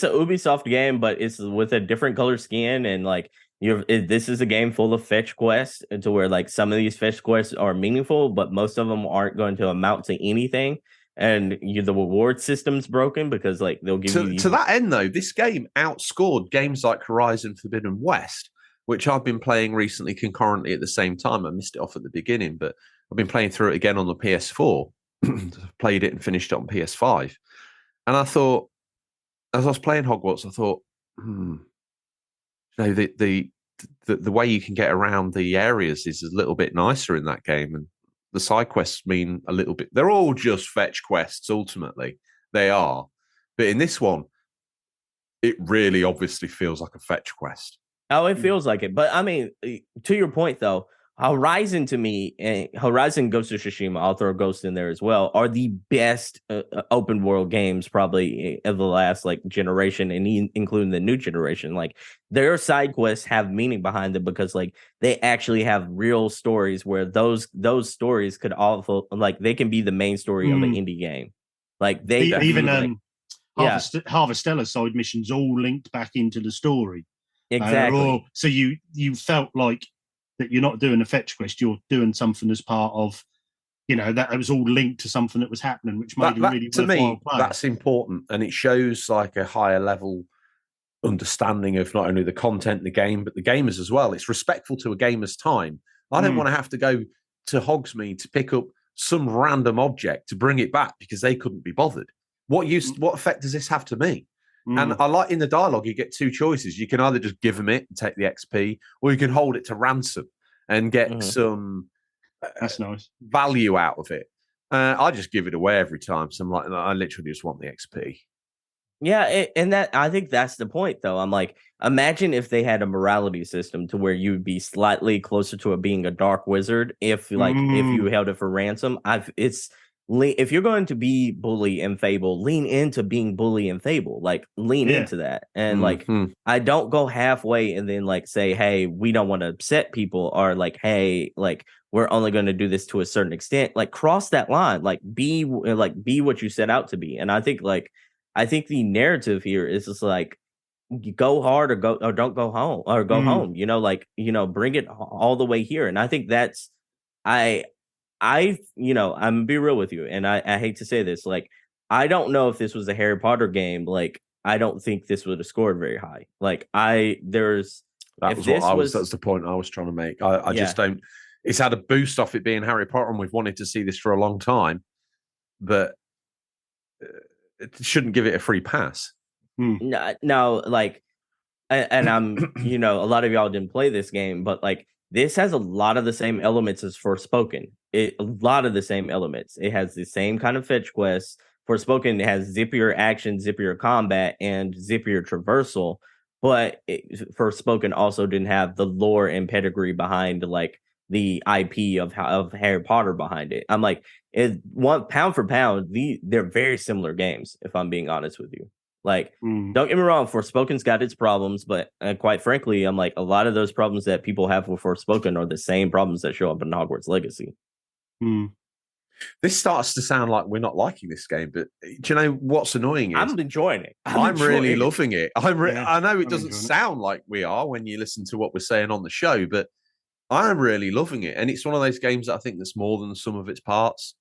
an Ubisoft game, but it's with a different color skin, and like this is a game full of fetch quests, to where like some of these fetch quests are meaningful, but most of them aren't going to amount to anything. And the reward system's broken because like they'll give you to that end though. This game outscored games like Horizon Forbidden West, which I've been playing recently concurrently at the same time. I missed it off at the beginning, but I've been playing through it again on the PS4. Played it and finished it on PS5, and I thought, as I was playing Hogwarts, I thought, the way you can get around the areas is a little bit nicer in that game, and the side quests mean a little bit. They're all just fetch quests, ultimately. They are. But in this one, it really obviously feels like a fetch quest. Oh, it feels like it. But I mean, to your point, though, Horizon to me, and Horizon Ghost of Tsushima, I'll throw Ghost in there as well, are the best open world games probably of the last like generation, and including the new generation. Like their side quests have meaning behind them because like they actually have real stories where those stories could also like they can be the main story of an indie game. Like they even Harvestella side missions all linked back into the story. Exactly. So you felt like that you're not doing a fetch quest, you're doing something as part of, that it was all linked to something that was happening, which made it really to me, play. that's important. And it shows like a higher level understanding of not only the content, the game, but the gamers as well. It's respectful to a gamer's time. I don't want to have to go to Hogsmeade to pick up some random object to bring it back because they couldn't be bothered. What effect does this have to me? And I like in the dialogue, you get two choices. You can either just give them it and take the XP, or you can hold it to ransom and get some that's nice value out of it. I just give it away every time. So I'm like, I literally just want the XP. Yeah, and that I think that's the point, though. I'm like, imagine if they had a morality system to where you would be slightly closer to being a dark wizard if you held it for ransom. If you're going to be Bully and Fable, lean into being Bully and Fable. Like, lean into that. And, I don't go halfway and then, like, say, hey, we don't want to upset people. Or, like, hey, like, we're only going to do this to a certain extent. Like, cross that line. Like, be what you set out to be. And I think the narrative here is just, like, you go hard or don't go home. Or go home. Bring it all the way here. And I think that's... I'm gonna be real with you, and I hate to say this, like, I don't know if this was a Harry Potter game, like, I don't think this would have scored very high. Like, that's the point I was trying to make. I just don't. It's had a boost off it being Harry Potter, and we've wanted to see this for a long time, but it shouldn't give it a free pass. No, like, and I'm, a lot of y'all didn't play this game, but like, this has a lot of the same elements as Forspoken. A lot of the same elements. It has the same kind of fetch quests. Forspoken has zippier action, zippier combat, and zippier traversal. But Forspoken also didn't have the lore and pedigree behind like the IP of Harry Potter behind it. I'm like, pound for pound, they're very similar games. If I'm being honest with you. Like, don't get me wrong, Forspoken's got its problems, but quite frankly, I'm like, a lot of those problems that people have with Forspoken are the same problems that show up in Hogwarts Legacy. This starts to sound like we're not liking this game, but do you know what's annoying is I'm enjoying it. I'm really loving it. I know it doesn't sound like we are when you listen to what we're saying on the show, but I'm really loving it. And it's one of those games that I think that's more than the sum of its parts.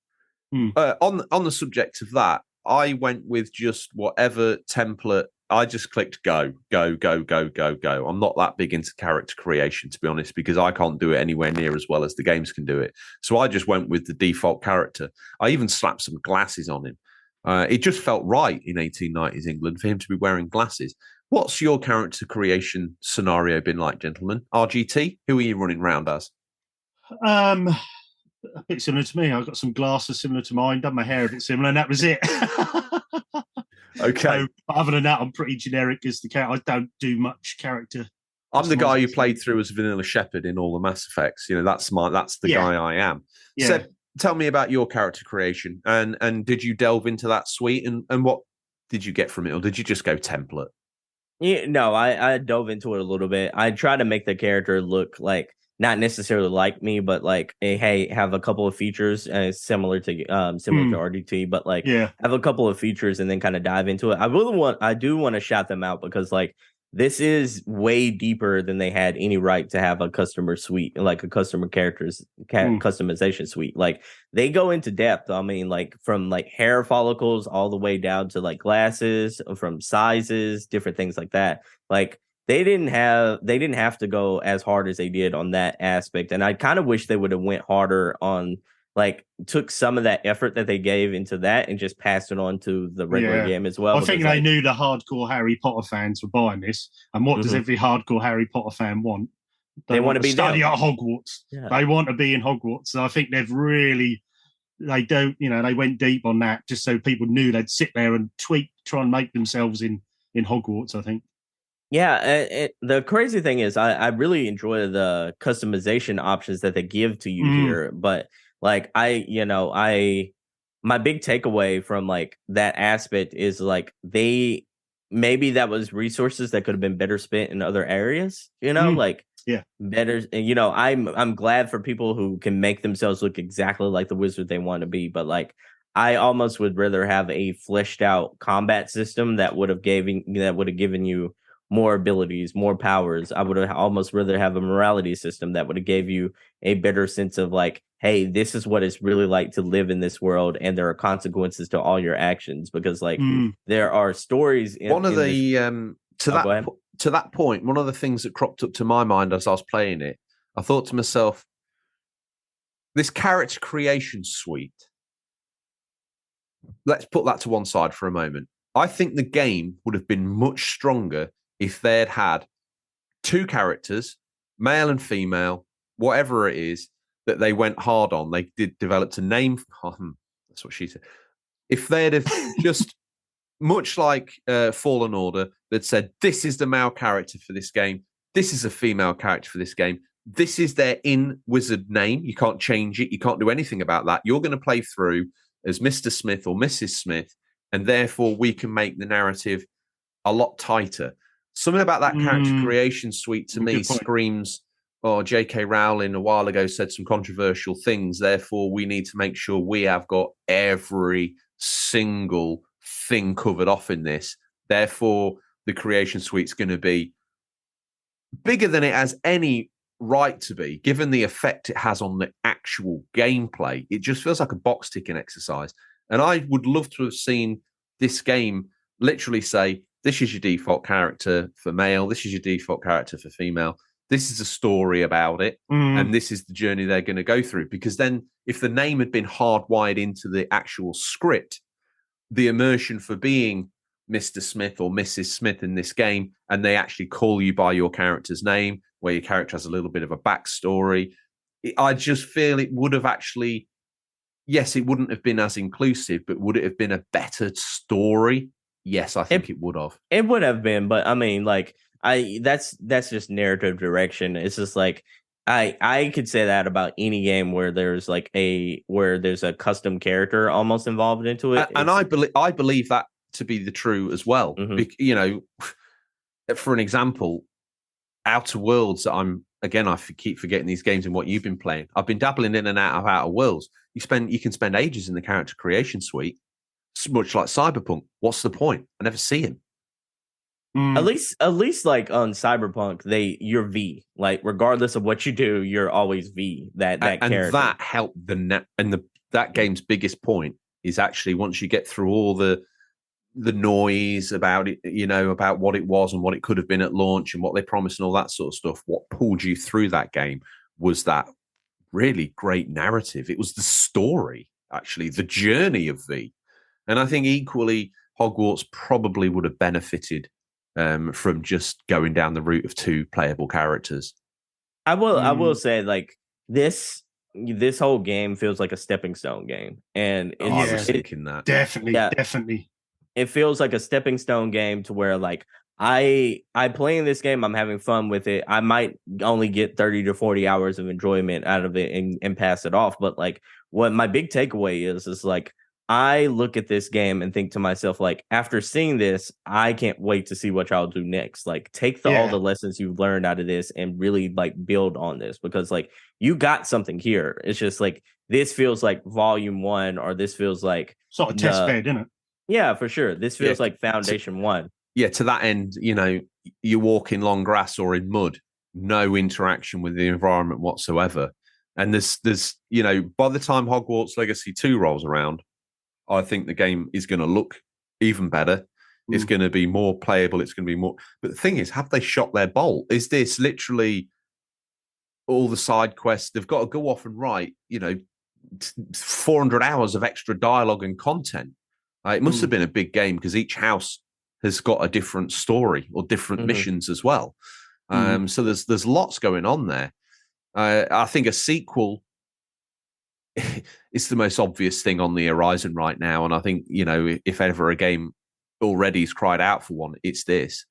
On the subject of that, I went with just whatever template. I just clicked go. I'm not that big into character creation, to be honest, because I can't do it anywhere near as well as the games can do it. So I just went with the default character. I even slapped some glasses on him. It just felt right in 1890s England for him to be wearing glasses. What's your character creation scenario been like, gentlemen? RGT, who are you running round as? A bit similar to me. I've got some glasses similar to mine, done my hair a bit similar, and that was it. Okay. So, other than that, I'm pretty generic as the character. I don't do much character. I'm the guy who played through as Vanilla Shepherd in all the Mass Effects. You know, that's the guy I am. Yeah. Seb, tell me about your character creation, and did you delve into that suite, and what did you get from it, or did you just go template? Yeah, no, I dove into it a little bit. I try to make the character look like not necessarily like me, but like hey, have a couple of features similar to RDT, but like have a couple of features and then kind of dive into it. I do want to shout them out because like this is way deeper than they had any right to have a customer suite, like a customer customization suite. Like they go into depth. I mean, like from like hair follicles all the way down to like glasses, from sizes, different things like that. Like they didn't have to go as hard as they did on that aspect. And I kind of wish they would have went harder on, like, took some of that effort that they gave into that and just passed it on to the regular game as well. I think they knew the hardcore Harry Potter fans were buying this. And what does every hardcore Harry Potter fan want? They want to be study at Hogwarts. Yeah. They want to be in Hogwarts. So I think they went deep on that just so people knew they'd sit there and try and make themselves in Hogwarts, I think. Yeah, the crazy thing is I really enjoy the customization options that they give to you here, but like my big takeaway from like that aspect is like maybe that was resources that could have been better spent in other areas, better. And I'm glad for people who can make themselves look exactly like the wizard they want to be, but like I almost would rather have a fleshed out combat system that would have given you more abilities, more powers. I would have almost rather have a morality system that would have gave you a better sense of like, hey, this is what it's really like to live in this world, and there are consequences to all your actions, because like there are stories. To that point, one of the things that cropped up to my mind as I was playing it, I thought to myself, this character creation suite, let's put that to one side for a moment. I think the game would have been much stronger if they had two characters, male and female, whatever it is, that they went hard on. They developed a name. That's what she said. If they'd have just, much like Fallen Order, that said, this is the male character for this game, this is a female character for this game, this is their in-wizard name, you can't change it, you can't do anything about that. You're going to play through as Mr. Smith or Mrs. Smith, and therefore we can make the narrative a lot tighter. Something about that character creation suite to me screams, J.K. Rowling a while ago said some controversial things, therefore we need to make sure we have got every single thing covered off in this. Therefore, the creation suite's going to be bigger than it has any right to be, given the effect it has on the actual gameplay. It just feels like a box ticking exercise. And I would love to have seen this game literally say, this is your default character for male, this is your default character for female, this is a story about it, and this is the journey they're going to go through. Because then if the name had been hardwired into the actual script, the immersion for being Mr. Smith or Mrs. Smith in this game, and they actually call you by your character's name, where your character has a little bit of a backstory, I just feel it would have actually, yes, it wouldn't have been as inclusive, but would it have been a better story? Yes, I think it would have. It would have been, but I mean, like, that's just narrative direction. It's just like I could say that about any game where there's a custom character almost involved into it. And I believe that to be the true as well. For an example, Outer Worlds, I keep forgetting these games and what you've been playing. I've been dabbling in and out of Outer Worlds. You can spend ages in the character creation suite, much like Cyberpunk. What's the point? I never see him. At least like on Cyberpunk, you're V. Like regardless of what you do, you're always V. That character. And that helped that game's biggest point is actually once you get through all the noise about it, about what it was and what it could have been at launch and what they promised and all that sort of stuff, what pulled you through that game was that really great narrative. It was the story, actually, the journey of V. And I think equally, Hogwarts probably would have benefited from just going down the route of 2 playable characters. I will say, like, this whole game feels like a stepping stone game, and I was thinking that definitely. It feels like a stepping stone game to where, like, I play in this game, I'm having fun with it. I might only get 30 to 40 hours of enjoyment out of it and pass it off. But like, what my big takeaway is like, I look at this game and think to myself, like, after seeing this, I can't wait to see what y'all do next. Like, take all the lessons you've learned out of this and really like build on this, because like you got something here. It's just like, this feels like volume 1, or this feels like sort of test bed, isn't it? Yeah, for sure. This feels like foundation 1. Yeah, to that end, you walk in long grass or in mud, no interaction with the environment whatsoever. And there's by the time Hogwarts Legacy 2 rolls around, I think the game is going to look even better. It's going to be more playable. It's going to be more. But the thing is, have they shot their bolt? Is this literally all the side quests? They've got to go off and write, 400 hours of extra dialogue and content. It must have been a big game because each house has got a different story or different missions as well. So there's lots going on there. I think a sequel is the most obvious thing on the horizon right now. And I think, if ever a game already's cried out for one, it's this.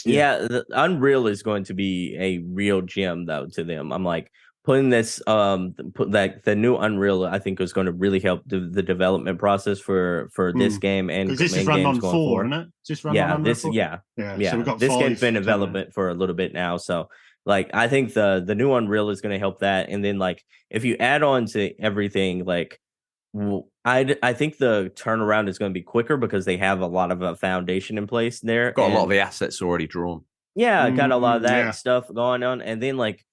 Yeah, the Unreal is going to be a real gem though to them. I'm like, putting this the new Unreal, I think, is going to really help the development process for this game and this is run on 4, isn't it? So we've got this game's been in development for a little bit now, so like I think the new Unreal is going to help that, and then like if you add on to everything, like I think the turnaround is going to be quicker because they have a lot of a foundation in place there. Got a lot of the assets already drawn. Yeah, got a lot of that stuff going on, and then like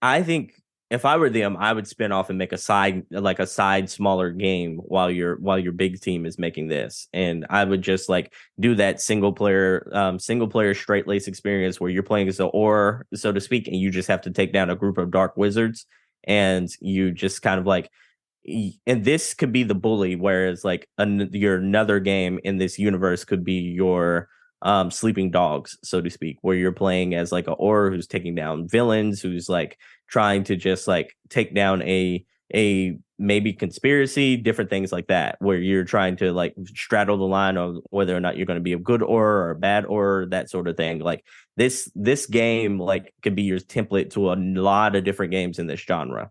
I think if I were them, I would spin off and make a side smaller game while your big team is making this, and I would just like do that single player straight lace experience where you're playing as an Auror, so to speak, and you just have to take down a group of dark wizards, and you just kind of like, and this could be the bully, whereas like your another game in this universe could be your sleeping dogs, so to speak, where you're playing as like an Auror who's taking down villains, who's like trying to just like take down a maybe conspiracy, different things like that, where you're trying to like straddle the line of whether or not you're going to be a good Auror or a bad Auror, that sort of thing. Like this game like could be your template to a lot of different games in this genre.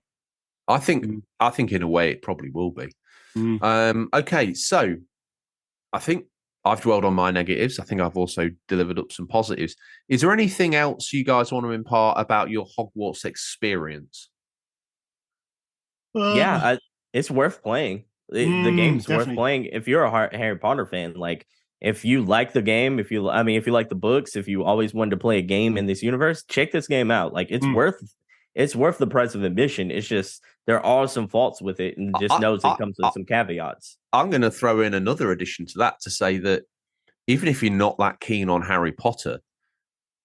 I think in a way it probably will be. Okay, so I think I've dwelled on my negatives. I think I've also delivered up some positives. Is there anything else you guys want to impart about your Hogwarts experience? It's worth playing. The game's definitely worth playing if you're a Harry Potter fan. Like, if you like the game, if you like the books, if you always wanted to play a game in this universe, check this game out. Like, it's worth the price of admission. It's just there are some faults with it, and just knows it comes with some caveats. I'm going to throw in another addition to that to say that even if you're not that keen on Harry Potter,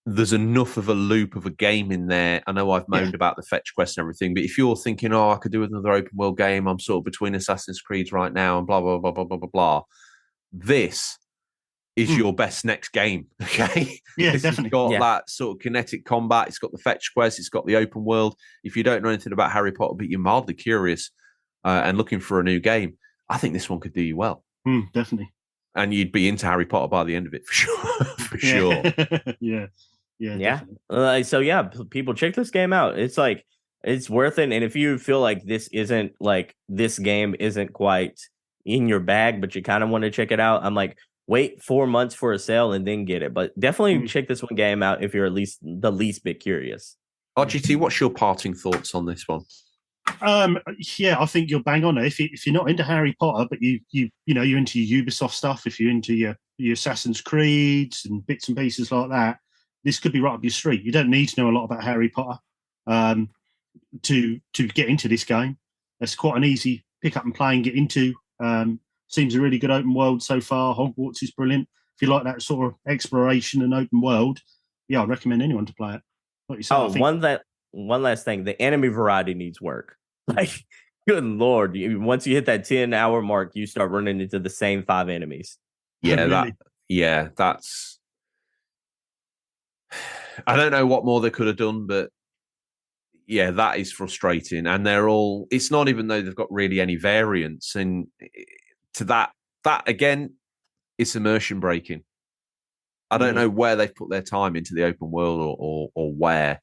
there's enough of a loop of a game in there. I know I've moaned about the fetch quest and everything, but if you're thinking, I could do another open world game, I'm sort of between Assassin's Creed right now and blah, blah, blah, blah, blah, blah, blah. This is your best next game, okay? Yeah, It's definitely. got that sort of kinetic combat. It's got the fetch quest. It's got the open world. If you don't know anything about Harry Potter, but you're mildly curious and looking for a new game, I think this one could do you well. Definitely. And you'd be into Harry Potter by the end of it, for sure. For sure. Yeah. So people check this game out. It's like, it's worth it. And if you feel like this game isn't quite in your bag, but you kind of want to check it out, I'm like, wait 4 months for a sale and then get it. But definitely check this one game out if you're at least the least bit curious. RGT, what's your parting thoughts on this one? I think you're bang on it. If you're not into Harry Potter, but you're into your Ubisoft stuff, if you're into your Assassin's Creeds and bits and pieces like that, this could be right up your street. You don't need to know a lot about Harry Potter to get into this game. It's quite an easy pick up and play and get into. Seems a really good open world so far. Hogwarts is brilliant. If you like that sort of exploration and open world, yeah, I recommend anyone to play it. Like you said, I think, one last thing. The enemy variety needs work. Like, good Lord. Once you hit that 10-hour mark, you start running into the same 5 enemies. Yeah, really? That's... I don't know what more they could have done, but yeah, that is frustrating. And they're all... It's not even though they've got really any variance. And to that again, it's immersion breaking. I don't know where they've put their time into the open world or where.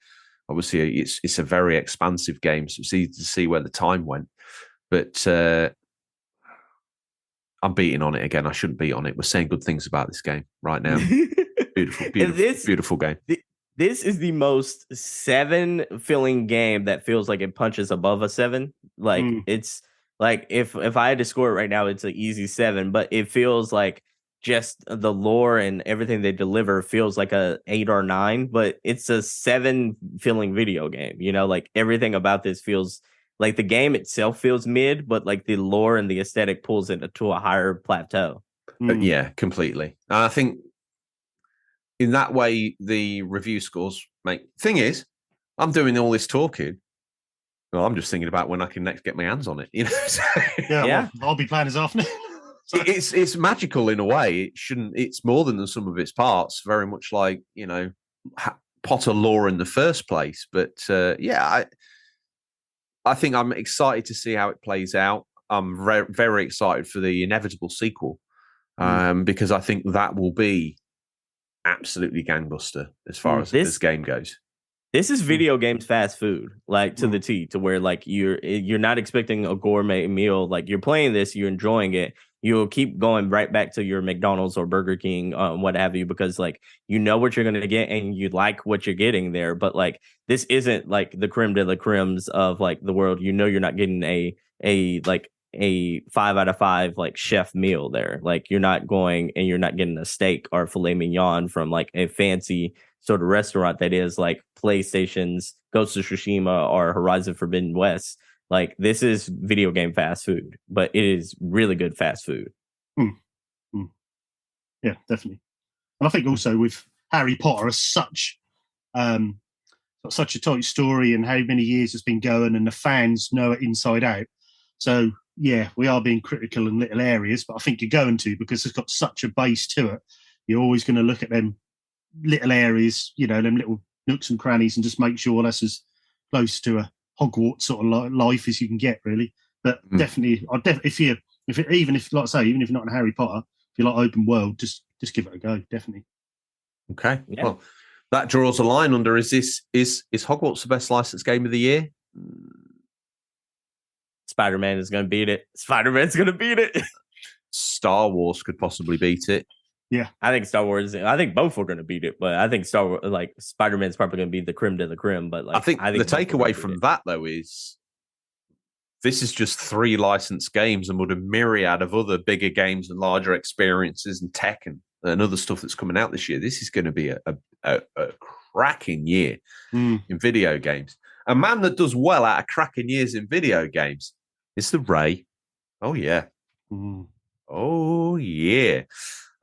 Obviously, it's a very expansive game, so it's easy to see where the time went. But I'm beating on it again. I shouldn't beat on it. We're saying good things about this game right now. Beautiful game. This is the most 7 feeling game that feels like it punches above a 7. Like it's like if I had to score it right now, it's an easy 7. But it feels like just the lore and everything they deliver feels like a 8 or 9. But it's a 7 feeling video game. You know, like everything about this feels like the game itself feels mid, but like the lore and the aesthetic pulls it to a higher plateau. Yeah, completely. I think in that way, the review scores make... Thing is, I'm doing all this talking. Well, I'm just thinking about when I can next get my hands on it. You know, Well, I'll be playing this afternoon. It's magical in a way. It shouldn't. It's more than the sum of its parts. Very much like, you know, Potter lore in the first place. But I think I'm excited to see how it plays out. I'm very, very excited for the inevitable sequel because I think that will be absolutely gangbuster as far as this game goes. This is video games fast food, like to the T, to where like you're not expecting a gourmet meal. Like you're playing this, you're enjoying it. You'll keep going right back to your McDonald's or Burger King, what have you, because like you know what you're gonna get and you like what you're getting there. But like this isn't like the creme de la cremes of like the world. You know you're not getting a 5 out of 5 like chef meal there. Like you're not going and you're not getting a steak or filet mignon from like a fancy sort of restaurant that is like PlayStation's Ghost of Tsushima or Horizon Forbidden West. Like this is video game fast food, but it is really good fast food. Yeah, definitely. And I think also with Harry Potter as such a tight story and how many years it's been going and the fans know it inside out. So yeah, we are being critical in little areas, but I think you're going to because it's got such a base to it. You're always going to look at them little areas, you know, them little nooks and crannies and just make sure that's as close to a Hogwarts sort of life as you can get, really. But definitely, even if like I say, even if you're not in Harry Potter, if you like open world, just give it a go, definitely. Okay, well, that draws a line under. Is Hogwarts the best licensed game of the year? Spider-Man is going to beat it. Spider-Man's going to beat it. Star Wars could possibly beat it. Yeah, I think Star Wars. I think both are going to beat it, but I think Spider-Man's probably going to be the creme de la creme. But like, I think the takeaway from that though is this is just 3 licensed games, and with a myriad of other bigger games and larger experiences and tech and other stuff that's coming out this year. This is going to be a cracking year in video games. A man that does well out of cracking years in video games is the Ray. Oh yeah, oh yeah.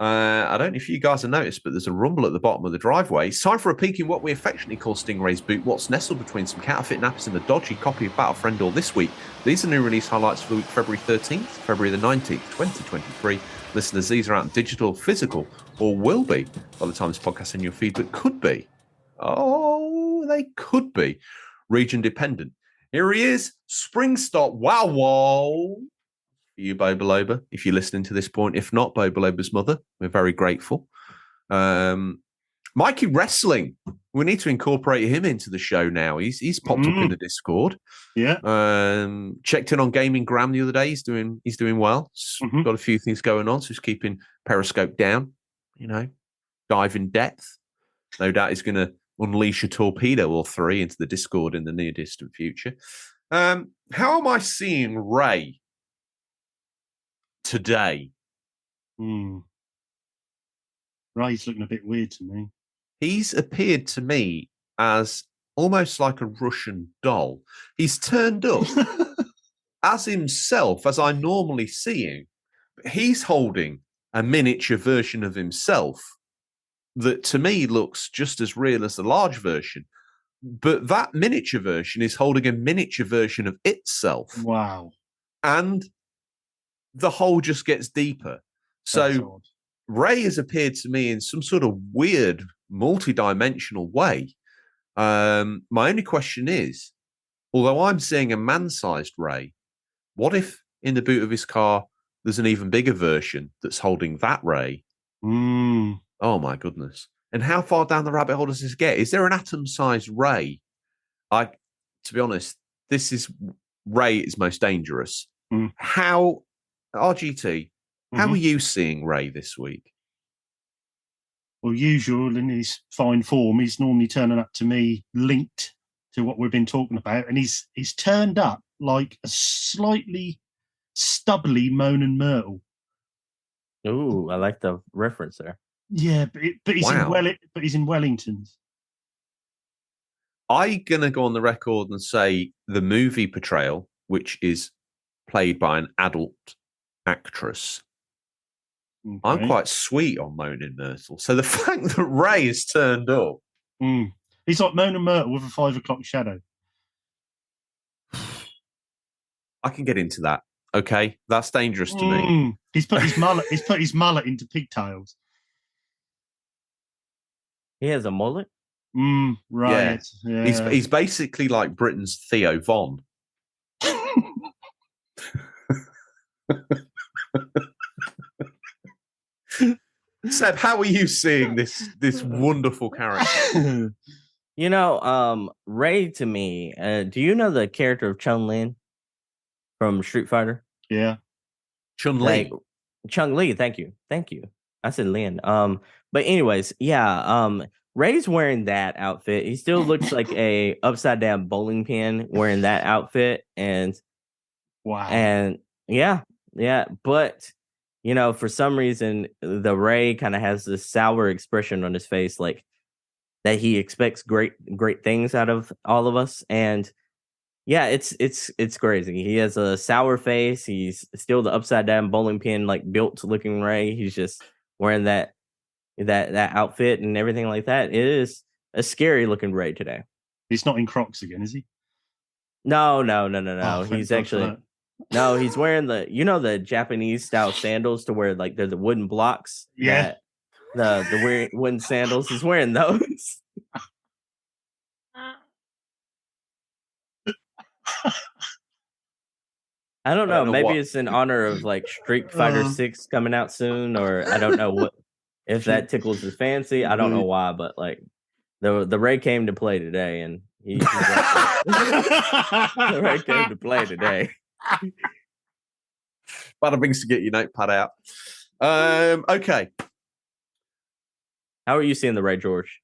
I don't know if you guys have noticed, but there's a rumble at the bottom of the driveway. It's time for a peek in what we affectionately call Stingray's boot. What's nestled between some counterfeit nappies and a dodgy copy of Battlefriend All this week. These are new release highlights for the week February 13th, February the 19th, 2023. Listeners, these are out in digital, physical, or will be by the time this podcast in your feed, but could be. Oh, they could be. Region dependent. Here he is, Springstop. Wow, whoa. You, Bobaloba, if you're listening to this point. If not, Bobaloba's mother, we're very grateful. Mikey Wrestling, we need to incorporate him into the show now. He's popped up in the Discord. Yeah. Checked in on Gaming Graham the other day. He's doing well. Got a few things going on, so he's keeping Periscope down. You know, dive in depth. No doubt he's going to unleash a torpedo or 3 into the Discord in the near distant future. How am I seeing Ray today? Ray's looking a bit weird to me. He's appeared to me as almost like a Russian doll. He's turned up as himself, as I normally see him, he's holding a miniature version of himself that to me looks just as real as the large version. But that miniature version is holding a miniature version of itself. Wow. And the hole just gets deeper. So Ray has appeared to me in some sort of weird, multi-dimensional way. My only question is, although I'm seeing a man-sized Ray, what if in the boot of his car there's an even bigger version that's holding that Ray? Oh my goodness. And how far down the rabbit hole does this get? Is there an atom-sized Ray? To be honest, this is Ray is most dangerous. How, RGT, how are you seeing Ray this week? Well, usual in his fine form, he's normally turning up to me linked to what we've been talking about, and he's turned up like a slightly stubbly Moan and Myrtle. Ooh, I like the reference there. Yeah, but he's in Wellingtons. I'm gonna go on the record and say the movie portrayal, which is played by an adult actress. Okay. I'm quite sweet on Moan and Myrtle. So the fact that Ray has turned up. He's like Moan and Myrtle with a 5 o'clock shadow. I can get into that. Okay. That's dangerous to me. He's put his mullet into pigtails. He has a mullet? Right. Yeah. He's basically like Britain's Theo Von. Seb, how are you seeing this wonderful character? You know, Ray to me, do you know the character of Chun-Li from Street Fighter? Yeah. Chun-Li. Chun-Li, thank you. I said Lin. But anyways, yeah, Ray's wearing that outfit. He still looks like a upside down bowling pin wearing that outfit. And wow. And yeah. But you know, for some reason, the Ray kind of has this sour expression on his face, like that he expects great things out of all of us. And yeah, it's crazy. He has a sour face. He's still the upside down bowling pin, like built looking Ray. He's just wearing that outfit and everything like that. It is a scary looking Ray today. He's not in Crocs again, is he? No. Oh, He's actually no. He's wearing the Japanese style sandals to where like they're the wooden blocks. Yeah. The wooden sandals. He's wearing those. I don't know. Maybe it's in honor of like Street Fighter 6 coming out soon, or I don't know what if that tickles his fancy. I don't know why, but like the Ray came to play today, and the Ray came to play today. Bada bings to get your notepad out. Okay. How are you seeing the Ray, George?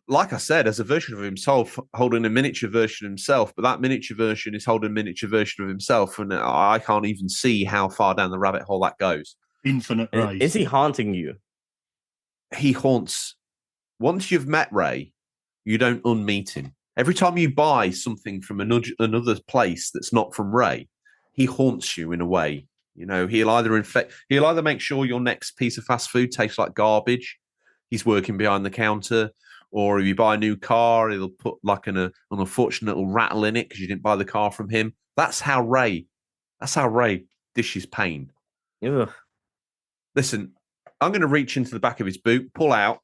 Like I said, as a version of himself, holding a miniature version of himself, but that miniature version is holding a miniature version of himself, and I can't even see how far down the rabbit hole that goes. Infinite Ray. Is he haunting you? He haunts. Once you've met Ray, you don't unmeet him. Every time you buy something from another place that's not from Ray, he haunts you in a way. You know, he'll either make sure your next piece of fast food tastes like garbage. He's working behind the counter. Or if you buy a new car, he'll put like an unfortunate little rattle in it because you didn't buy the car from him. That's how Ray dishes pain. Ugh. Listen, I'm going to reach into the back of his boot, pull out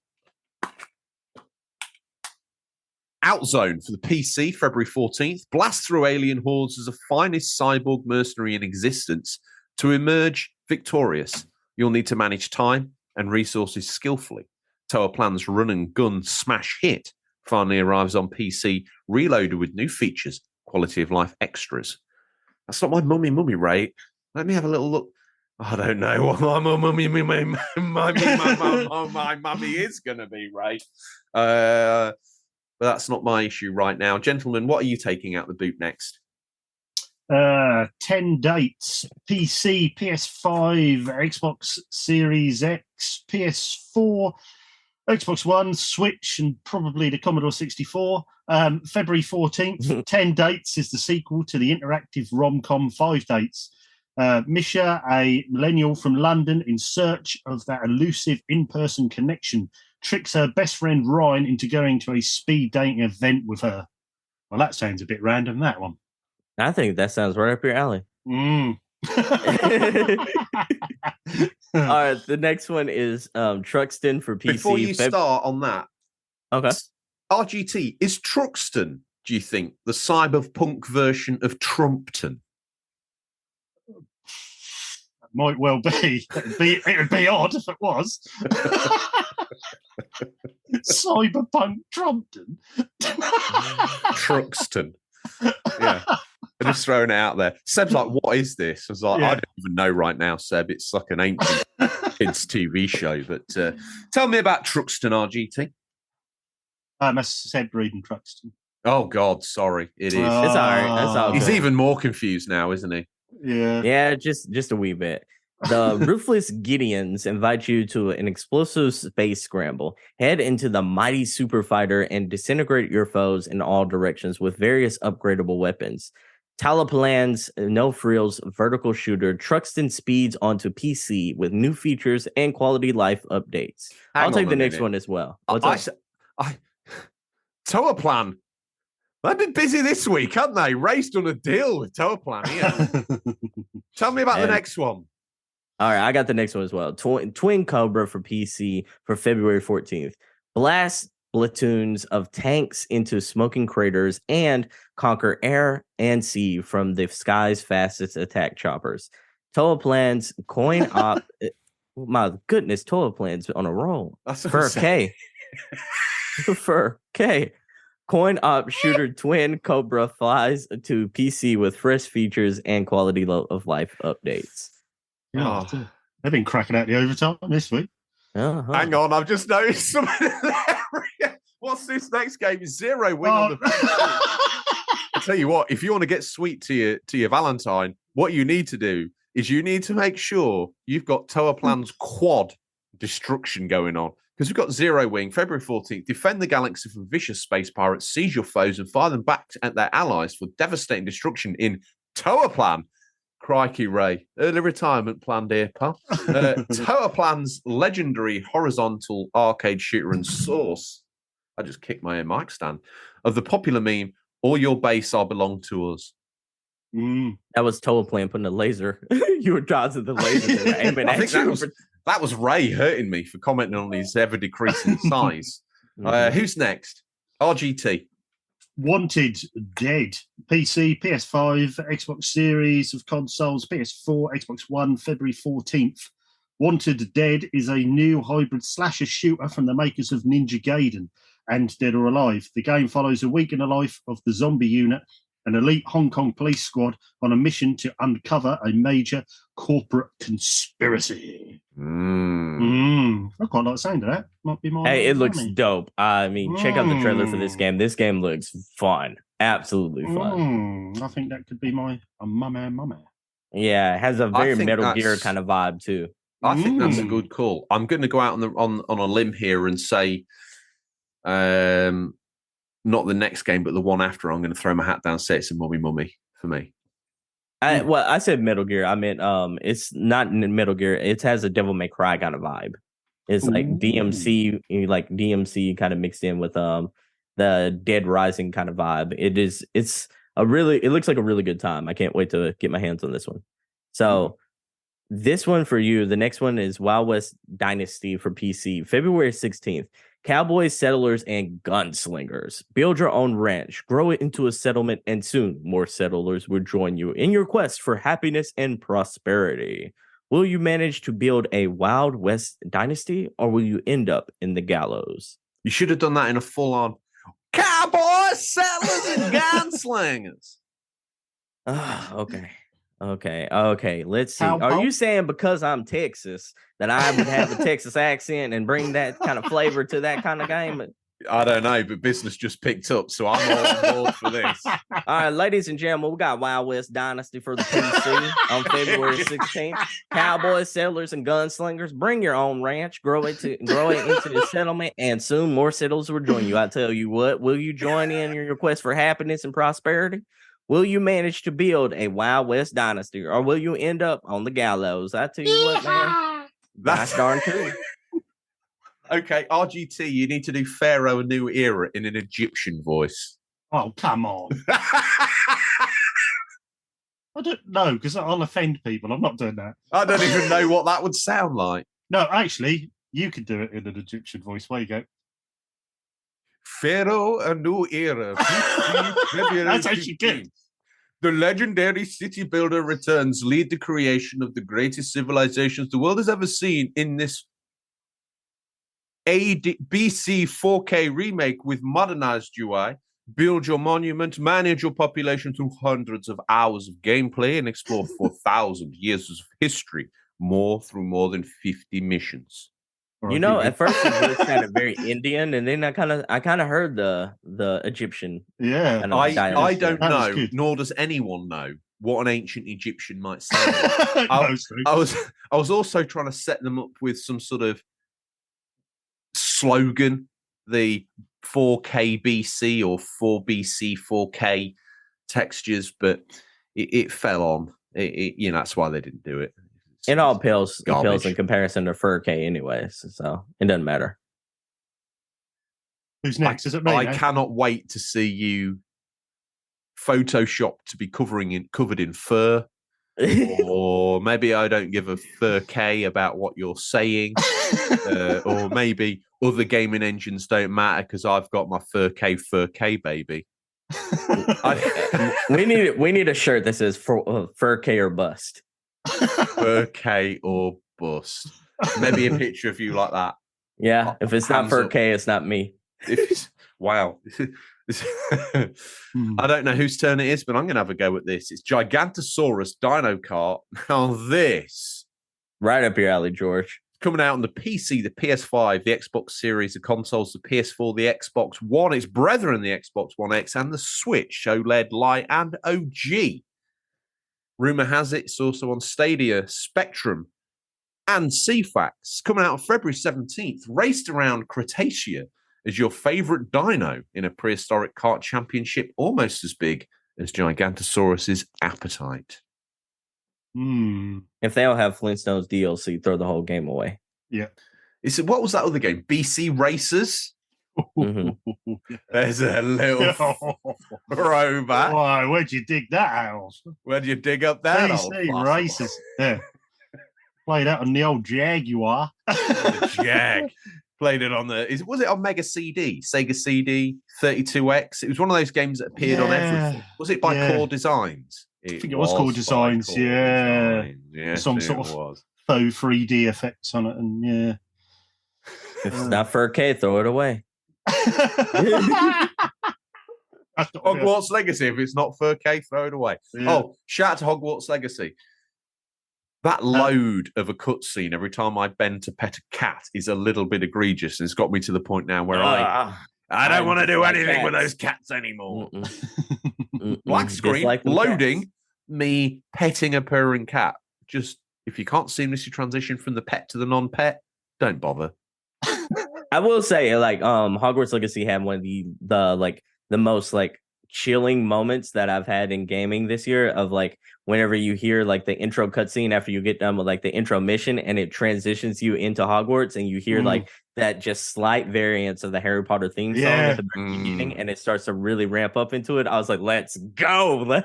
Outzone for the PC, February 14th. Blast through alien hordes as the finest cyborg mercenary in existence. To emerge victorious, you'll need to manage time and resources skillfully. Tower Plan's run and gun smash hit finally arrives on PC, reloaded with new features, quality of life extras. That's not my mummy, Ray. Let me have a little look. I don't know what my mummy is going to be, Ray. But that's not my issue right now. Gentlemen, what are you taking out the boot next? 10 dates: PC, PS5, Xbox Series X, PS4, Xbox One, Switch, and probably the Commodore 64. February 14th, 10 Dates is the sequel to the interactive rom-com 5 Dates. Misha, a millennial from London in search of that elusive in-person connection, tricks her best friend Ryan into going to a speed dating event with her. Well, that sounds a bit random, that one. I think that sounds right up your alley. All right, the next one is Truxton for PC. Before you start on that, okay, RGT, is Truxton, do you think, the cyberpunk version of Trumpton? Might well be. It would be odd if it was. Cyberpunk Trumpton. Truxton. Yeah. I'm just throwing it out there. Seb's like, what is this? I was like, I don't even know right now, Seb. It's like an ancient kids' TV show. But tell me about Truxton, RGT. That's Seb reading Truxton. Oh, God, sorry. It is. It's all right. That's all He's good. even more confused now, isn't he? Yeah, just a wee bit. The ruthless Gideons invite you to an explosive space scramble. Head into the mighty super fighter and disintegrate your foes in all directions with various upgradable weapons. Talapalan's no frills vertical shooter Truxton speeds onto PC with new features and quality life updates. I'll take the next one as well. Toaplan. They've been busy this week, haven't they? Ray's done a deal with Toaplan here. Tell me about the next one. All right, I got the next one as well. Twin Cobra for PC for February 14th. Blast platoons of tanks into smoking craters and conquer air and sea from the sky's fastest attack choppers. Toaplan's coin op. My goodness, Toaplan's on a roll. For K. For K. Coin op shooter Twin Cobra flies to PC with fresh features and quality of life updates. Oh, they've been cracking out the overtime this week. Hang on, I've just noticed something there. What's this next game? Is Zero Wing on the I tell you what, if you want to get sweet to your Valentine, what you need to do is you need to make sure you've got Toaplan's quad destruction going on. Because we've got Zero Wing, February 14th. Defend the galaxy from vicious space pirates, seize your foes, and fire them back at their allies for devastating destruction in Toaplan. Crikey, Ray. Early retirement plan, dear pal. Toaplan's legendary horizontal arcade shooter and source. I just kicked my mic stand. Of the popular meme, all your base are belong to us. That was Toaplan putting a laser. You were dodging the laser. Aiming I think that was Ray hurting me for commenting on his ever-decreasing size. Who's next? RGT. Wanted Dead. PC, PS5, Xbox Series of consoles, PS4, Xbox One, February 14th. Wanted Dead is a new hybrid slasher shooter from the makers of Ninja Gaiden and Dead or Alive. The game follows a week in the life of the zombie unit, an elite Hong Kong police squad on a mission to uncover a major corporate conspiracy. I quite like the sound of that. Might be more. Hey, it looks dope. I mean, check out the trailer for this game. This game looks fun. Absolutely fun. I think that could be my mummy. Yeah, it has a very Metal Gear kind of vibe too. I think that's a good call. I'm going to go out on a limb here and say, not the next game, but the one after. I'm going to throw my hat down. Say it's a mummy for me. I said Metal Gear. I meant it's not Metal Gear. It has a Devil May Cry kind of vibe. It's like DMC kind of mixed in with the Dead Rising kind of vibe. It looks like a really good time. I can't wait to get my hands on this one. So this one for you, the next one is Wild West Dynasty for PC, February 16th. Cowboys, settlers, and gunslingers. Build your own ranch, grow it into a settlement, and soon more settlers will join you in your quest for happiness and prosperity. Will you manage to build a Wild West dynasty, or will you end up in the gallows? You should have done that in a full-on cowboys, settlers, and gunslingers. Okay. Let's see. Are you saying because I'm Texas that I would have a Texas accent and bring that kind of flavor to that kind of game? I don't know, but business just picked up, so I'm all on board for this. All right, ladies and gentlemen, we got Wild West Dynasty for the PC on February 16th. Cowboys, settlers, and gunslingers, bring your own ranch, grow it into a settlement, and soon more settlers will join you. I tell you what, will you join in your quest for happiness and prosperity? Will you manage to build a Wild West Dynasty, or will you end up on the gallows? I tell you what, man, that's darn true. Okay, RGT, you need to do Pharaoh a New Era in an Egyptian voice. Oh, come on. I don't know, because I'll offend people. I'm not doing that. I don't even know what that would sound like. No, actually, you could do it in an Egyptian voice. Where you go? Pharaoh a New Era. That's actually good. The legendary city builder returns, lead the creation of the greatest civilizations the world has ever seen in this BC 4K remake with modernized UI. Build your monument, manage your population through hundreds of hours of gameplay, and explore 4,000 years of history, through more than 50 missions. You know, at first it sounded very Indian, and then I kind of heard the Egyptian. Yeah, kind of I don't know, good. nor does anyone know what an ancient Egyptian might sound like. I was also trying to set them up with some sort of slogan, the 4K BC or 4 BC 4K textures, but it fell on. That's why they didn't do it. It all pales in comparison to 4K anyways, so it doesn't matter. Who's next? Is it me? I cannot wait to see you Photoshop to be covered in fur. Or maybe I don't give a 4K about what you're saying, or maybe other gaming engines don't matter because I've got my 4K baby. We need a shirt that says 4K or bust. 4K or bust. Maybe a picture of you like that. Yeah, if it's not 4K, it's not me. Wow. I don't know whose turn it is, but I'm going to have a go at this. It's Gigantosaurus Dino Kart. Now this. Right up your alley, George. Coming out on the PC, the PS5, the Xbox Series, the consoles, the PS4, the Xbox One, its brethren, the Xbox One X, and the Switch, OLED, Lite, and OG. Rumor has it it's also on Stadia, Spectrum, and CFAX. Coming out on February 17th, raced around Cretaceous as your favorite dino in a prehistoric kart championship almost as big as Gigantosaurus's appetite. If they don't have Flintstones DLC, throw the whole game away. Yeah. What was that other game? BC Racers? Mm-hmm. There's a little throwback. Why, where'd you dig that out? Where'd you dig up that? BC Racers. Yeah. Played that on the old Jaguar. Jag. Played it on was it on Mega CD, Sega CD, 32X? It was one of those games that appeared on everything. Was it by Core Designs? I think it was Core Designs, Yeah, some sort of faux 3D effects on it, and yeah. If it's not 4K, throw it away. Hogwarts Legacy, if it's not 4K, throw it away. Yeah. Oh, shout out to Hogwarts Legacy. That load of a cutscene every time I bend to pet a cat is a little bit egregious, and it's got me to the point now where I don't want to do anything with those cats anymore. Black screen, loading, cats. Me petting a purring cat. Just, if you can't seamlessly transition from the pet to the non-pet, don't bother. I will say, Hogwarts Legacy had one of the most chilling moments that I've had in gaming this year of whenever you hear the intro cutscene after you get done with the intro mission and it transitions you into Hogwarts and you hear that just slight variance of the Harry Potter theme song at the very beginning and it starts to really ramp up into it. I was like, let's go. I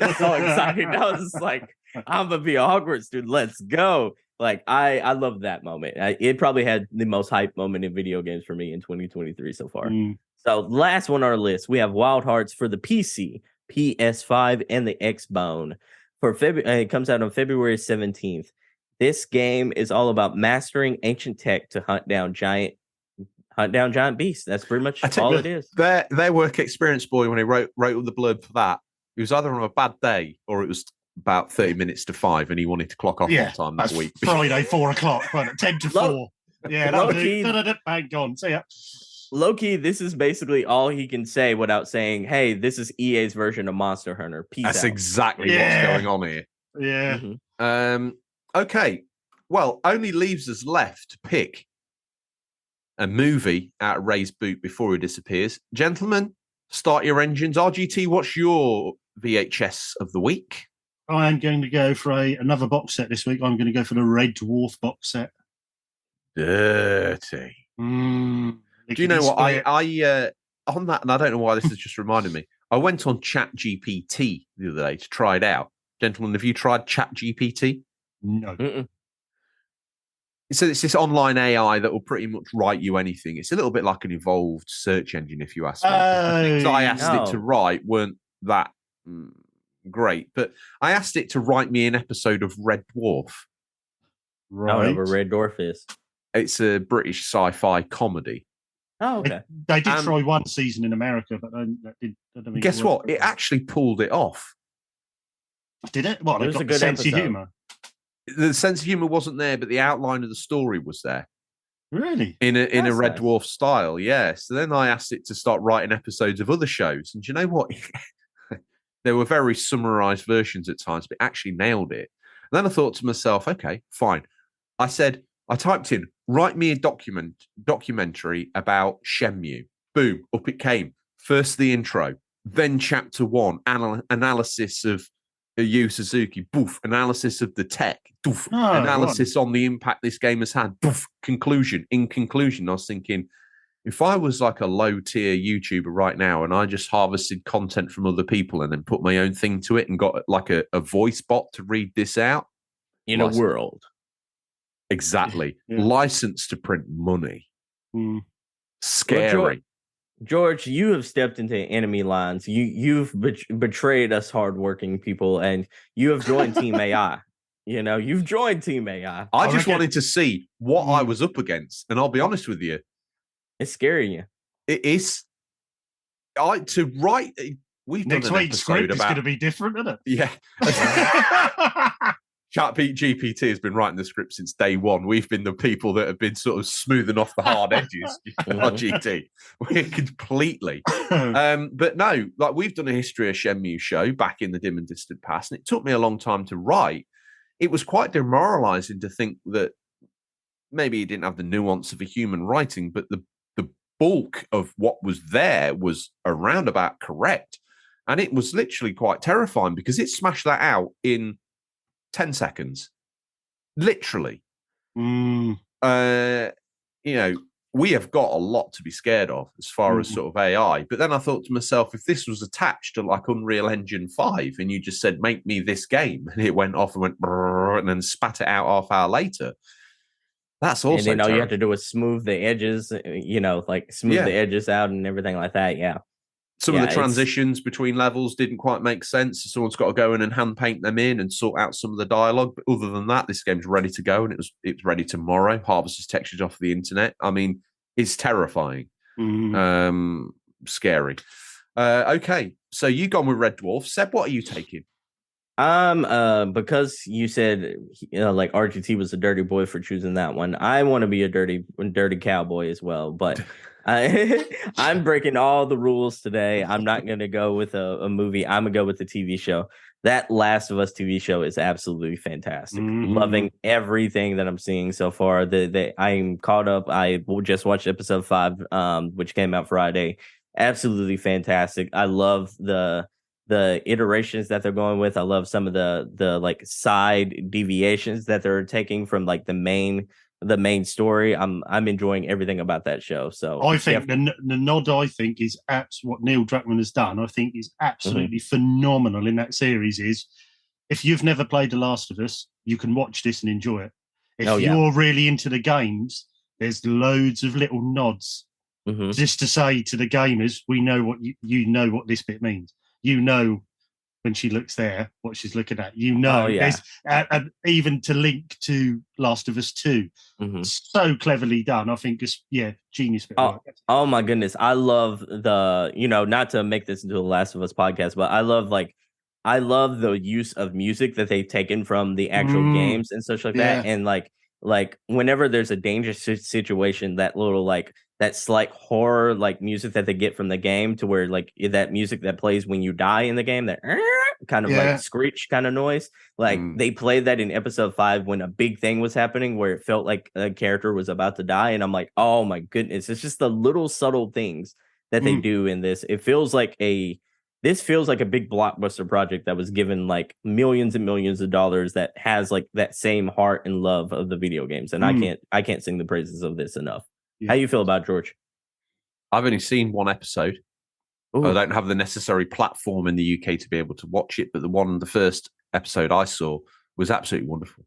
was so excited. I was just like, I'm gonna be a Hogwarts dude. Let's go. I love that moment. It probably had the most hype moment in video games for me in 2023 so far. So last one on our list, we have Wild Hearts for the PC, PS5, and the Xbone. It comes out on February 17th. This game is all about mastering ancient tech to hunt down giant beasts. That's pretty much all it is. Their work experience boy, when he wrote the blurb for that, it was either on a bad day or it was about 30 minutes to 5 and he wanted to clock off on time that week. Friday, 4 o'clock, 10 to 4. Yeah, that'll do. Bang, gone. See ya. Low-key, this is basically all he can say without saying, hey, this is EA's version of Monster Hunter. Peace That's out. exactly what's going on here. Yeah. Okay. Well, only leaves us left to pick a movie out of Ray's boot before he disappears. Gentlemen, start your engines. RGT, what's your VHS of the week? I am going to go for another box set this week. I'm going to go for the Red Dwarf box set. Dirty. Do you know what? I on that, and I don't know why this has just reminded me. I went on ChatGPT the other day to try it out. Gentlemen, have you tried ChatGPT? No. Mm-mm. So it's this online AI that will pretty much write you anything. It's a little bit like an evolved search engine, if you ask me. The things I asked it to write weren't that great, but I asked it to write me an episode of Red Dwarf. Right. Whatever Red Dwarf is. It's a British sci-fi comedy. Oh, okay. They did try one season in America, but I don't think guess what? It actually pulled it off. Did it? Well, It was got a the good sense episode. of humour. The sense of humor wasn't there, but the outline of the story was there. Really? In a That's Red nice. Dwarf style, yeah. So then I asked it to start writing episodes of other shows. And do you know what? There were very summarized versions at times, but it actually nailed it. And then I thought to myself, okay, fine. I typed in, write me a documentary about Shenmue. Boom, up it came. First the intro, then chapter 1, analysis of Yu Suzuki, boof, analysis of the tech, doof, analysis on the impact this game has had, boof, conclusion. In conclusion, I was thinking, if I was like a low-tier YouTuber right now and I just harvested content from other people and then put my own thing to it and got like a voice bot to read this out. In a world. Exactly. Yeah. License to print money. Scary. Well, George, you have stepped into enemy lines. You've betrayed us hardworking people, and you have joined Team AI. You've joined Team AI. I just wanted to see what I was up against, and I'll be honest with you, It's scaring you. it is. We've Next done an week's episode script is about going to be different, isn't it? yeah. ChatGPT has been writing the script since day one. We've been the people that have been sort of smoothing off the hard edges. RGT, we're completely. But no, like we've done a history of Shenmue show back in the dim and distant past, and it took me a long time to write. It was quite demoralizing to think that maybe it didn't have the nuance of a human writing, but the bulk of what was there was around about correct. And it was literally quite terrifying because it smashed that out in 10 seconds. Literally. We have got a lot to be scared of as far as sort of AI. But then I thought to myself, if this was attached to like Unreal Engine 5 and you just said, make me this game, and it went off and went brrr, and then spat it out half hour later, that's also And then all you have to do is smooth the edges, smooth the edges out and everything like that. Yeah. Some of the transitions between levels didn't quite make sense. Someone's got to go in and hand paint them in and sort out some of the dialogue. But other than that, this game's ready to go, and it's ready tomorrow. Harvests textures off the internet. I mean, it's terrifying, scary. Okay, so you gone with Red Dwarf. Seb, what are you taking? Because you said like RGT was a dirty boy for choosing that one. I want to be a dirty cowboy as well, but I'm breaking all the rules today. I'm not gonna go with a movie. I'm gonna go with the TV show. That Last of Us TV show is absolutely fantastic. Loving everything that I'm seeing so far. I'm caught up. I just watched episode 5, which came out Friday. Absolutely fantastic. I love the iterations that they're going with. I love some of the like side deviations that they're taking from like the main story. I'm enjoying everything about that show. So I think the nod is what Neil Druckmann has done. I think is absolutely phenomenal in that series. Is if you've never played The Last of Us, you can watch this and enjoy it. If you're really into the games, there's loads of little nods just to say to the gamers, we know what you know what this bit means. You know when she looks there, what she's looking at. There's and even to link to Last of Us 2. So cleverly done. I think just, genius. Oh my goodness. I love not to make this into a Last of Us podcast, but I love the use of music that they've taken from the actual games and such like that. And like whenever there's a dangerous situation, that little that slight horror like music that they get from the game to where like that music that plays when you die in the game, that kind of like screech kind of noise. Like they played that in episode 5 when a big thing was happening where it felt like a character was about to die. And I'm like, oh my goodness, it's just the little subtle things that they do in this. This feels like a big blockbuster project that was given like millions and millions of dollars that has like that same heart and love of the video games. And I can't sing the praises of this enough. Yeah. How you feel about it, George? I've only seen one episode. Ooh. I don't have the necessary platform in the UK to be able to watch it, but the first episode I saw was absolutely wonderful.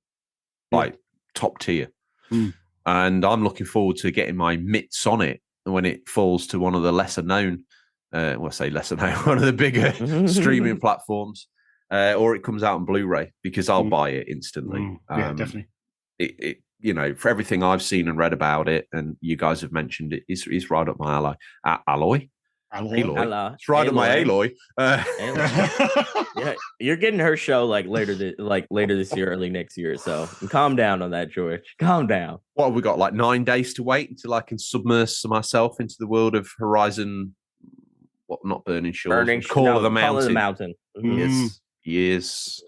Like top tier. And I'm looking forward to getting my mitts on it when it falls to one of the lesser known one of the bigger streaming platforms, or it comes out on Blu-ray, because I'll buy it instantly. Yeah, definitely. It for everything I've seen and read about it, and you guys have mentioned it, is right up my Aloy. It's right up my Aloy. Yeah, you're getting her show like later this year, early next year. So calm down on that, George. Calm down. What have we got? Like 9 days to wait until I can submerge myself into the world of Horizon. What? Not Burning Shores. Call of the Mountain. Yes.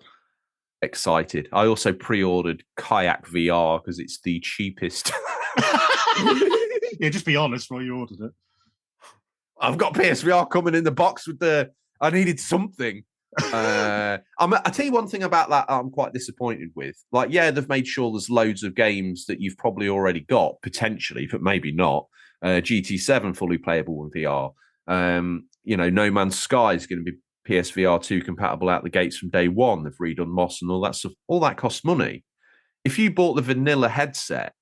Excited. I also pre-ordered Kayak VR because it's the cheapest. Yeah, just be honest while you ordered it. I've got PSVR coming in the box with I needed something. I tell you one thing about that I'm quite disappointed with. Like, yeah, they've made sure there's loads of games that you've probably already got, potentially, but maybe not. GT7 fully playable with VR. No Man's Sky is going to be PSVR 2 compatible out the gates from day one. They've redone Moss and all that stuff. All that costs money. If you bought the vanilla headset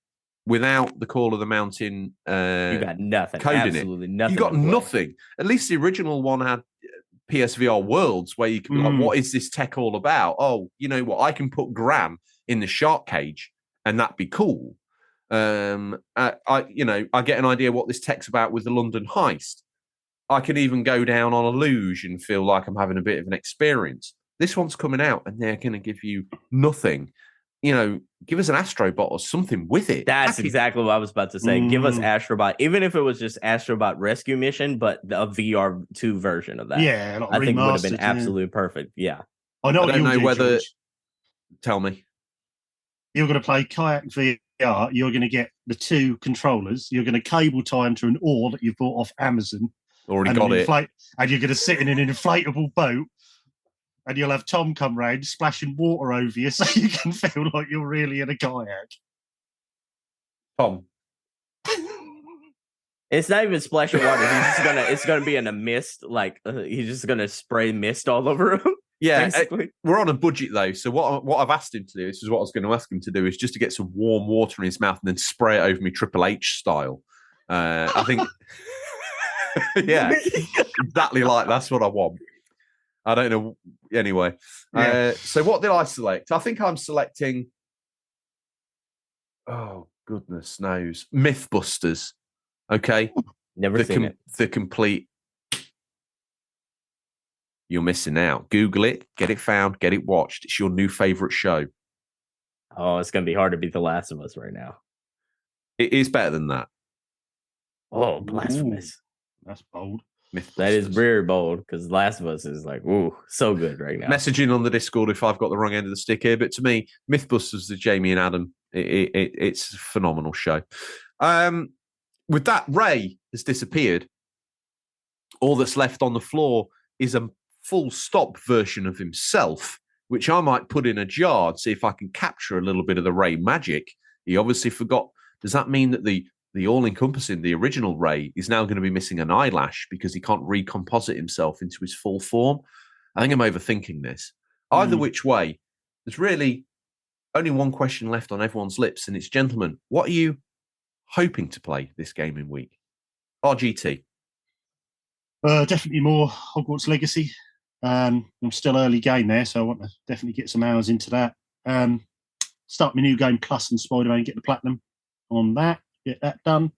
without the Call of the Mountain, you got nothing. Absolutely nothing. You got nothing. At least the original one had PSVR Worlds where you can be like, what is this tech all about? Oh, you know what? I can put Gran in the shark cage and that'd be cool. I get an idea what this tech's about with the London heist. I can even go down on a luge and feel like I'm having a bit of an experience. This one's coming out and they're going to give you nothing. Give us an Astrobot or something with it. That's exactly what I was about to say. Give us Astrobot, even if it was just Astrobot Rescue Mission, but a VR2 version of that. Yeah, I think it would have been absolutely perfect. Yeah. I don't know whether. George. Tell me. You're going to play Kayak VR. You're going to get the 2 controllers. You're going to cable tie them to an oar that you've bought off Amazon. Already got it. And you're going to sit in an inflatable boat. And you'll have Tom come round splashing water over you so you can feel like you're really in a kayak. Tom. It's not even splashing water. It's gonna be in a mist. Like he's just gonna spray mist all over him. Yeah, we're on a budget though. So what I've asked him to do, this is what I was going to ask him to do, is just to get some warm water in his mouth and then spray it over me Triple H style. I think, yeah, exactly like that's what I want. I don't know. Anyway, so what did I select? I think I'm selecting. Oh goodness knows, Mythbusters. Okay, never seen it. The complete. You're missing out. Google it, get it found, get it watched. It's your new favorite show. Oh, it's gonna be hard to beat The Last of Us right now. It is better than that. Oh, blasphemous! Ooh, that's bold. That is very bold because Last of Us is like, ooh, so good right now. Messaging on the Discord if I've got the wrong end of the stick here, but to me, Mythbusters, the Jamie and Adam, it's a phenomenal show. With that, Ray has disappeared. All that's left on the floor is a full stop version of himself, which I might put in a jar and see if I can capture a little bit of the Ray magic. He obviously forgot. Does that mean that the all-encompassing, the original Ray, is now going to be missing an eyelash because he can't recomposite himself into his full form? I think I'm overthinking this. Either which way, there's really only one question left on everyone's lips, and it's, gentlemen, what are you hoping to play this gaming week? RGT. Definitely more Hogwarts Legacy. I'm still early game there, so I want to definitely get some hours into that. Start my new game Plus and Spider-Man, get the platinum on that. Get that done.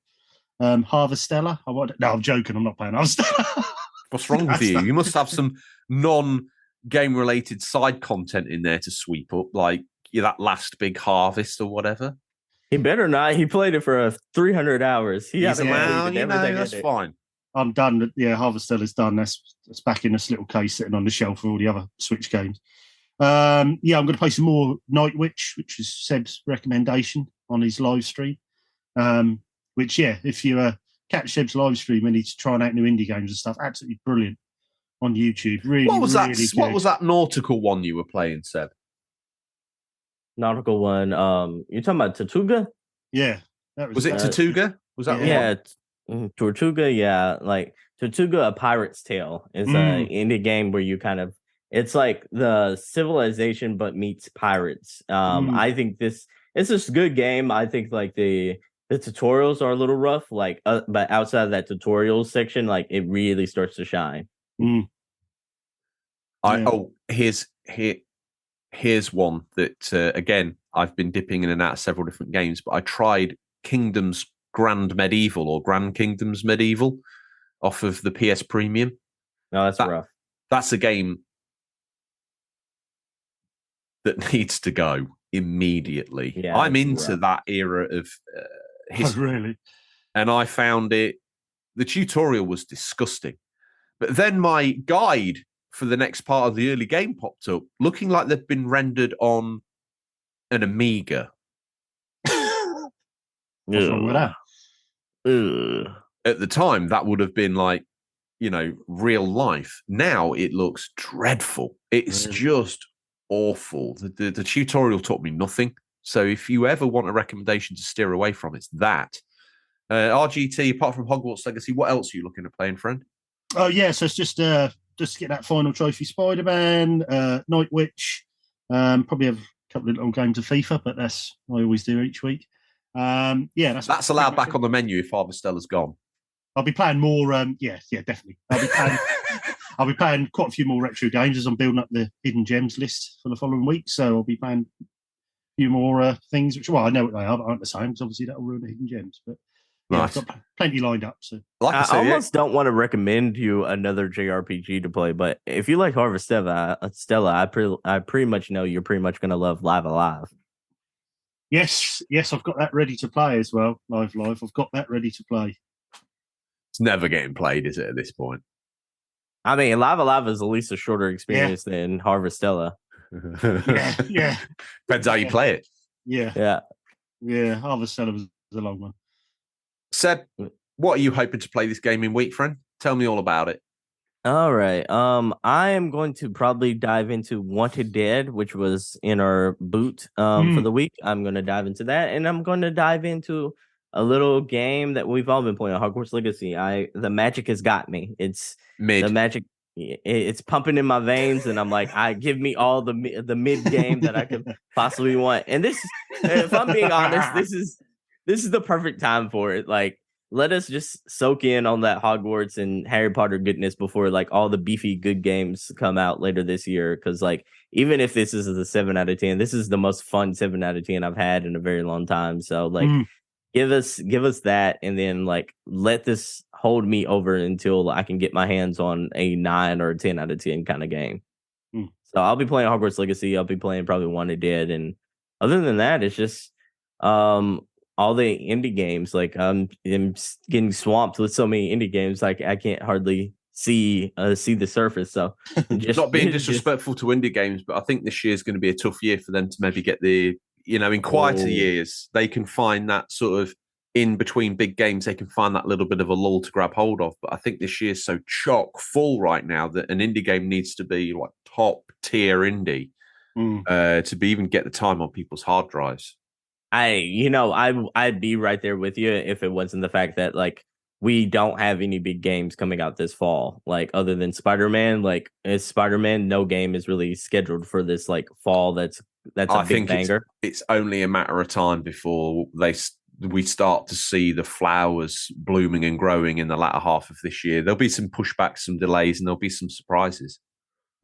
Harvestella. No, I'm joking. I'm not playing Harvestella. What's wrong with you? You must have some non-game related side content in there to sweep up, like that last big harvest or whatever. He better not. He played it for 300 hours. He He's hasn't allowed, completed everything that's in it. fine. I'm done. Yeah, Harvestella's done. That's back in this little case sitting on the shelf for all the other Switch games. I'm going to play some more Night Witch, which is Seb's recommendation on his live stream. Which, if you catch Seb's live stream and he's trying out new indie games and stuff, absolutely brilliant on YouTube. Really, What was that? really What good. was that nautical one you were playing, Seb? Nautical one. You're talking about Tortuga? Yeah, Was it Tortuga? Was that Yeah, the one? Tortuga. Yeah, like Tortuga: A Pirate's Tale is a indie game where you kind of it's like the Civilization but meets pirates. I think it's just a good game. I think like the tutorials are a little rough, like but outside of that tutorial section, like it really starts to shine. Here's one that again I've been dipping in and out of several different games, but I tried Kingdoms Grand Medieval or Grand Kingdoms Medieval off of the PS Premium. No, that's rough. That's a game that needs to go immediately. Yeah, I'm into that era of history. Really? And I found the tutorial was disgusting. But then my guide for the next part of the early game popped up, looking like they've been rendered on an Amiga. What's wrong with that? At the time, that would have been like, real life. Now it looks dreadful. It's just awful. The tutorial taught me nothing. So if you ever want a recommendation to steer away from, it's that. RGT, apart from Hogwarts Legacy, what else are you looking at playing, friend? Oh, yeah, so it's just to get that final trophy Spider-Man, Night Witch, probably have a couple of little games of FIFA, but I always do each week. That's allowed back on the menu if Harvestella's gone. I'll be playing more. Definitely. I'll be playing quite a few more retro games as I'm building up the hidden gems list for the following week. So I'll be playing a few more things, which I know what they are, but aren't the same because obviously that'll ruin the hidden gems. But nice. I've got plenty lined up. So I almost don't want to recommend you another JRPG to play, but if you like Harvestella, I pretty much know you're pretty much going to love Live Alive. Yes, I've got that ready to play as well. Live. I've got that ready to play. It's never getting played, is it, at this point? I mean, Live Alive is at least a shorter experience than Harvestella. Yeah. Depends how you play it. Yeah. Harvestella was a long one. Seb, what are you hoping to play this gaming week, friend? Tell me all about it. All right. I am going to probably dive into Wanted Dead, which was in our boot for the week. I'm going to dive into that, and I'm going to dive into a little game that we've all been playing, Hogwarts Legacy. The magic has got me. It's mid. The magic. It's pumping in my veins, and I'm like, give me all the mid game that I could possibly want. And this, if I'm being honest, this is the perfect time for it. Like, let us just soak in on that Hogwarts and Harry Potter goodness before like all the beefy good games come out later this year. Because like, even if this is a 7 out of 10, this is the most fun 7 out of 10 I've had in a very long time. So like, give us that, and then like let this hold me over until I can get my hands on a 9 or a 10 out of 10 kind of game. So I'll be playing Hogwarts Legacy. I'll be playing probably Wanted Dead, and other than that, it's just all the indie games. Like I'm getting swamped with so many indie games. Like I can't hardly see the surface. So just not being disrespectful to indie games, but I think this year is going to be a tough year for them to maybe get in quieter years, they can find that sort of in between big games, they can find that little bit of a lull to grab hold of. But I think this year's so chock full right now that an indie game needs to be like top tier indie to be even get the time on people's hard drives. I'd be right there with you if it wasn't the fact that like we don't have any big games coming out this fall, like other than Spider-Man. Like it's Spider-Man, no game is really scheduled for this like fall. That's a big banger. It's only a matter of time before we start to see the flowers blooming and growing in the latter half of this year. There'll be some pushbacks, some delays, and there'll be some surprises.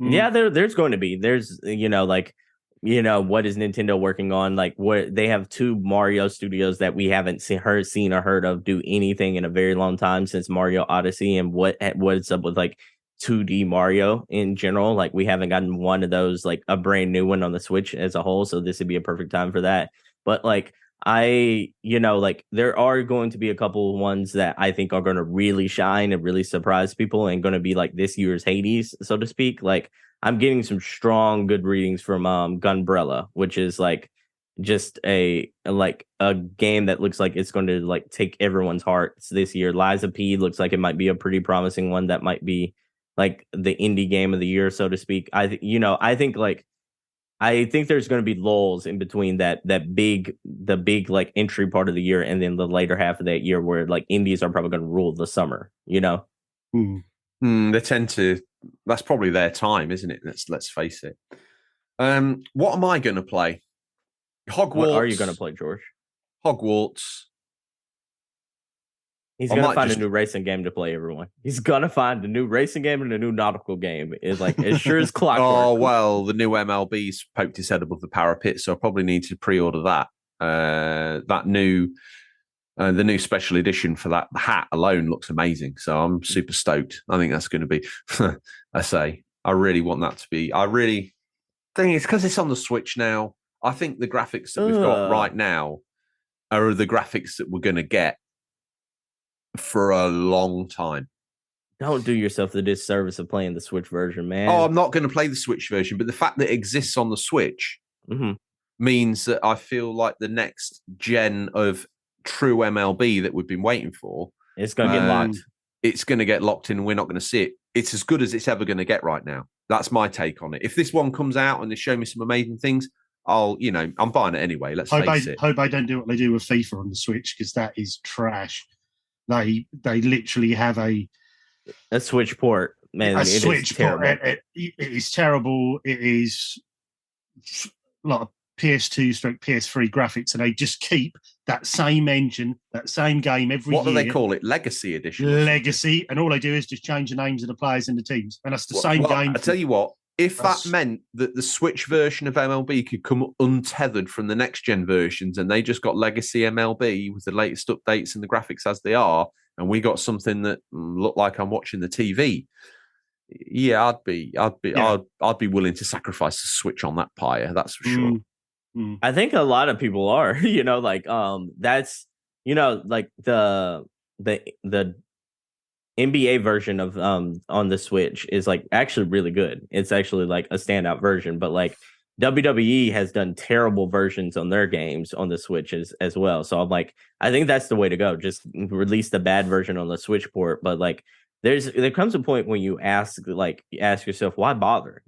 Yeah, there's going to be. There's what is Nintendo working on? Like, what they have 2 Mario studios that we haven't seen or heard of do anything in a very long time since Mario Odyssey. And what's up with like 2D Mario in general? Like, we haven't gotten one of those, like a brand new one on the Switch as a whole. So this would be a perfect time for that. But like, like there are going to be a couple of ones that I think are going to really shine and really surprise people and going to be like this year's Hades, so to speak. Like I'm getting some strong good readings from Gunbrella, which is like just a game that looks like it's going to like take everyone's hearts this year. Liza P looks like it might be a pretty promising one that might be like the indie game of the year, so to speak. I think there's going to be lulls in between the big like entry part of the year and then the later half of that year where like indies are probably going to rule the summer, They tend to. That's probably their time, isn't it? Let's face it. What am I going to play? Hogwarts. What are you going to play, George? Hogwarts. He's going to find a new racing game to play, everyone. He's going to find a new racing game and a new nautical game. It's like, as sure as clockwork. Oh, well, the new MLB's poked his head above the parapet, so I probably need to pre-order that. The new special edition for that hat alone looks amazing. So I'm super stoked. I think that's going to be, I really want that to be, thing is, because it's on the Switch now, I think the graphics that we've got right now are the graphics that we're going to get for a long time. Don't do yourself the disservice of playing the Switch version, man. Oh, I'm not going to play the Switch version, but the fact that it exists on the Switch means that I feel like the next gen of true MLB that we've been waiting for, it's going to get locked. It's going to get locked in and we're not going to see it. It's as good as it's ever going to get right now. That's my take on it. If this one comes out and they show me some amazing things, I'm buying it anyway. Let's face it. Hope I don't do what they do with FIFA on the Switch, because that is trash. They literally have a Switch port, man. A Switch port. It is terrible. It is like PS2 / PS3 graphics, and they just keep that same engine, that same game every year. What do they call it? Legacy edition? Legacy, and all they do is just change the names of the players and the teams, and that's the same game. I tell you what, if that meant that the Switch version of MLB could come untethered from the next gen versions and they just got Legacy MLB with the latest updates and the graphics as they are, and we got something that looked like I'm watching the TV, yeah, I'd be willing to sacrifice the Switch on that pyre. That's for sure. I think a lot of people are, that's, like the NBA version of on the Switch is like actually really good. It's actually like a standout version, but like WWE has done terrible versions on their games on the Switch as well. So I'm like, I think that's the way to go. Just release the bad version on the Switch port. But like, there comes a point when you ask yourself, why bother?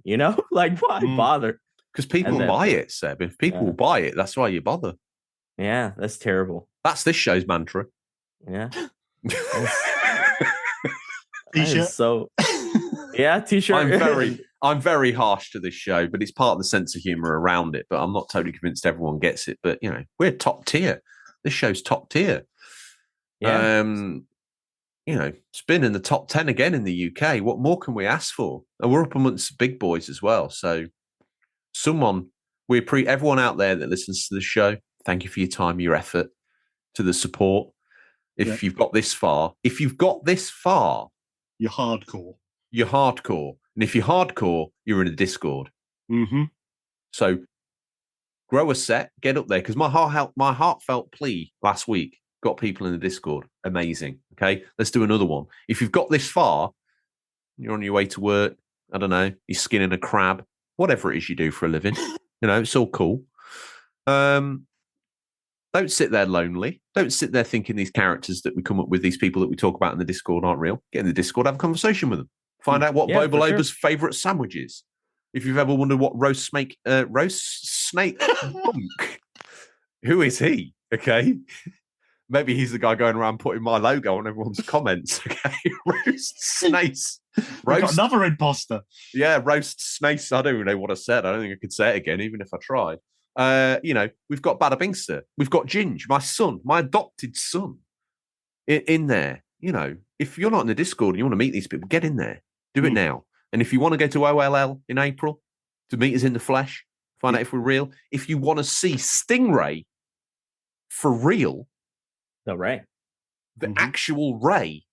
Like why bother? Because people will buy it, Seb. If people will buy it, that's why you bother. Yeah, that's terrible. That's this show's mantra. Yeah. T-shirt. T-shirt. I'm very harsh to this show, but it's part of the sense of humor around it. But I'm not totally convinced everyone gets it. But we're top tier. This show's top tier. Yeah. It's been in the top 10 again in the UK. What more can we ask for? And we're up amongst the big boys as well. So everyone out there that listens to the show, thank you for your time, your effort, to the support. If you've got this far, you're hardcore. And if you're hardcore, you're in a Discord. Mm-hmm. So grow a set, get up there. Because my heartfelt plea last week got people in the Discord. Amazing. Okay, let's do another one. If you've got this far, you're on your way to work. I don't know, you're skinning a crab, whatever it is you do for a living. It's all cool. Don't sit there lonely. Don't sit there thinking these characters that we come up with, these people that we talk about in the Discord aren't real. Get in the Discord, have a conversation with them. Find out what Boba Labour's favourite sandwich is. If you've ever wondered what roast snake monk, who is he? Okay. Maybe he's the guy going around putting my logo on everyone's comments. Okay. Roast snakes. Got another imposter. Yeah, roast snakes. I don't even know what I said. I don't think I could say it again, even if I tried. We've got Bada Bingster. We've got Ginge, my son, my adopted son, in there. If you're not in the Discord and you want to meet these people, get in there. Do it now. And if you want to go to OLL in April to meet us in the flesh, find out if we're real. If you want to see Stingray for real, the actual Ray,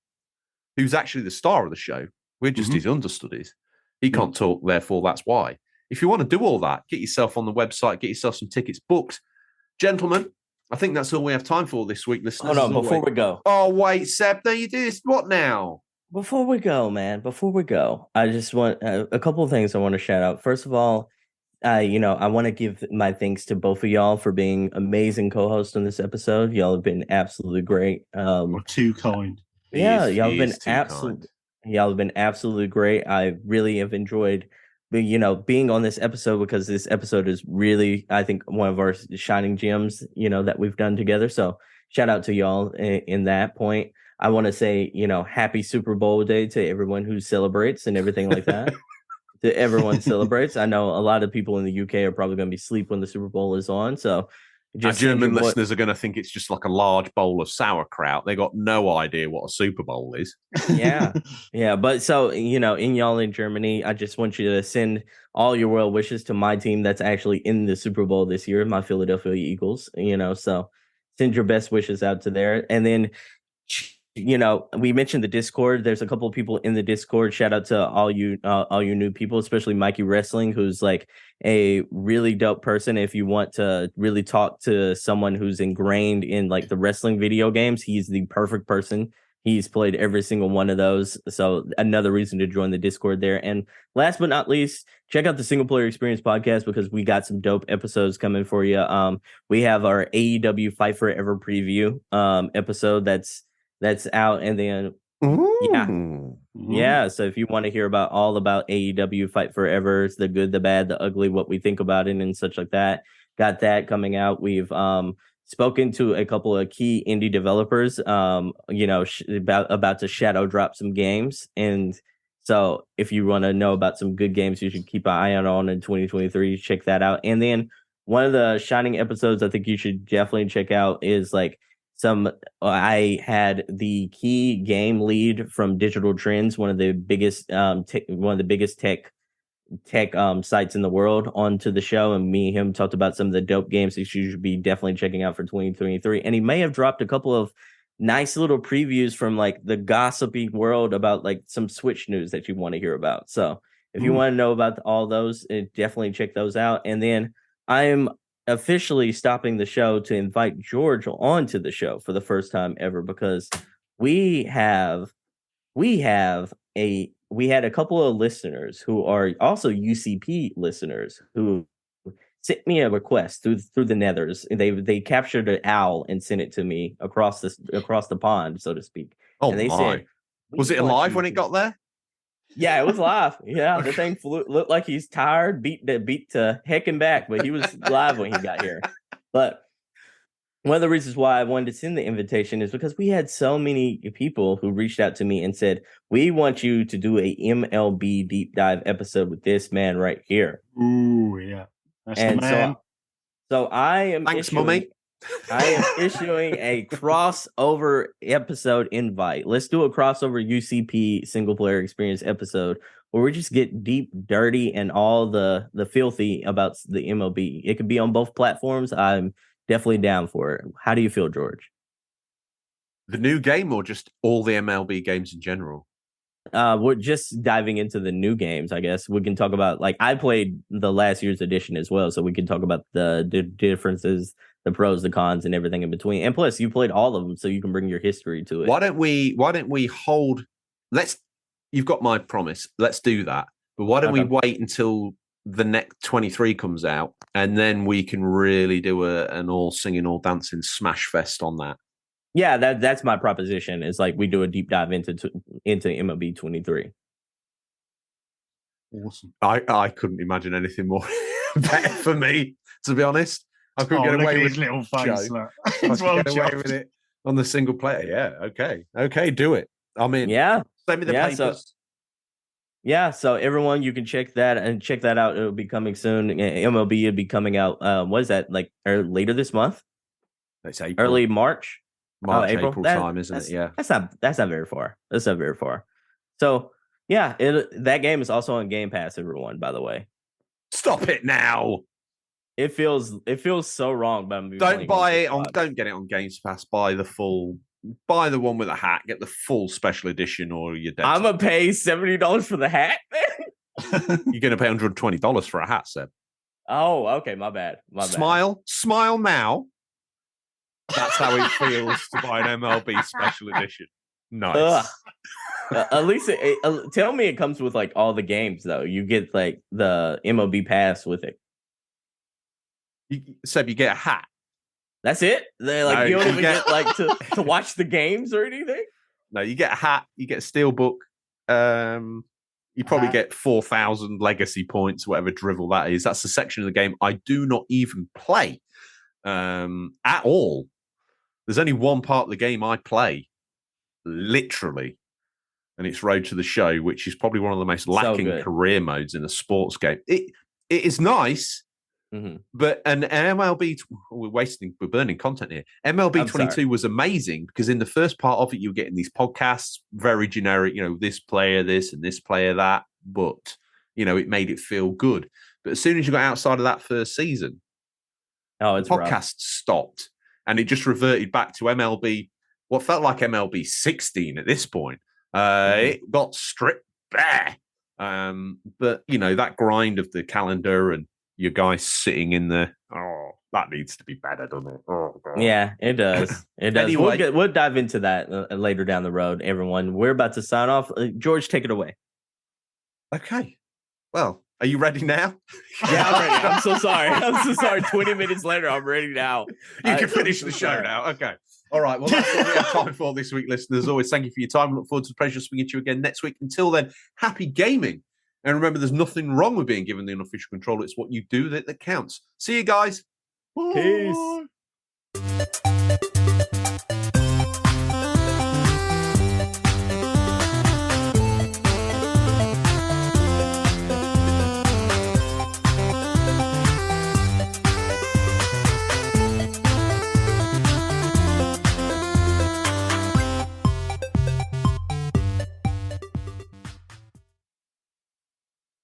who's actually the star of the show, we're just his understudies. He can't talk, therefore that's why. If you want to do all that, get yourself on the website, get yourself some tickets booked. Gentlemen, I think that's all we have time for this week, listeners. Hold on, as before always. we go. Oh, wait, Seb, no, you do this. What now? Before we go, man, before we go, I just want a couple of things I want to shout out. First of all, I want to give my thanks to both of y'all for being amazing co-hosts on this episode. Y'all have been absolutely great. Or too kind. Yeah, He is too kind. y'all have been absolutely great. I really have enjoyed being on this episode because this episode is really, I think, one of our shining gems, that we've done together. So shout out to y'all in that point. I want to say, happy Super Bowl day to everyone who celebrates and everything like that. To everyone celebrates. I know a lot of people in the UK are probably going to be asleep when the Super Bowl is on. So Our German listeners are going to think it's just like a large bowl of sauerkraut. They got no idea what a Super Bowl is. Yeah. But so, in y'all in Germany, I just want you to send all your well wishes to my team that's actually in the Super Bowl this year, my Philadelphia Eagles, so send your best wishes out to there. And then, we mentioned the Discord. There's a couple of people in the Discord. Shout out to all you new people, especially Mikey Wrestling, who's like a really dope person. If you want to really talk to someone who's ingrained in like the wrestling video games, he's the perfect person. He's played every single one of those. So another reason to join the Discord there. And last but not least, check out the Single Player Experience podcast because we got some dope episodes coming for you. We have our AEW Fight Forever preview episode that's out, and then yeah. So if you want to hear all about AEW Fight Forever, the good, the bad, the ugly, what we think about it, and such like that, got that coming out. We've spoken to a couple of key indie developers, about to shadow drop some games, and so if you want to know about some good games, you should keep an eye out on in 2023. Check that out, and then one of the shining episodes I think you should definitely check out is like. I had the key game lead from Digital Trends, one of the biggest tech sites in the world, onto the show, and me and him talked about some of the dope games that you should be definitely checking out for 2023. And he may have dropped a couple of nice little previews from like the gossipy world about like some Switch news that you want to hear about. So if you want to know about all those, definitely check those out. And then I am officially stopping the show to invite George onto the show for the first time ever because we had a couple of listeners who are also UCP listeners who sent me a request through the nethers. They captured an owl and sent it to me across the pond, so to speak. Oh, and they said, was it alive when it got there? Yeah, it was live. Yeah, the thing looked like he's tired, beat to heck and back, but he was live when he got here. But one of the reasons why I wanted to send the invitation is because we had so many people who reached out to me and said, we want you to do a MLB deep dive episode with this man right here. Ooh, yeah. That's the man. So I am Thanks, mommy. I am issuing a crossover episode invite. Let's do a crossover UCP single player experience episode where we just get deep, dirty, and all the filthy about the MLB. It could be on both platforms. I'm definitely down for it. How do you feel, George? The new game or just all the MLB games in general? We're just diving into the new games, I guess. We can talk about, like, I played the last year's edition as well, so we can talk about the differences, the pros, the cons, and everything in between. And plus, you played all of them, so you can bring your history to it. Why don't we hold? You've got my promise. Let's do that. But why don't we wait until the next 23 comes out, and then we can really do an all singing, all dancing smash fest on that. Yeah, that's my proposition. Is like we do a deep dive into MLB 23. Awesome. I couldn't imagine anything more better for me, to be honest. I couldn't get away with his little face. Get away with it on the single player. Yeah, okay, do it. I'm in. Yeah, send me the papers. So everyone, you can check that out. It'll be coming soon. MLB will be coming out. What is that, like later this month? It's April. Early March. April time, isn't it? Yeah, that's not very far. So yeah, that game is also on Game Pass. Everyone, by the way, stop it now. It feels so wrong, but don't buy it on. Don't get it on Game Pass. Buy the one with a hat. Get the full special edition, or you're dead. I'm gonna pay $70 for the hat, man. You're gonna pay $120 for a hat, Seb. Oh, okay, my bad. Smile now. That's how it feels to buy an MLB special edition. Nice. At least tell me it comes with like all the games though. You get like the MLB pass with it. Seb, you get a hat. That's it? They like No, you don't you even get- get like to watch the games or anything? No, you get a hat, you get a steelbook. You probably get 4,000 legacy points, whatever drivel that is. That's the section of the game I do not even play at all. There's only one part of the game I play, literally, and it's Road to the Show, which is probably one of the most lacking good. career modes in a sports game. It is nice, but an MLB, we're burning content here. MLB I'm 22 sorry. was amazing because in the first part of it, you were getting these podcasts, very generic, this player this and this player that, but, it made it feel good. But as soon as you got outside of that first season, Oh, it's the rough. podcast stopped and it just reverted back to MLB, what felt like MLB 16 at this point. It got stripped bare. But, that grind of the calendar and your guys sitting in the, that needs to be better, doesn't it? Oh, God. Yeah, it does. It does. Anyway. We'll dive into that later down the road, everyone. We're about to sign off. George, take it away. Okay. Well, are you ready now? Yeah, I'm ready. I'm so sorry. I'm so sorry. 20 minutes later, I'm ready now. You can finish the show now. Okay. All right. Well, that's all we have time for this week, listeners. As always, thank you for your time. Look forward to the pleasure of speaking to you again next week. Until then, happy gaming. And remember, there's nothing wrong with being given the unofficial controller. It's what you do that counts. See you guys. Peace.